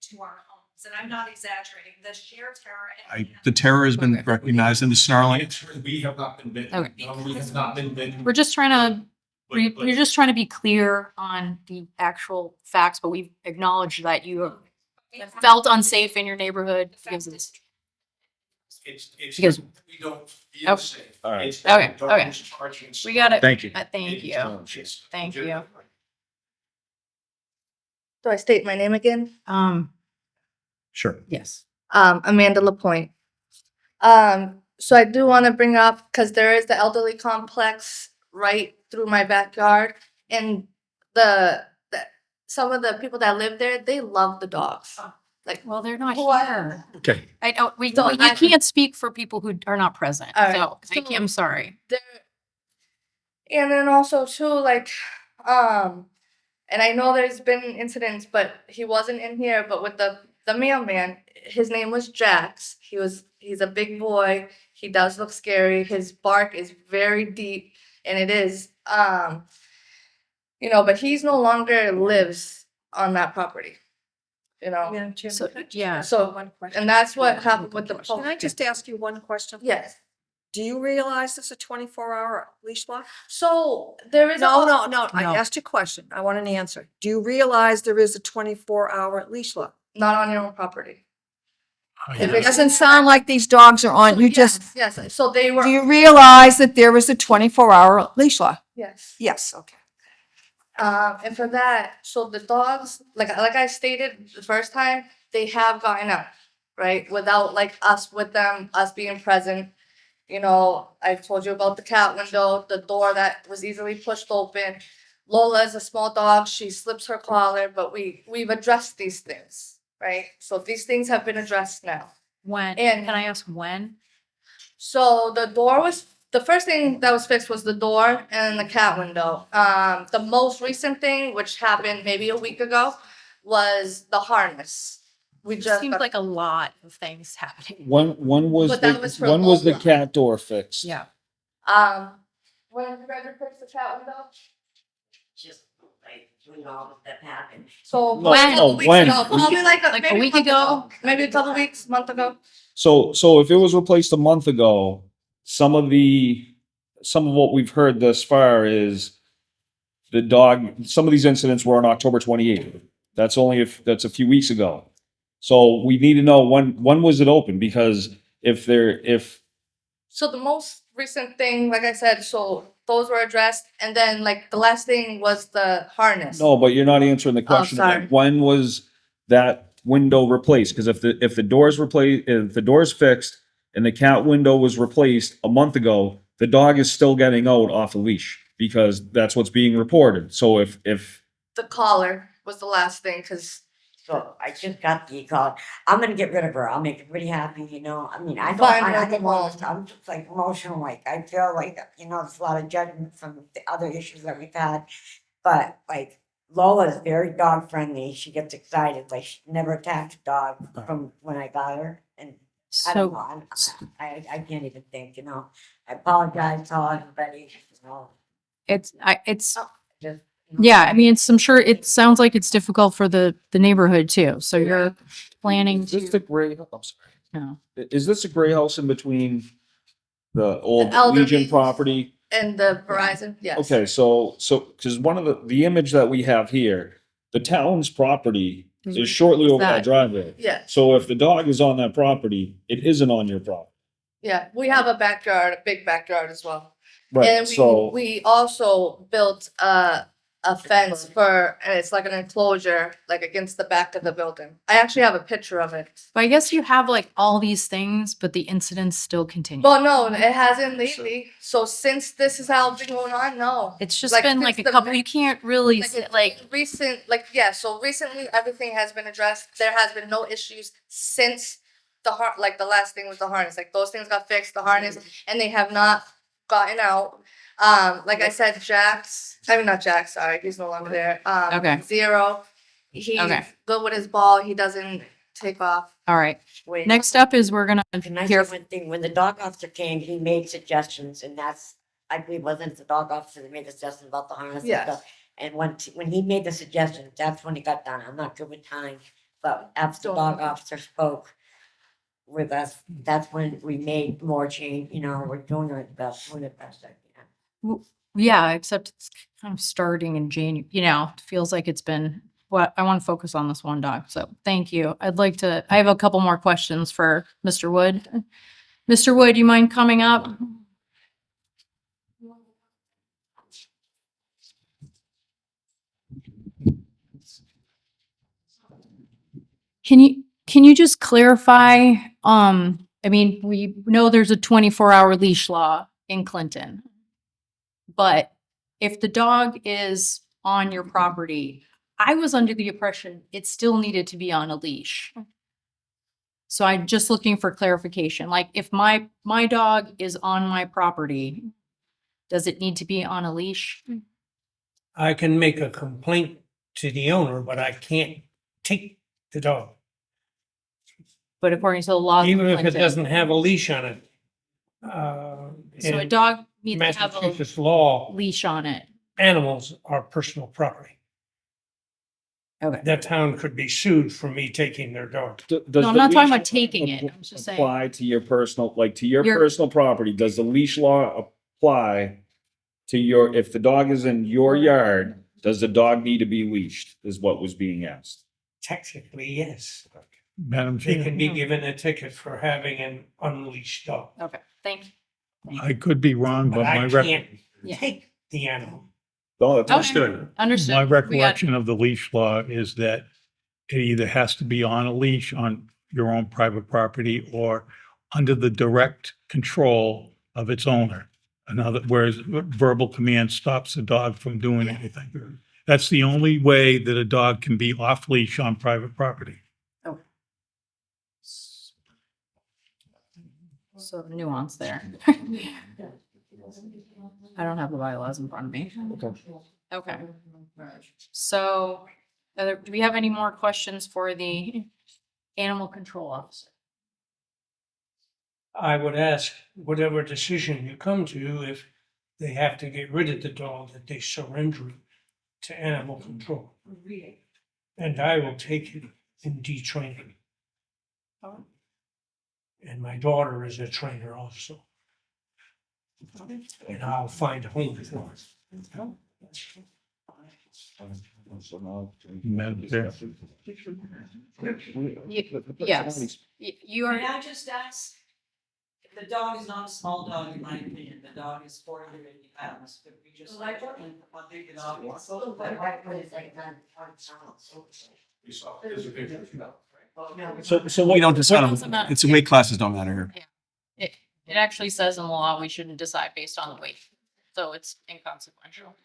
To our homes, and I'm not exaggerating, the sheer terror. The terror has been recognized in the snarling. We have not been bitten. Okay. No, we have not been bitten. we're just trying to, we're just trying to be clear on the actual facts, but we've acknowledged that you have felt unsafe in your neighborhood because of this. It's, Because- we don't feel Oh. safe. All right. It's that Okay, the dog okay. is charging We got it. Thank you. Thank you. It's Thank you. legitimate. Do I state my name again? Sure. Yes. Amanda Lapointe. So I do want to bring up, because there is the elderly complex right through my backyard, and some of the people that live there, they love the dogs. Like, Well, they're not Who are- here. Okay. I don't, we, So you I- can't speak for people who are not present. All right, So so- I'm sorry. there, and then also too, like, and I know there's been incidents, but he wasn't in here, but with the mailman, his name was Jax. He's a big boy. He does look scary. His bark is very deep, and it is, but he's no longer lives on that property, Madam Chair, So, can I just yeah. ask So, you one question? and that's what happened with the Can I post. just ask you one question? Yes. Do you realize there's a 24-hour leash law? So there is No, a, no, no. I No. asked you a question. I want an answer. Do you realize there is a 24-hour leash law? not on your own property. It doesn't sound like these dogs are on, you just, Yes, so they were. do you realize that there is a 24-hour leash law? Yes. Yes, okay. And for that, so the dogs, like I stated the first time, they have gotten out, right? Without like us with them, us being present. You know, I told you about the cat window, the door that was easily pushed open. Lola is a small dog. She slips her collar, but we've addressed these things, right? So these things have been addressed now. When, And can I ask when? so the first thing that was fixed was the door and the cat window. The most recent thing, which happened maybe a week ago, was the harness. We It just seems got- like a lot of things happening. When was But that was for when was the Lola. cat door fixed? Yeah. When did you guys fix the cat window? Just like, you know, that happened. So No, probably a couple no, weeks when? ago, probably like Like a maybe week month ago? maybe a couple weeks, month ago. So if it was replaced a month ago, some of what we've heard thus far is some of these incidents were on October 28th. That's a few weeks ago. So we need to know when was it open? Because if So the most recent thing, like I said, so those were addressed, and then like the last thing was the harness. no, but you're not answering the question. sorry. When was that window replaced? Because if the door's replaced, if the door's fixed and the cat window was replaced a month ago, the dog is still getting out off a leash because that's what's being reported. So if The collar was the last thing, because So I just got the call. I'm gonna get rid of her. I'll make everybody happy, you know. I mean, I don't, Fine, I I'll think go home. I'm just like emotional, like I feel like, you know, there's a lot of judgment from the other issues that we've had. But like Lola is very dog friendly. She gets excited, like she never attacked a dog from when I got her. And I don't know, I can't even think, you know. I apologize to all everybody, you know. It's Just, you know. yeah, I mean, I'm sure it sounds like it's difficult for the neighborhood too. So you're planning is this to, the gray? I'm sorry. no. Is this a gray house in between the old Elder Legion Bees. property? and the Verizon, yes. Okay, so because one of the image that we have here, the town's property is shortly over that that? driveway. Yeah, So if the dog is on that property, it isn't on your property. yeah. We have a backyard, a big backyard as well. Right, And so we also built a fence and it's like an enclosure, like against the back of the building. I actually have a picture of it. But I guess you have like all these things, but the incidents still continue. Well, no, it hasn't lately. So since this is how it's been going on, no. It's just Like, been since like a the- couple, you can't really Like say like, recent, like, yeah, so recently everything has been addressed. There has been no issues since like the last thing was the harness. Like those things got fixed, the harness, and they have not gotten out. Like I said, not Jax, sorry, he's no longer there. Okay. Zero. He's Okay. good with his ball. He doesn't take off. all right. Wait. Next up is we're gonna Can I say hear, one thing? When the dog officer came, he made suggestions, and that's, I believe, wasn't the dog officer that made the suggestion about the harness and Yes. stuff? And when he made the suggestion, that's when it got done. I'm not good with time, but after the dog officer spoke with us, that's when we made more change, you know, we're doing it best I can. yeah, except it's kind of starting in January, you know, it feels like it's been, what, I want to focus on this one dog. So thank you. I have a couple more questions for Mr. Wood. Mr. Wood, you mind coming up? Can you just clarify, I mean, we know there's a 24-hour leash law in Clinton. But if the dog is on your property, I was under the impression it still needed to be on a leash. So I'm just looking for clarification. Like if my dog is on my property, does it need to be on a leash? I can make a complaint to the owner, but I can't take the dog, But according to the law, even if it doesn't have a leash on it. So a in dog needs to have a Massachusetts law, leash on it. animals are personal property. Okay. That town could be sued for me taking their dog. No, I'm not talking about taking it. I'm just saying. Apply to your personal, like to your Your- personal property, does the leash law apply to if the dog is in your yard, does the dog need to be leashed, is what was being asked? Technically, yes. Madam They Chair, can be given a ticket for having an unleashed dog. Okay, thank you. I could be wrong, but But my I rec- can't Yeah. take the animal. No, that's Okay. understood. Understood. my We got- recollection of the leash law is that it either has to be on a leash on your own private property or under the direct control of its owner. Another, whereas verbal command stops the dog from doing anything. That's the only way that a dog can be off leash on private property. So nuance there. I don't have the bylaws in front of me. Okay. So, do we have any more questions for the animal control officer? I would ask whatever decision you come to, if they have to get rid of the dog, that they surrender it to animal control. And I will take it and detrain it. And my daughter is a trainer also. And I'll find a home for it. Madam Chair. Yes, you are. May I just ask? The dog is not a small dog, in my opinion. The dog is 480 pounds. Could we just? How big the dog is? So we don't decide, it's weight classes don't matter here. It actually says in law, we shouldn't decide based on the weight. So it's inconsequential.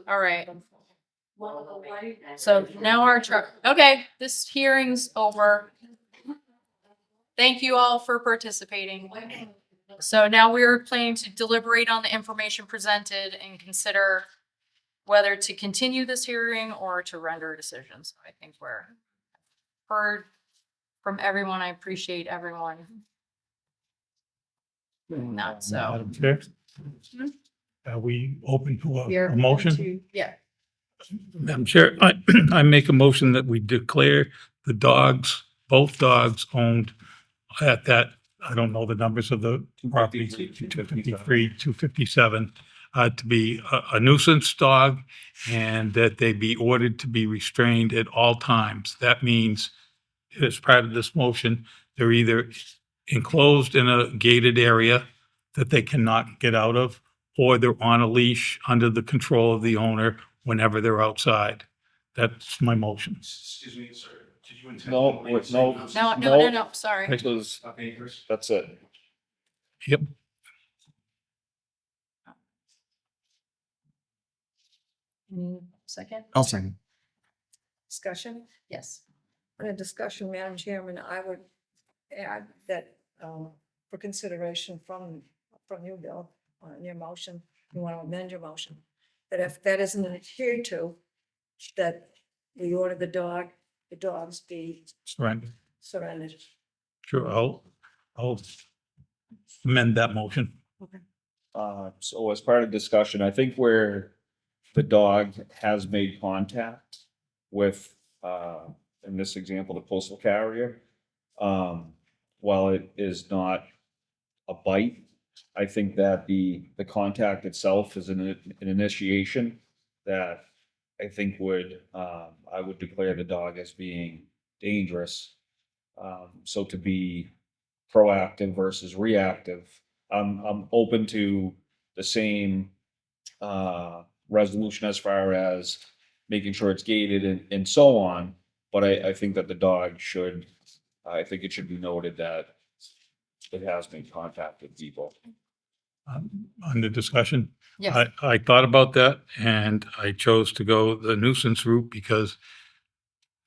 All right. So now our truck, okay, this hearing's over. Thank you all for participating. So now we're planning to deliberate on the information presented and consider whether to continue this hearing or to render a decision. So I think we're heard from everyone. I appreciate everyone doing that, so. Madam Chair, are we open to We are a motion? Yeah. Madam Chair, I make a motion that we declare the dogs, both dogs owned at that, I don't know the numbers of the property, 253, 257, to be a nuisance dog, and that they be ordered to be restrained at all times. That means, as part of this motion, they're either enclosed in a gated area that they cannot get out of, or they're on a leash under the control of the owner whenever they're outside. That's my motion. Excuse me, sir. Did you intend? No, sorry. That's it. Yep. Second? I'll second. Discussion? Yes. In a discussion, Madam Chairman, I would add that, for consideration from you, Bill, on your motion, you want to amend your motion, that if that isn't adhered to, that we order the dogs be Surrender. surrendered. Sure, I'll amend that motion. So as part of discussion, I think where the dog has made contact with, in this example, the postal carrier, while it is not a bite, I think that the contact itself is an initiation that I think would, I would declare the dog as being dangerous. So to be proactive versus reactive, I'm open to the same resolution as far as making sure it's gated and so on. But I think that the dog should, I think it should be noted that it has made contact with people. On the discussion. Yes. I thought about that and I chose to go the nuisance route because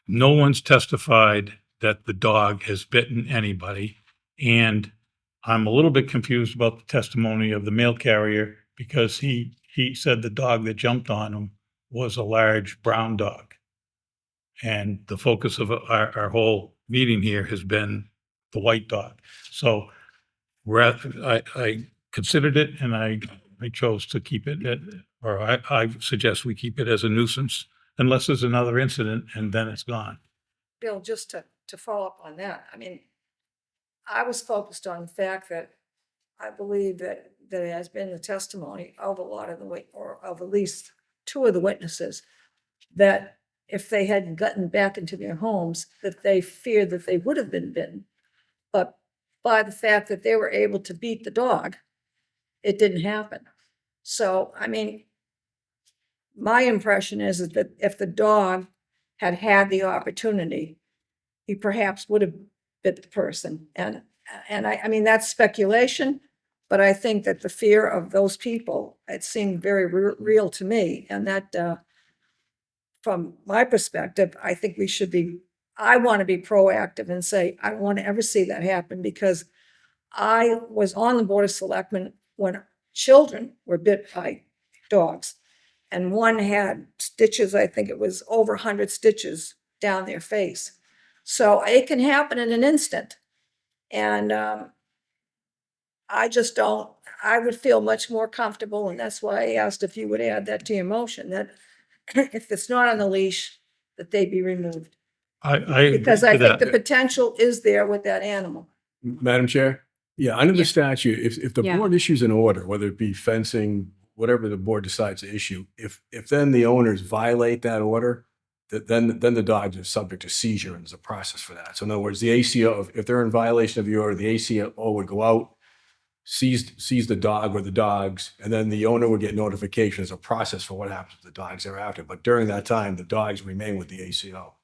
no one's testified that the dog has bitten anybody. And I'm a little bit confused about the testimony of the mail carrier because he said the dog that jumped on him was a large brown dog. And the focus of our whole meeting here has been the white dog. So I considered it and I chose to keep it I suggest we keep it as a nuisance unless there's another incident and then it's gone. Bill, just to follow up on that, I mean, I was focused on the fact that I believe that there has been a testimony of a lot of or of at least two of the witnesses, that if they hadn't gotten back into their homes, that they feared that they would have been bitten. But by the fact that they were able to beat the dog, it didn't happen. So, I mean, my impression is that if the dog had had the opportunity, he perhaps would have bit the person. And I mean, that's speculation, But I think that the fear of those people, it seemed very real to me. And that, from my perspective, I think we should be, I want to be proactive and say, I don't want to ever see that happen, because I was on the Board of Selectmen when children were bit by dogs. And one had stitches, I think it was over 100 stitches down their face. So it can happen in an instant. And I just don't, I would feel much more comfortable, and that's why I asked if you would add that to your motion, that if it's not on the leash, that they be removed. I agree Because I to think the that. potential is there with that animal. Madam Chair? Yeah, under the statute, if the Yeah. board issues an order, whether it be fencing, whatever the board decides to issue, if then the owners violate that order, then the dogs are subject to seizure, and there's a process for that. So in other words, the ACO, if they're in violation of the order, the ACO would go out, seize the dog or the dogs, and then the owner would get notification. There's a process for what happens with the dogs thereafter. But during that time, the dogs remain with the ACO.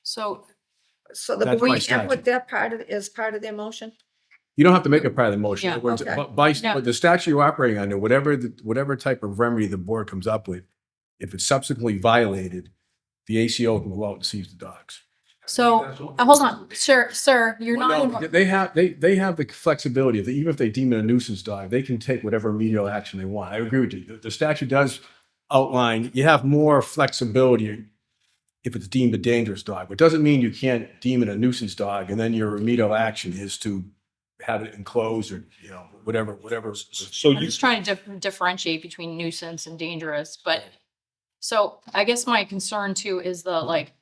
So So the That's board, my and statute. put that part of, as part of their motion? You don't have to make it part of the motion. In Yeah, other words, okay. but the statute you're operating under, whatever type of remedy the board comes up with, if it's subsequently violated, the ACO can go out and seize the dogs. So, hold on, sir, you're not, They have the flexibility that even if they deem it a nuisance dog, they can take whatever remedial action they want. I agree with you. The statute does outline, you have more flexibility if it's deemed a dangerous dog. But it doesn't mean you can't deem it a nuisance dog and then your remedial action is to have it enclosed or, whatever. So I'm you, just trying to differentiate between nuisance and dangerous, but, so I guess my concern too is the like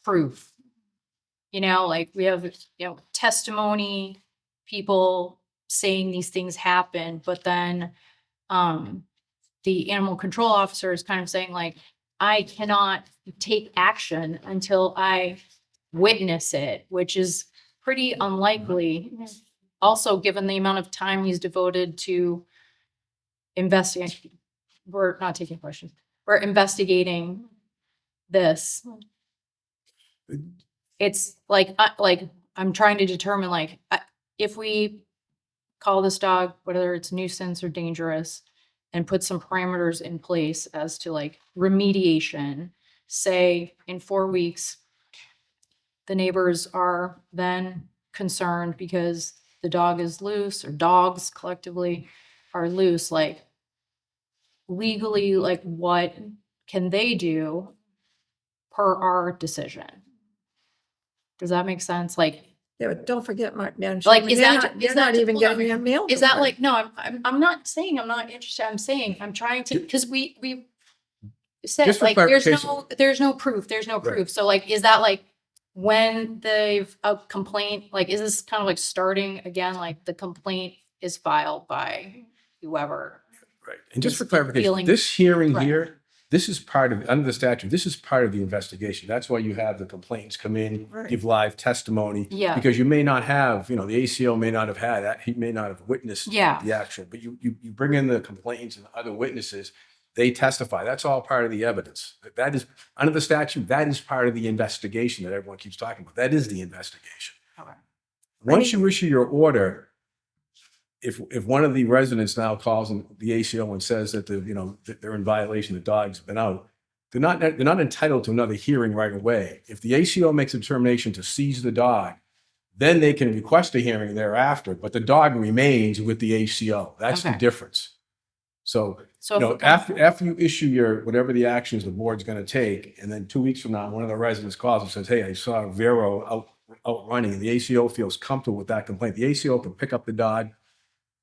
proof. Like we have, testimony, people saying these things happen, but then the animal control officer is kind of saying like, I cannot take action until I witness it, which is pretty unlikely. Also, given the amount of time he's devoted to investigating, we're not taking questions, we're investigating this. It's like I'm trying to determine if we call this dog, whether it's nuisance or dangerous, and put some parameters in place as to remediation, say in 4 weeks, the neighbors are then concerned because the dog is loose, or dogs collectively are loose, legally, what can they do per our decision? Does that make sense? Yeah, but don't forget, Madam Like, Chairman, is that- they're is not that- even hold on. getting their mail. Is that delivered. no, I'm not saying I'm not interested. I'm saying I'm trying to, because we said Just for there's no proof. There's no proof. So is that when they've a complaint, is this kind of starting again, the complaint is filed by whoever? Right. And just for Is clarification, feeling- this hearing Right. here, this is part of, under the statute, this is part of the investigation. That's why you have the complaints come in, Right. give live testimony. Yeah. Because you may not have, the ACO may not have had that, he may not have witnessed Yeah. the action, but you bring in the complaints and other witnesses, they testify. That's all part of the evidence. That is, under the statute, that is part of the investigation that everyone keeps talking about. That is the investigation. Okay. Once you issue your order, if one of the residents now calls the ACO and says that that they're in violation, the dog's been out, they're not entitled to another hearing right away. If the ACO makes a determination to seize the dog, then they can request a hearing thereafter, but the dog remains with the ACO. That's the Okay. difference. So, So if we're gonna- after you issue your, whatever the actions the board's gonna take, and then 2 weeks from now, one of the residents calls and says, hey, I saw Vero out running, and the ACO feels comfortable with that complaint, the ACO can pick up the dog.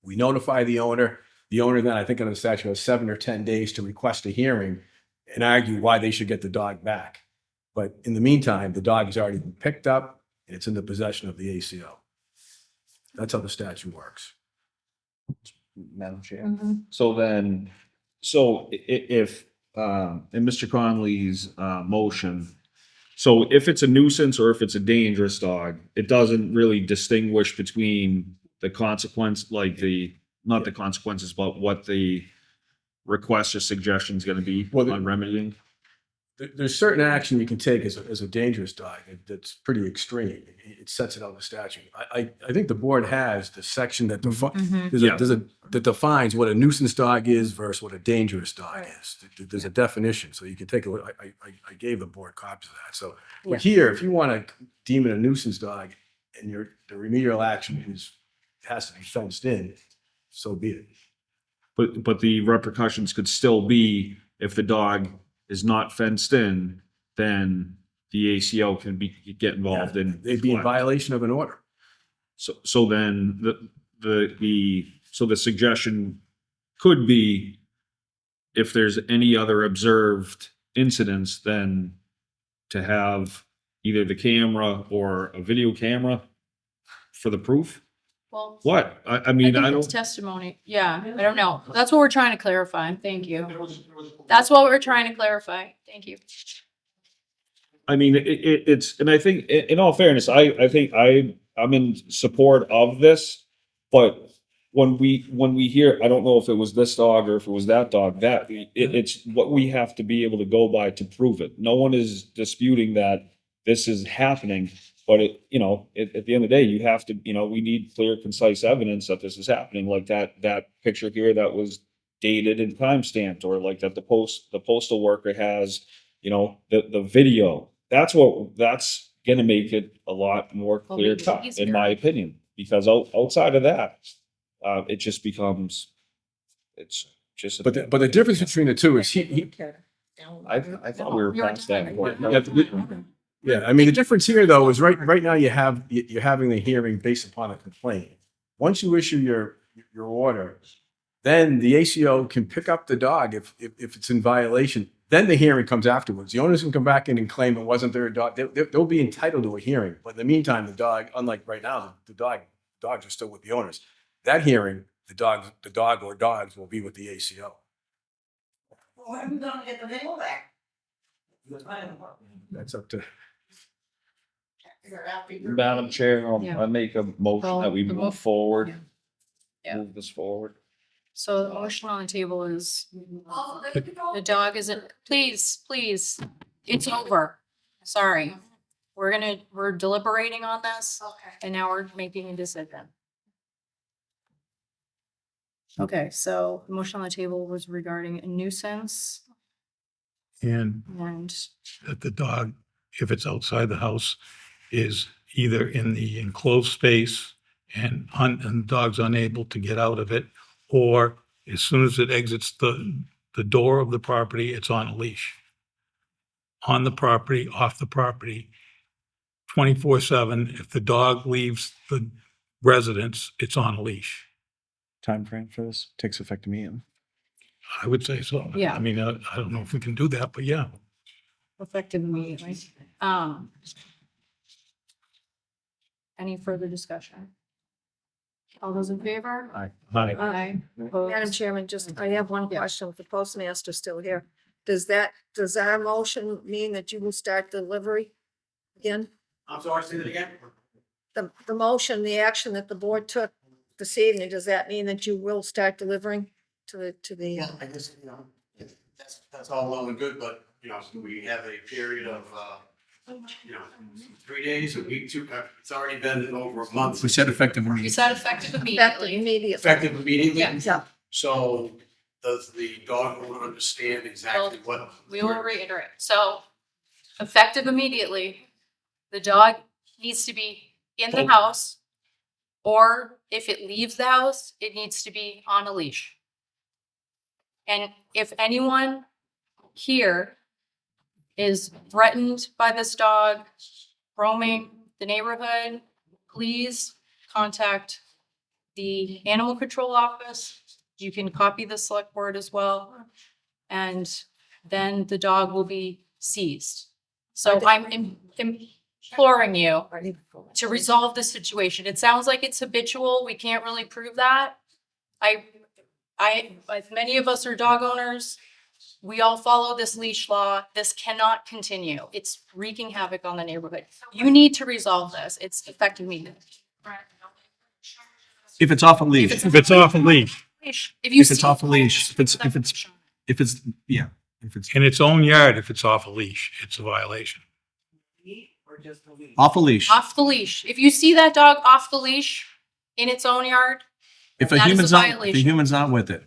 We notify the owner. The owner then, I think under the statute, has 7 or 10 days to request a hearing and argue why they should get the dog back. But in the meantime, the dog has already been picked up and it's in the possession of the ACO. That's how the statute works. Madam Chair. Mhm. So if, in Mr. Conley's motion, so if it's a nuisance or if it's a dangerous dog, it doesn't really distinguish between the consequence, not the consequences, but what the request or suggestion is going to be Well, on remedying. there's certain action you can take as a dangerous dog that's pretty extreme. It sets it out of the statute. I think the board has the section that that defines what a nuisance dog is versus what a dangerous dog is. There's a definition, so you can take a look. I gave the board copies of that. So Yeah. here, if you want to deem it a nuisance dog and the remedial action has to be fenced in, so be it. But the repercussions could still be if the dog is not fenced in, then the ACO can get involved in. They'd be in violation of an order. So then the suggestion could be if there's any other observed incidents, then to have either the camera or a video camera for the proof. Well, What? I mean, think I it's don't, testimony. Yeah, I don't know. That's what we're trying to clarify. Thank you. That's what we're trying to clarify. Thank you. I mean, it's, and I think in all fairness, I think I'm in support of this, but when we hear, I don't know if it was this dog or if it was that dog, it's what we have to be able to go by to prove it. No one is disputing that this is happening, but at the end of the day, you have to, we need clear, concise evidence that this is happening, like that picture here that was dated and time-stamped, or like that the postal worker has, the video. That's gonna make it a lot more clear cut, in my opinion, because outside of that, it just becomes, it's just. But the difference between the two is I thought we were past that. Yeah, I mean, the difference here though is right now you're having the hearing based upon a complaint. Once you issue your order, then the ACO can pick up the dog if it's in violation. Then the hearing comes afterwards. The owners can come back in and claim it wasn't their dog. They'll be entitled to a hearing. But in the meantime, the dog, unlike right now, the dogs are still with the owners. That hearing, the dog or dogs will be with the ACO. Well, I'm gonna get the mail back. That's up to. Madam Chair, Yeah. I make a motion that we Well, move forward. Yeah. Move this forward. So the motion on the table is the dog isn't, please, it's over. Sorry. We're deliberating on this. Okay. And now we're making a decision. Okay, so the motion on the table was regarding a nuisance And and that the dog, if it's outside the house, is either in the enclosed space and the dog's unable to get out of it, or as soon as it exits the door of the property, it's on a leash. On the property, off the property, 24/7. If the dog leaves the residence, it's on a leash. Time frame for this takes effect immediately. I would say so. Yeah. I mean, I don't know if we can do that, but yeah. effective immediately. Any further discussion? All those in favor? Aye. Aye. Madam Chairman, I have one question with the postmaster still here. Does our motion mean that you will start delivery again? I'm sorry, say that again? The motion, the action that the board took this evening, does that mean that you will start delivering to the? Yeah, I guess, that's all well and good, but, we have a period of, 3 days, a week, it's already been over a month. We said effective You immediately. said effective immediately. Effective immediately? Yeah. So does the dog owner understand exactly what? We will reiterate. So effective immediately, the dog needs to be in the house, or if it leaves the house, it needs to be on a leash. And if anyone here is threatened by this dog roaming the neighborhood, please contact the animal control office. You can copy the select board as well. And then the dog will be seized. So I'm imploring you to resolve this situation. It sounds like it's habitual. We can't really prove that. Like many of us are dog owners. We all follow this leash law. This cannot continue. It's wreaking havoc on the neighborhood. You need to resolve this. It's effective immediately. If it's off a leash. If it's off a leash. If If it's off a leash, if it's, yeah. If it's In its own yard, if it's off a leash, it's a violation. Off a leash. Off the leash. If you see that dog off the leash in its own yard, If a that is human's a not, if the violation. human's not with it.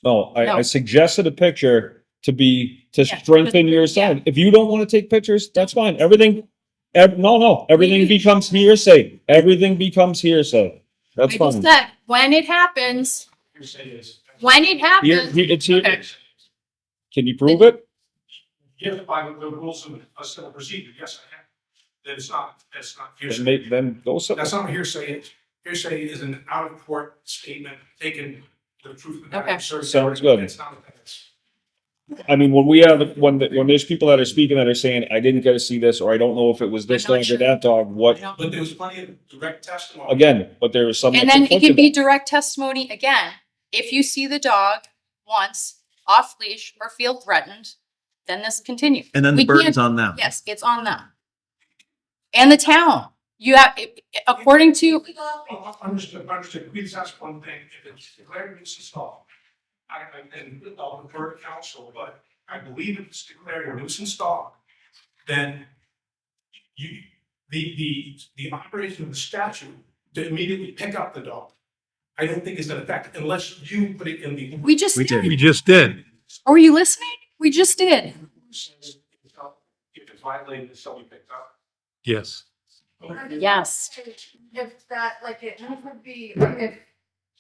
No, No. I suggested a picture to Yeah, strengthen your side. If you don't want to take pictures, that's fine. Everything becomes hearsay. Everything becomes hearsay. That's I just fine. said, when it happens, It's here. Okay. Can you prove it? Yeah, by the rules of civil procedure, yes, I have. Then it's not Then then go so. That's not hearsay. Hearsay is an out of court statement taken the truth of the matter. Okay. Sounds good. It's not that's- I mean, when there's people that are speaking that are saying, I didn't get to see this, or I don't know if it was this I'm not dog sure. or that dog, what, But there was plenty of direct testimony. again, but there was some. and that then it can conflicted be that. direct testimony again. If you see the dog once off leash or feel threatened, then this continues. And then the We burden's can't- on them. Yes, it's on them. And the town. You have, according to, Understood. Please ask one thing. If it's declared nuisance dog, and I'll refer to council, but I believe if it's declared a nuisance dog, then the operation of the statute to immediately pick up the dog, I don't think is in effect unless you put it in the. we just We did. did. We just did. Are you listening? We just did. If it's violated, it's something picked up. Yes. Yes. If that, like, it would be, like, if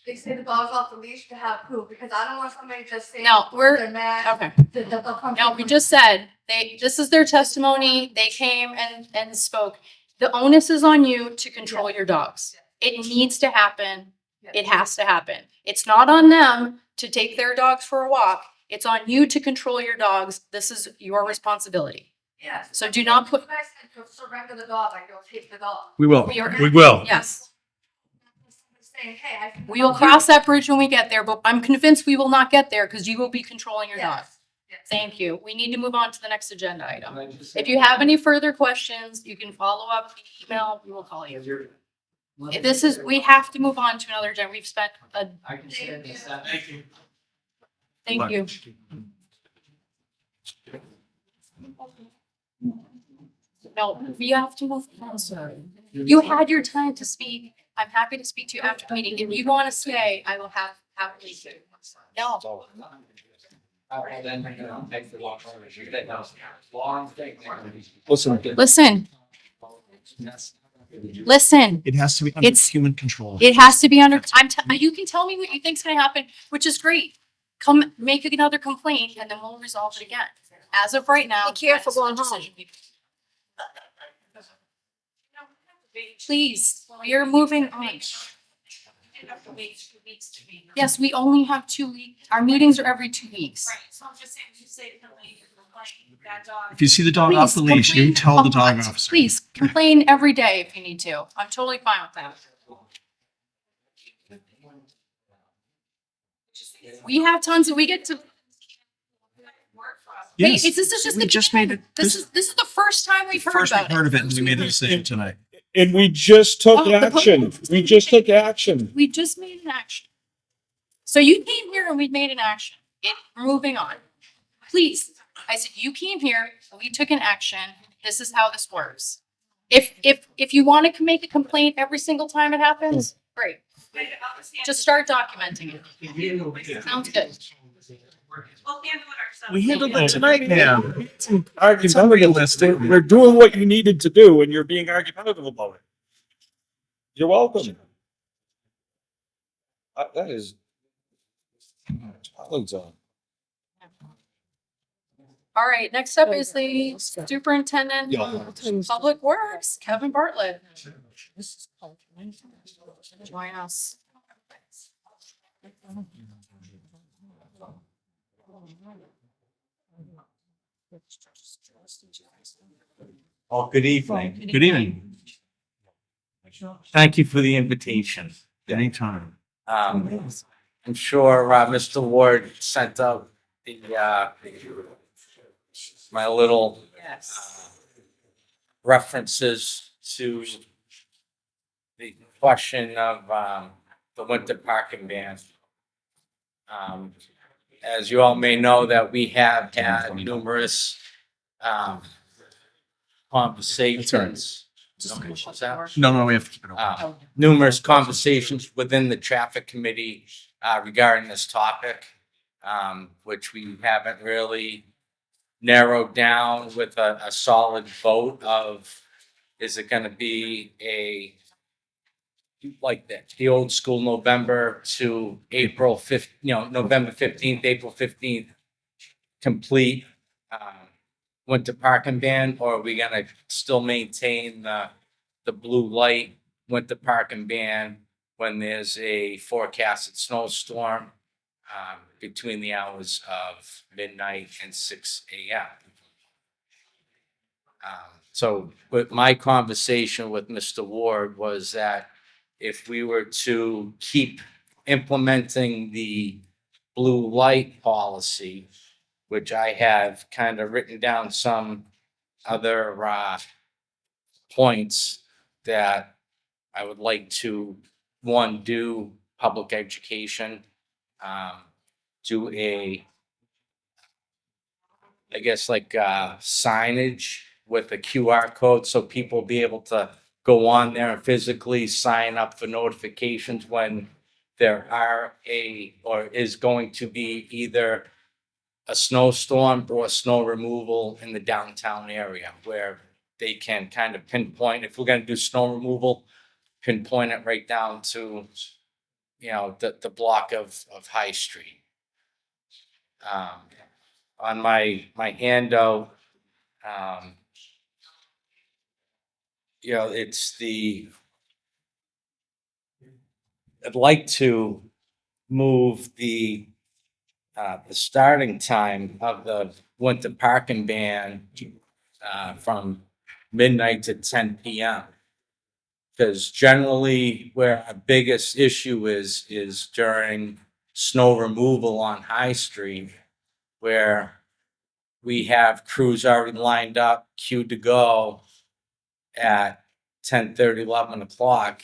they say the dog's off the leash to have proof, because I don't want somebody just saying. No, They're mad. Okay. that they'll come No, from- we just said, this is their testimony, they came and spoke. The onus is on you to control your dogs. It needs to happen, it has to happen. It's not on them to take their dogs for a walk, it's on you to control your dogs, this is your responsibility. Yes. So do not put- You guys said to surrender the dog, like, you'll take the dog. We will. We will. Yes, Saying, hey, I. we will cross that bridge when we get there, but I'm convinced we will not get there because you will be controlling your dog. Yes. Yes. Thank you. We need to move on to the next agenda item. If you have any further questions, you can follow up, email, we will call you. This is, we have to move on to another agenda. We've spent a, Thank you. thank you. No, we have to move on, sir. You had your time to speak. I'm happy to speak to you after the meeting. If you want to stay, I will have happily to. No. Listen, Listen. Listen. It has to be under It's- human control. It has to be under, you can tell me what you think's gonna happen, which is great. Come make another complaint and then we'll resolve it again. As of right now. Be careful that's the going home. decision we- Please, we are moving on. Yes, we only have 2 weeks. Our meetings are every 2 weeks. So I'm just saying, you say complain, that dog. If you see the dog off the Please leash, you complain tell the a dog lot. officer. Please complain every day if you need to. I'm totally fine with that. We have tons of, we get to. Wait, Yes, this is just we the just made beginning. it. This is the first time we've heard First we about it. heard of it and we made a decision tonight. and we just took Oh, the action. We just took action. We just made an action. So you came here and we made an action. We're moving on. Please, I said, you came here, we took an action. This is how this works. If you want to make a complaint every single time it happens, great. Just start documenting it. Sounds good. We'll handle it ourselves. We handled it tonight, man. It's unrealistic. We're doing what you needed to do and you're being argumentative about it. You're welcome. That is. Loads on. All right, next up is the superintendent of public works, Kevin Bartlett. Join us. Oh, good evening. Good evening. Thank you for the invitation. Anytime. I'm sure Mr. Ward sent out the my little references to the question of the winter parking ban. as you all may know, that we have had numerous conversations. What's that? No, we have to keep it open. Numerous conversations within the traffic committee regarding this topic, which we haven't really narrowed down with a solid vote of, is it gonna be like the old school November to April 5th, November 15th, April 15th, complete winter parking ban, or are we gonna still maintain the blue light winter parking ban when there's a forecasted snowstorm between the hours of midnight and 6 a.m.? So, but my conversation with Mr. Ward was that if we were to keep implementing the blue light policy, which I have kind of written down some other points that I would like to, one, do public education, do I guess like signage with a QR code so people be able to go on there and physically sign up for notifications when there is going to be either a snowstorm or snow removal in the downtown area, where they can kind of pinpoint, if we're gonna do snow removal, pinpoint it right down to, the block of High Street. On my handout, I'd like to move the starting time of the winter parking ban from midnight to 10 p.m. Because generally where our biggest issue is during snow removal on High Street, where we have crews already lined up, queued to go at 10:30, 11 o'clock,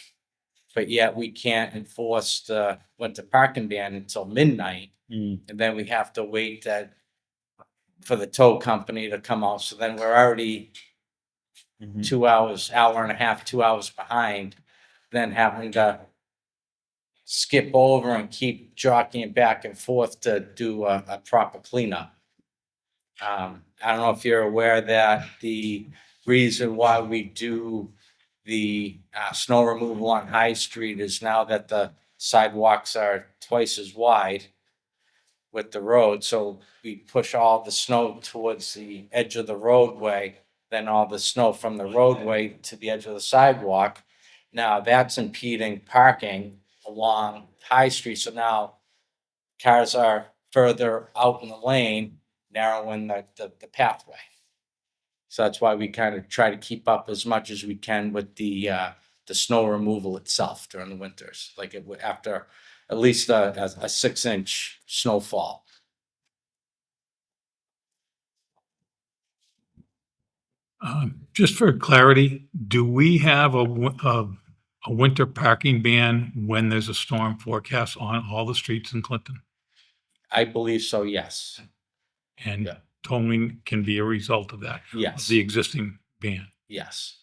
but yet we can't enforce the winter parking ban until midnight. And then we have to wait for the tow company to come out. So then we're already 2 hours, hour and a half, 2 hours behind, then having to skip over and keep jockeying back and forth to do a proper cleanup. I don't know if you're aware that the reason why we do the snow removal on High Street is now that the sidewalks are twice as wide with the road. So we push all the snow towards the edge of the roadway, then all the snow from the roadway to the edge of the sidewalk. Now that's impeding parking along High Street. So now cars are further out in the lane, narrowing the pathway. So that's why we kind of try to keep up as much as we can with the snow removal itself during the winters, like after at least a 6-inch snowfall. Just for clarity, do we have a winter parking ban when there's a storm forecast on all the streets in Clinton? I believe so, yes. And towing can be a result of that? Yes. Of the existing ban? Yes.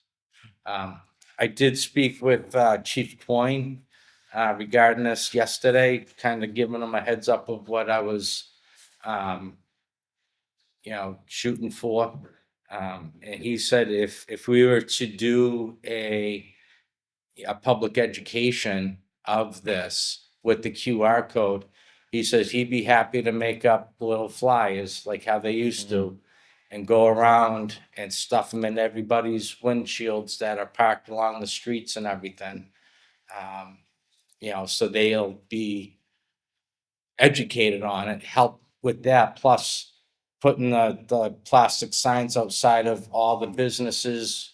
I did speak with Chief Coyne regarding this yesterday, kind of giving him a heads up of what I was, shooting for. And he said if we were to do a public education of this with the QR code, he says he'd be happy to make up little flyers like how they used to and go around and stuff them in everybody's windshields that are parked along the streets and everything. So they'll be educated on it, help with that, plus putting the plastic signs outside of all the businesses,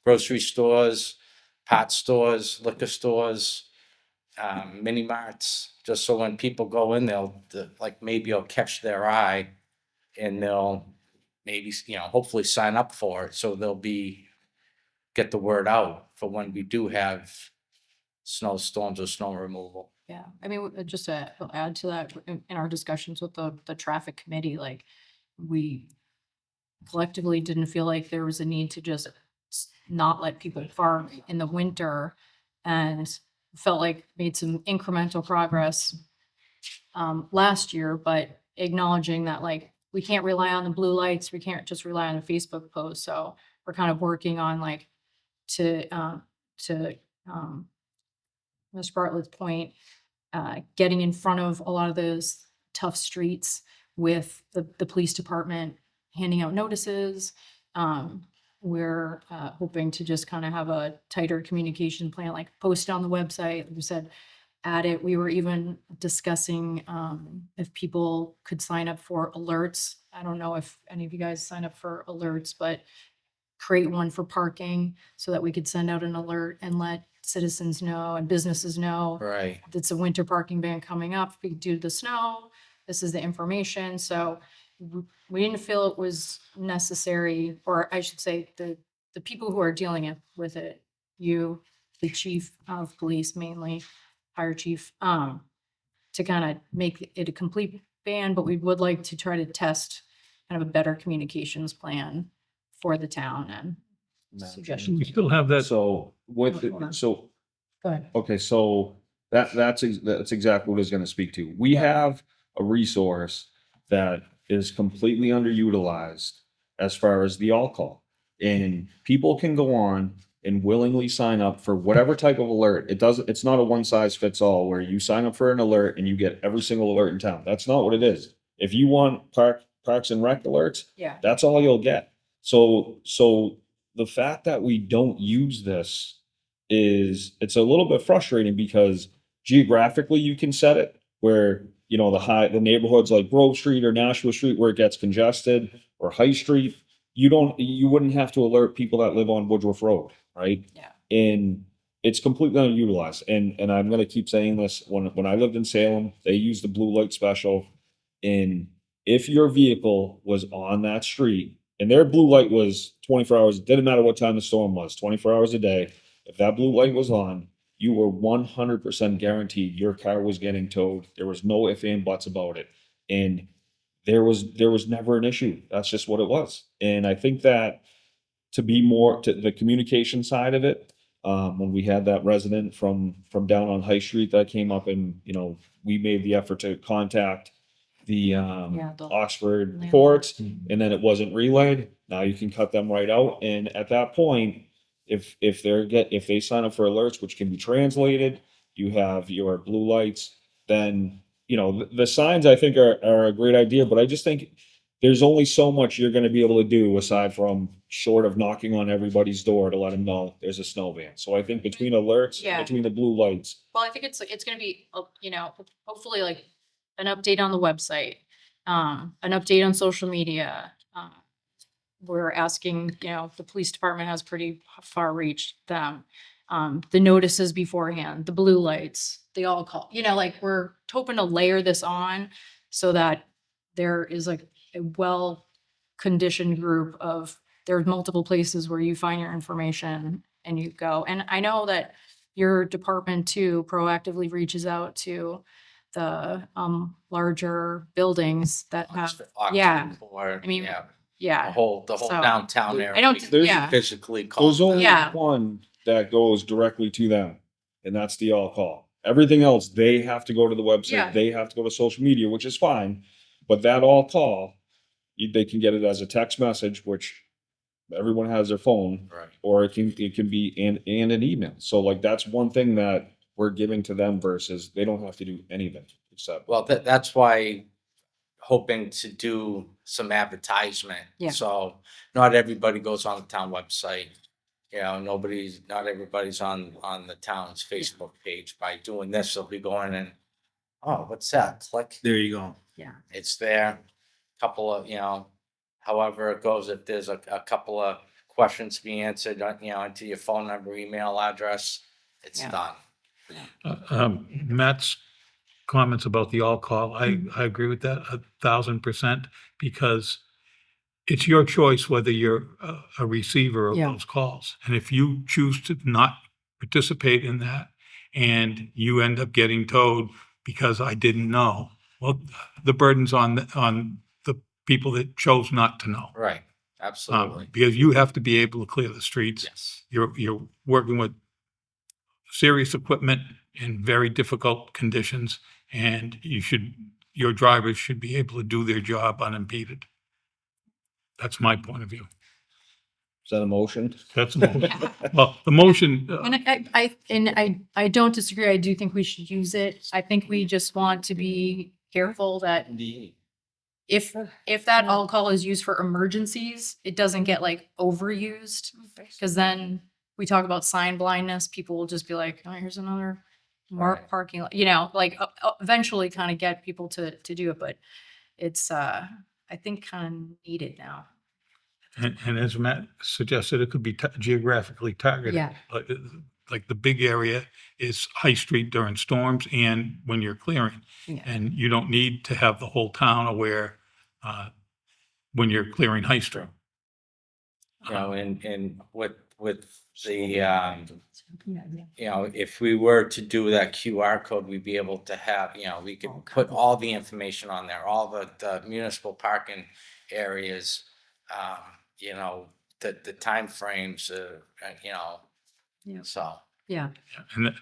grocery stores, pot stores, liquor stores, mini marts, just so when people go in, maybe it'll catch their eye and they'll maybe, hopefully sign up for it. So they'll get the word out for when we do have snowstorms or snow removal. Yeah, I mean, just to add to that, in our discussions with the traffic committee, like, we collectively didn't feel like there was a need to just not let people park in the winter, and felt like made some incremental progress last year, but acknowledging that, like, we can't rely on the blue lights, we can't just rely on a Facebook post, so we're kind of working on, like, to Ms. Bartlett's point, getting in front of a lot of those tough streets with the police department, handing out notices. We're hoping to just kind of have a tighter communication plan, like post it on the website, like you said, add it. We were even discussing if people could sign up for alerts. I don't know if any of you guys sign up for alerts, but create one for parking so that we could send out an alert and let citizens know and businesses know. Right. It's a winter parking ban coming up due to the snow. This is the information. So we didn't feel it was necessary, or I should say the people who are dealing with it, you, the chief of police mainly, fire chief, to kind of make it a complete ban, but we would like to try to test kind of a better communications plan for the town and suggestions. We still have that. So with, so, Go ahead. okay, so that's exactly what I was gonna speak to. We have a resource that is completely underutilized as far as the all-call. And people can go on and willingly sign up for whatever type of alert. It's not a one-size-fits-all where you sign up for an alert and you get every single alert in town. That's not what it is. If you want Parks and Rec alerts, Yeah. that's all you'll get. So the fact that we don't use this it's a little bit frustrating because geographically you can set it where, the neighborhoods like Grove Street or Nashua Street where it gets congested, or High Street, you wouldn't have to alert people that live on Woodruff Road, right? Yeah. And it's completely underutilized. And I'm gonna keep saying this, when I lived in Salem, they used the blue light special. And if your vehicle was on that street and their blue light was 24 hours, it didn't matter what time the storm was, 24 hours a day, if that blue light was on, you were 100% guaranteed your car was getting towed. There was no ifs and buts about it. And there was never an issue. That's just what it was. And I think that to be more to the communication side of it, when we had that resident from down on High Street that came up and, we made the effort to contact the the Oxford landlord. courts, and then it wasn't relayed. Now you can cut them right out. And at that point, if they sign up for alerts, which can be translated, you have your blue lights, then, the signs I think are a great idea, but I just think there's only so much you're gonna be able to do aside from short of knocking on everybody's door to let them know there's a snow ban. So I think between alerts, Yeah. between the blue lights, Well, I think it's gonna be, hopefully like an update on the website, an update on social media. We're asking, the police department has pretty far reached them. The notices beforehand, the blue lights, the all call, like we're hoping to layer this on so that there is like a well-conditioned group of, there's multiple places where you find your information and you go. And I know that your department too proactively reaches out to the larger buildings that have, yeah. Or, I mean, yeah, yeah. the whole So, downtown area. I don't, we yeah. physically call. there's only Yeah. one that goes directly to them, and that's the all call. Everything else, they have to go to the website, Yeah. they have to go to social media, which is fine. But that all call, they can get it as a text message, which everyone has their phone, Right. or it can be and an email. So like that's one thing that we're giving to them versus they don't have to do anything except. Well, that's why hoping to do some advertisement. Yeah. So not everybody goes on the town website. Not everybody's on the town's Facebook page. By doing this, they'll be going and, oh, what's that? Click. There you go. Yeah. It's there. Couple of, however it goes, if there's a couple of questions to be answered, into your phone number, email address, it's Yeah. done. Matt's comments about the all-call, I agree with that 1,000%, because it's your choice whether you're a receiver of Yeah. those calls. And if you choose to not participate in that and you end up getting towed because I didn't know. Well, the burden's on the people that chose not to know. Right, absolutely. Because you have to be able to clear the streets. Yes. You're working with serious equipment in very difficult conditions, and your drivers should be able to do their job unimpeded. That's my point of view. Is that a motion? That's a motion. Well, the motion, And I don't disagree. I do think we should use it. I think we just want to be careful that if that alcohol is used for emergencies, it doesn't get like overused. Cause then we talk about sign blindness, people will just be like, oh, here's another parking lot, like eventually kind of get people to do it, but it's, I think kind of needed now. and as Matt suggested, it could be geographically targeted. Yeah. Like the big area is High Street during storms and when you're clearing. Yeah. And you don't need to have the whole town aware when you're clearing High Street. And with the, if we were to do that QR code, we'd be able to have, we could put all the information on there, all the municipal parking areas, the timeframes, so. Yeah. And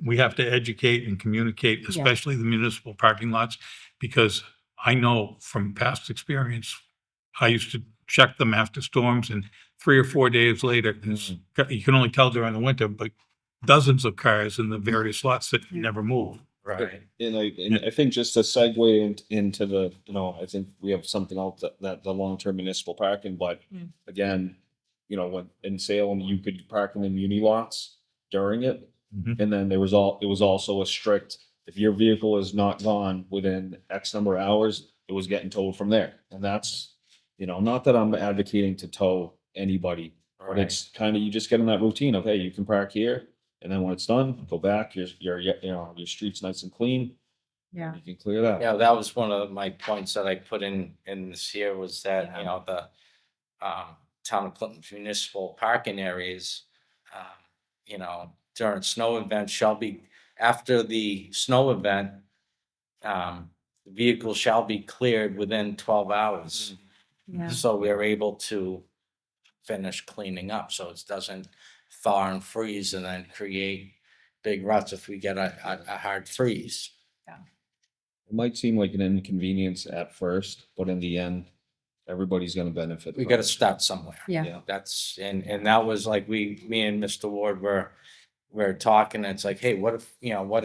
we have to educate and communicate, especially the municipal parking lots, because I know from past experience, I used to check them after storms, and 3 or 4 days later, you can only tell during the winter, but dozens of cars in the various lots that never move. Right. And I think just to segue into the, I think we have something else that the long-term municipal parking, but again, when in Salem, you could park in the muni lots during it. And then it was also a strict, if your vehicle is not gone within X number of hours, it was getting towed from there. And that's, not that I'm advocating to tow anybody, but it's kind of, you just get in that routine of, hey, you can park here. And then when it's done, go back, your street's nice and clean. Yeah. You can clear that. Yeah, that was one of my points that I put in this here was that, the town of Clinton municipal parking areas, during snow events shall be, after the snow event, the vehicle shall be cleared within 12 hours. Yeah. So we're able to finish cleaning up, so it doesn't thaw and freeze and then create big ruts if we get a hard freeze. It might seem like an inconvenience at first, but in the end, everybody's gonna benefit. We from gotta it. start somewhere. Yeah. That's, and that was like, me and Mr. Ward we're talking, it's like, hey, what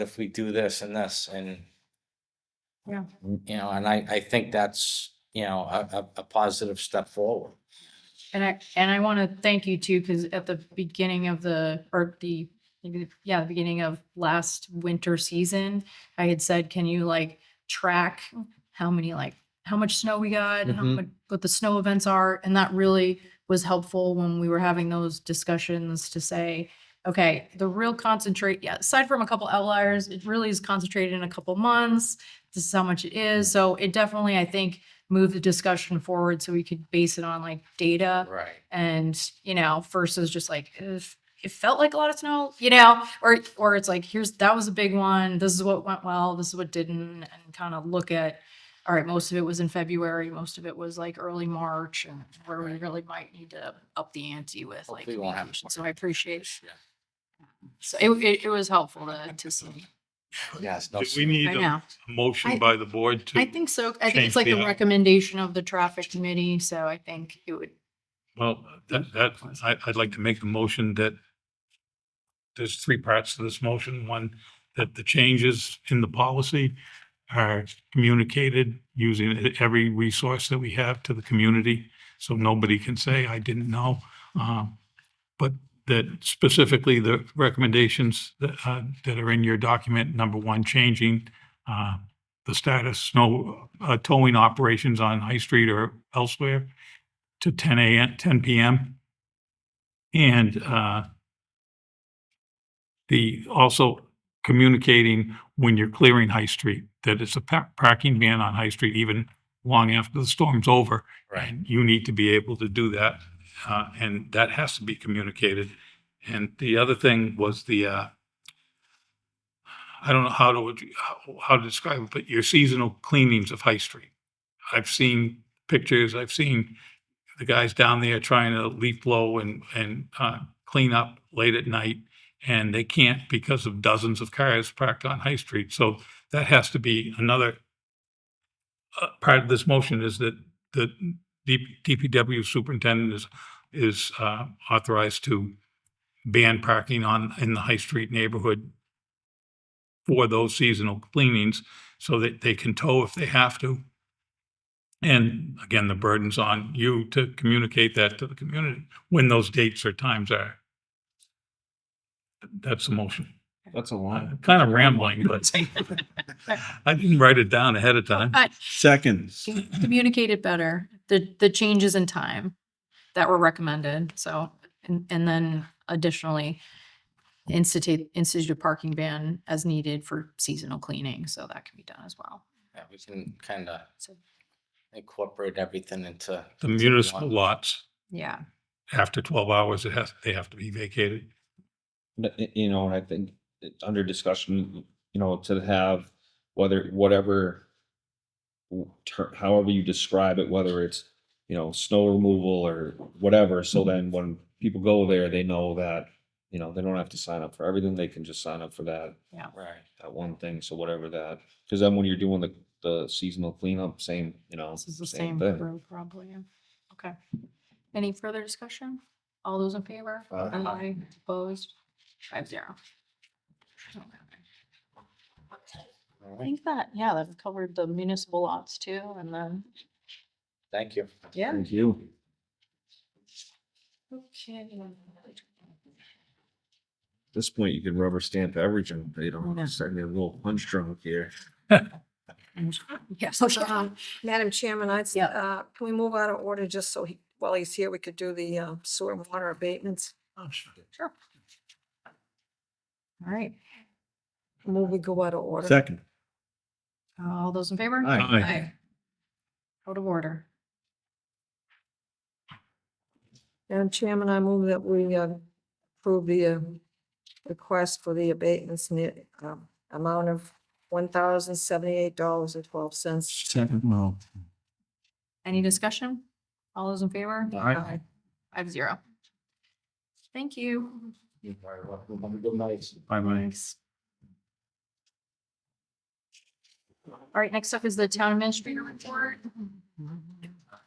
if we do this and this, and Yeah. and I think that's, a positive step forward. And I want to thank you too, because at the beginning of the beginning of last winter season, I had said, can you like track how much snow we got, what the snow events are? And that really was helpful when we were having those discussions to say, okay, the real aside from a couple outliers, it really is concentrated in a couple months. This is how much it is. So it definitely, I think, moved the discussion forward so we could base it on like data. Right. And, versus just like, if it felt like a lot of snow, or it's like, that was a big one. This is what went well. This is what didn't, and kind of look at, all right, most of it was in February. Most of it was like early March, and where we really might need to up the ante with like, Hopefully we won't have communication. So I appreciate it. Yeah. So it was helpful to see. Yes. Do we need I a know. motion I- by the board to? I think so. I think change it's like the the hour? recommendation of the traffic committee, so I think it would. Well, I'd like to make the motion that there's 3 parts to this motion. One, that the changes in the policy are communicated using every resource that we have to the community, so nobody can say, I didn't know. But that specifically the recommendations that are in your document, number 1, changing the status snow towing operations on High Street or elsewhere to 10 p.m. And also communicating when you're clearing High Street, that it's a parking ban on High Street even long after the storm's over. Right. And you need to be able to do that. And that has to be communicated. And the other thing was the I don't know how to describe it, but your seasonal cleanings of High Street. I've seen pictures, I've seen the guys down there trying to leaf blow and clean up late at night, and they can't because of dozens of cars parked on High Street. So that has to be another part of this motion, is that the DPW superintendent is authorized to ban parking in the High Street neighborhood for those seasonal cleanings, so that they can tow if they have to. And again, the burden's on you to communicate that to the community when those dates or times are. That's the motion. That's a lot. Kind of rambling, but I didn't write it down ahead of time. But Second. communicate it better, the changes in time that were recommended, so, and then additionally, institute a parking ban as needed for seasonal cleaning, so that can be done as well. Yeah, we can kind of incorporate everything into. The municipal one. lots, Yeah. after 12 hours, they have to be vacated. You know, and I think it's under discussion, you know, to have whatever, however you describe it, whether it's, you know, snow removal or whatever. So then when people go there, they know that, you know, they don't have to sign up for everything. They can just sign up for that. Yeah. Right. That one thing. So whatever that, because then when you're doing the seasonal cleanup, same, you know, This is the same same thing. road probably, yeah. Okay. Any further discussion? All those in favor? Aye. Opposed? 5-0. Okay. I think that, yeah, that covered the municipal lots too, and then, Thank you. yeah. Thank you. Okay. At this point, you can rubber stamp everything. You know, Yeah. starting to get a little punch drunk here. Yes. Madam Chairman, Yeah. can we move out of order just so while he's here, we could do the sewer and water abatements? Oh, sure. All right. Move we go out of order. Second. All those in favor? Aye. Aye. Out of order. Madam Chairman, I move that we approve the request for the abatements in the amount of $1,078.12. Second. Well. Any discussion? All those in favor? Aye. 5-0. Thank you. You're very welcome. Have a good night. Bye-bye. Thanks. All right, next up is the town administrator report.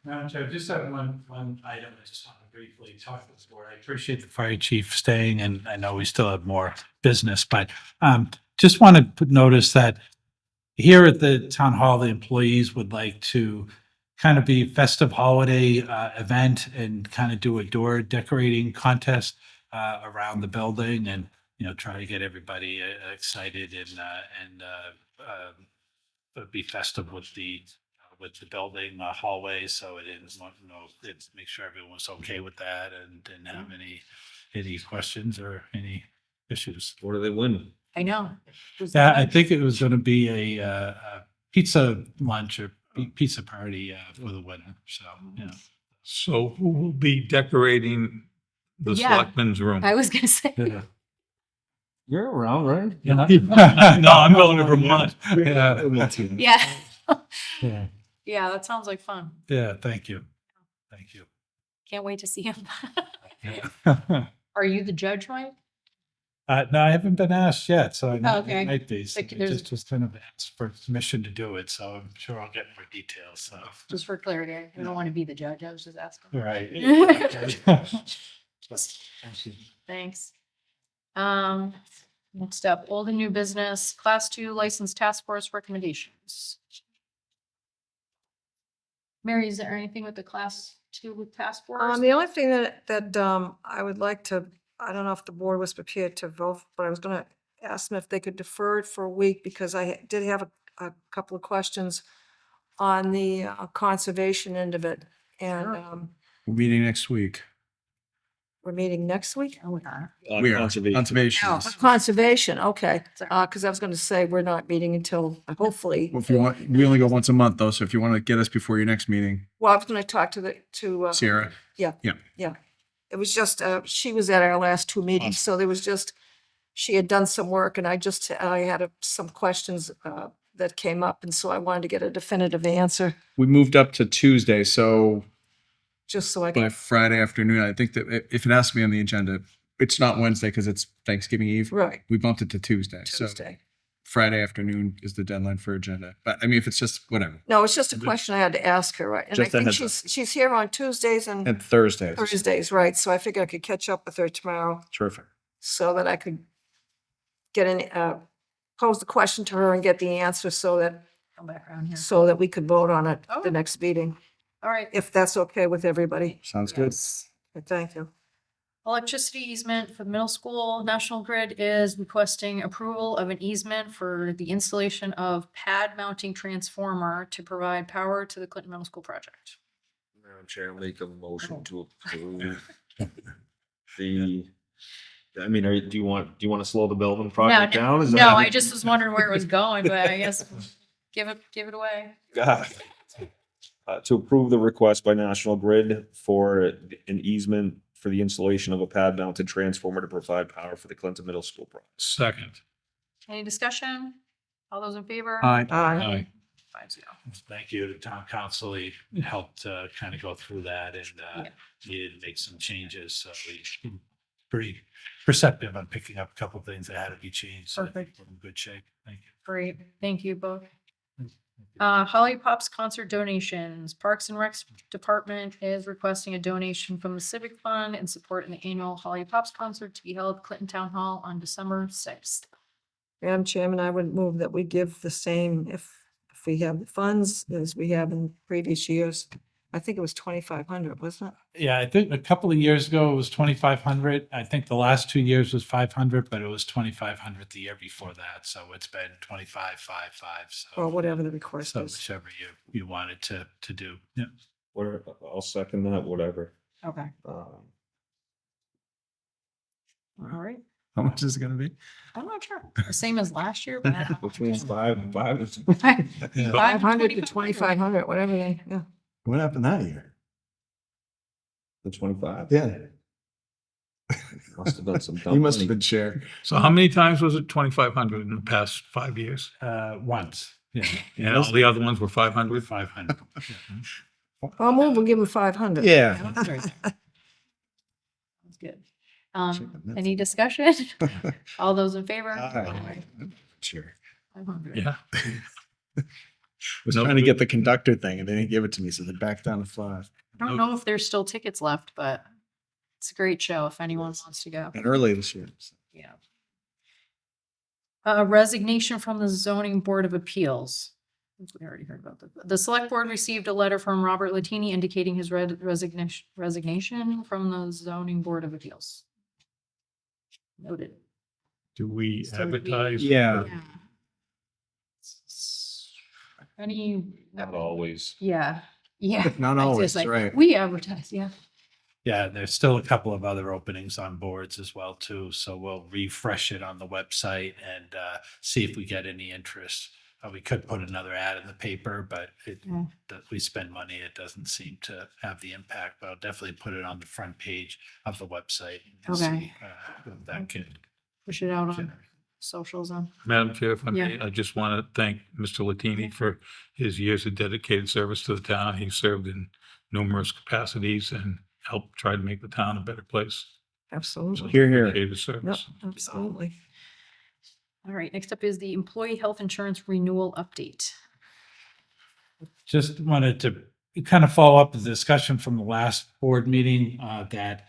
Madam Chair, just have one item I just want to briefly talk to this board. I appreciate the fire chief staying, and I know we still have more business, but just want to notice that here at the town hall, the employees would like to kind of be festive holiday event and kind of do a door decorating contest around the building, and you know, try to get everybody excited and be festive with the building hallway. So it is, you know, it's make sure everyone was okay with that and didn't have any questions or any issues. What do they win? I know. Yeah, I think it was going to be a pizza lunch or pizza party for the winner. So, yeah. So who will be decorating the Yeah. selectmen's room? I was gonna say. Yeah. You're around, right? No, I'm going to Vermont. Yeah. Yeah. Yeah. Yeah, that sounds like fun. Yeah. Thank you. Thank you. Can't wait to see him. Are you the judge, Mike? No, I haven't been asked yet, so I Oh, okay. might be. So Like, I there's- just was kind of asked for permission to do it, so I'm sure I'll get more details. So, Just for clarity, I don't want to be the judge. I was just asking. right. Thanks. Next up, old and new business, class 2 licensed task force recommendations. Mary, is there anything with the class 2 with task force? The only thing that I would like to, I don't know if the board was prepared to vote, but I was gonna ask them if they could defer it for a week, because I did have a couple of questions on the conservation end of it. And We're meeting next week. we're meeting next week? Oh, we are. We are. Conservation. Conservation, okay. Because I was gonna say, we're not meeting until, hopefully, Well, if you want, we only go once a month though, so if you want to get us before your next meeting, well, I was gonna talk to Sarah. Yeah. Yeah. Yeah. It was just, she was at our last two meetings, so there was just she had done some work and I had some questions that came up. And so I wanted to get a definitive answer, We moved up to Tuesday, so just so I by can, Friday afternoon, I think that if it has to be on the agenda, it's not Wednesday because it's Thanksgiving Eve. right, We bumped it to Tuesday. So Tuesday. Friday afternoon is the deadline for agenda. But I mean, if it's just whatever. No, it's just a question I had to ask her, right? And I Just a think heads she's here on Tuesdays and And Thursdays. Thursdays, right? So I figured I could catch up with her tomorrow Terrific. so that I could get pose the question to her and get the answer so Come back around here. we could vote on it Oh. the next meeting, All right. if that's okay with everybody. Sounds good. Thank you. Electricity easement for the middle school. National Grid is requesting approval of an easement for the installation of pad mounting transformer to provide power to the Clinton Middle School project. Madam Chair, make a motion to approve the, I mean, do you want to slow the Belvin project down? Is No, that- I just was wondering where it was going, but I guess give it away. God. To approve the request by National Grid for an easement for the installation of a pad mounted transformer to provide power for the Clinton Middle School project. Second. Any discussion? All those in favor? Aye. Aye. 5-0. Thank you to town council. He helped kind of go through that and needed to make some changes. So we pretty perceptive on picking up a couple of things that had to be changed. So I think Perfect. we're in good shape. Thank you. Great, thank you both. Holly Pops concert donations. Parks and Recs Department is requesting a donation from the Civic Fund in support in the annual Holly Pops concert to be held at Clinton Town Hall on December 6th. Madam Chairman, I would move that we give the same, if we have the funds as we have in previous years. I think it was 2,500, wasn't it? Yeah, I think a couple of years ago it was 2,500. I think the last 2 years was 500, but it was 2,500 the year before that. So it's been 25, 5, 5. So, Or whatever the request so is. whichever you wanted to do. Yeah. Whatever, I'll second that, whatever. Okay. All right, How much is it going to be? I'm not sure. The same as last year, but I don't know. Between 5 and 5. Yeah. 500 to 2,500, whatever they, yeah. What happened that year? The 25. Yeah. Must have been some dumb You must money. have been chair. So how many times was it 2,500 in the past 5 years? Once. Yeah. And all the other ones were 500? 500. I'll move, we'll give them 500. Yeah. That's right. That's good. Any discussion? All those in favor? Aye. Sure. 500. Yeah. Was No, trying to we- get the conductor thing and they didn't give it to me, so they backed down the 5. I don't know if there's still tickets left, but it's a great show if anyone wants to go. And early this year. Yeah. Resignation from the zoning board of appeals. I think we already heard about that. The select board received a letter from Robert Latini indicating his resignation from the zoning board of appeals. Noted. Do we So we- advertise? Yeah. Any? Not always. Yeah, yeah. Not I was always, like, right. We advertise, yeah. Yeah, there's still a couple of other openings on boards as well too. So we'll refresh it on the website and see if we get any interest. We could put another ad in the paper, but we spend money. It doesn't seem to have the impact, but I'll definitely put it on the front page of the website. And Okay. see, if that could. Push it out on socials on. Madam Chair, if I may, Yeah. I just want to thank Mr. Latini for his years of dedicated service to the town. He served in numerous capacities and helped try to make the town a better place. Absolutely. Hear, hear. Dedicated Yep, service. absolutely. All right, next up is the employee health insurance renewal update. Just wanted to kind of follow up the discussion from the last board meeting that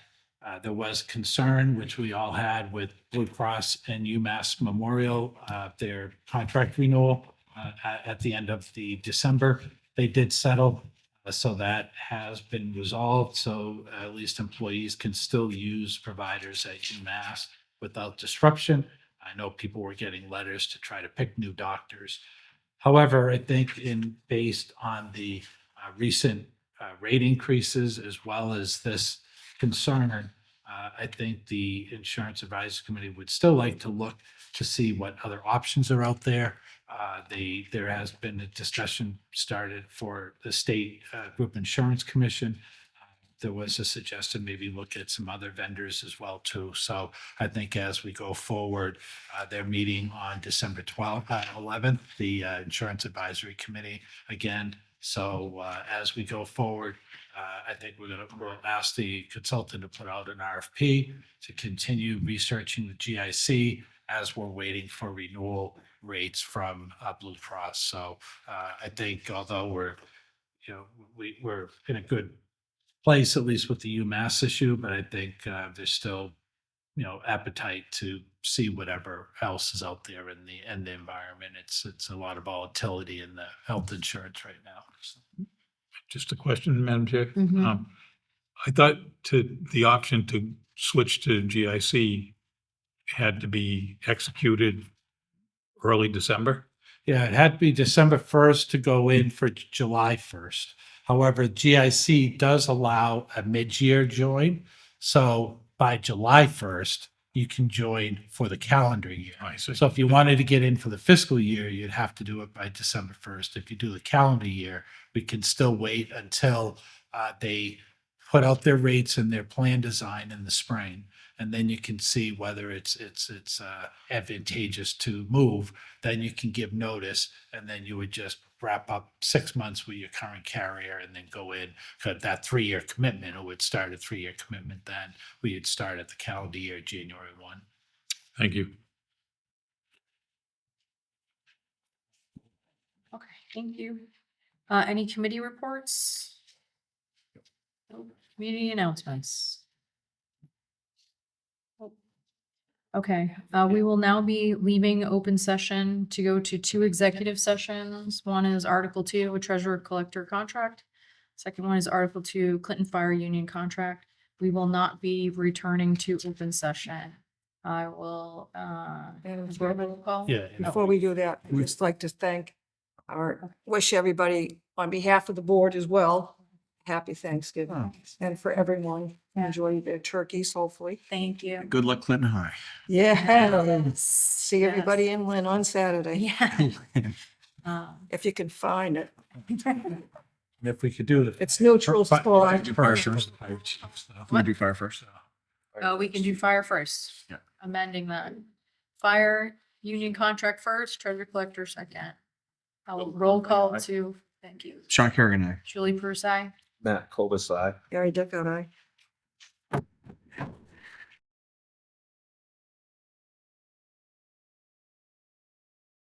there was concern, which we all had with Blue Cross and UMass Memorial, their contract renewal at the end of the December. They did settle, so that has been resolved. So at least employees can still use providers at UMass without disruption. I know people were getting letters to try to pick new doctors. However, I think based on the recent rate increases as well as this concern, I think the Insurance Advisory Committee would still like to look to see what other options are out there. There has been a discussion started for the State Group Insurance Commission there was a suggestion, maybe look at some other vendors as well too. So I think as we go forward, they're meeting on December 11th, the Insurance Advisory Committee again. So as we go forward, I think we'll ask the consultant to put out an RFP to continue researching the GIC as we're waiting for renewal rates from Blue Cross. So I think although we're in a good place, at least with the UMass issue, but I think there's still, appetite to see whatever else is out there in the environment. It's a lot of volatility in the health insurance right now. So. Just a question, Madam Chair. Mhm. I thought the option to switch to GIC had to be executed early December. Yeah, it had to be December 1st to go in for July 1st. However, GIC does allow a mid-year join. So by July 1st, you can join for the calendar year. So if you wanted to get in for the fiscal year, you'd have to do it by December 1st. If you do the calendar year, we can still wait until they put out their rates and their plan design in the spring. And then you can see whether it's advantageous to move. Then you can give notice, and then you would just wrap up 6 months with your current carrier and then go in. Because that 3-year commitment, it would start a 3-year commitment then. We'd start at the calendar year, January 1. Thank you. Okay, thank you. Any committee reports? Nope. Community announcements. Okay, we will now be leaving open session to go to 2 executive sessions. One is Article 2, a treasurer collector contract. Second one is Article 2, Clinton Fire Union contract. We will not be returning to open session. I will, roll call. Yeah. Before we do that, I'd just like to wish everybody on behalf of the board as well, happy Thanksgiving. And for everyone, enjoy their turkeys, hopefully. Thank you. Good luck, Clinton High. Yes. See everybody in Lynn on Saturday. Yeah. If you can find it. If we could do the. It's neutral sport. Fire first. We do fire first. We can do fire first. Yeah. Amending that. Fire union contract first, treasure collector second. I will roll call to, thank you. Sean Kerrigan, aye. Julie Purse, aye. Matt Kobus, aye. Gary Dick, aye.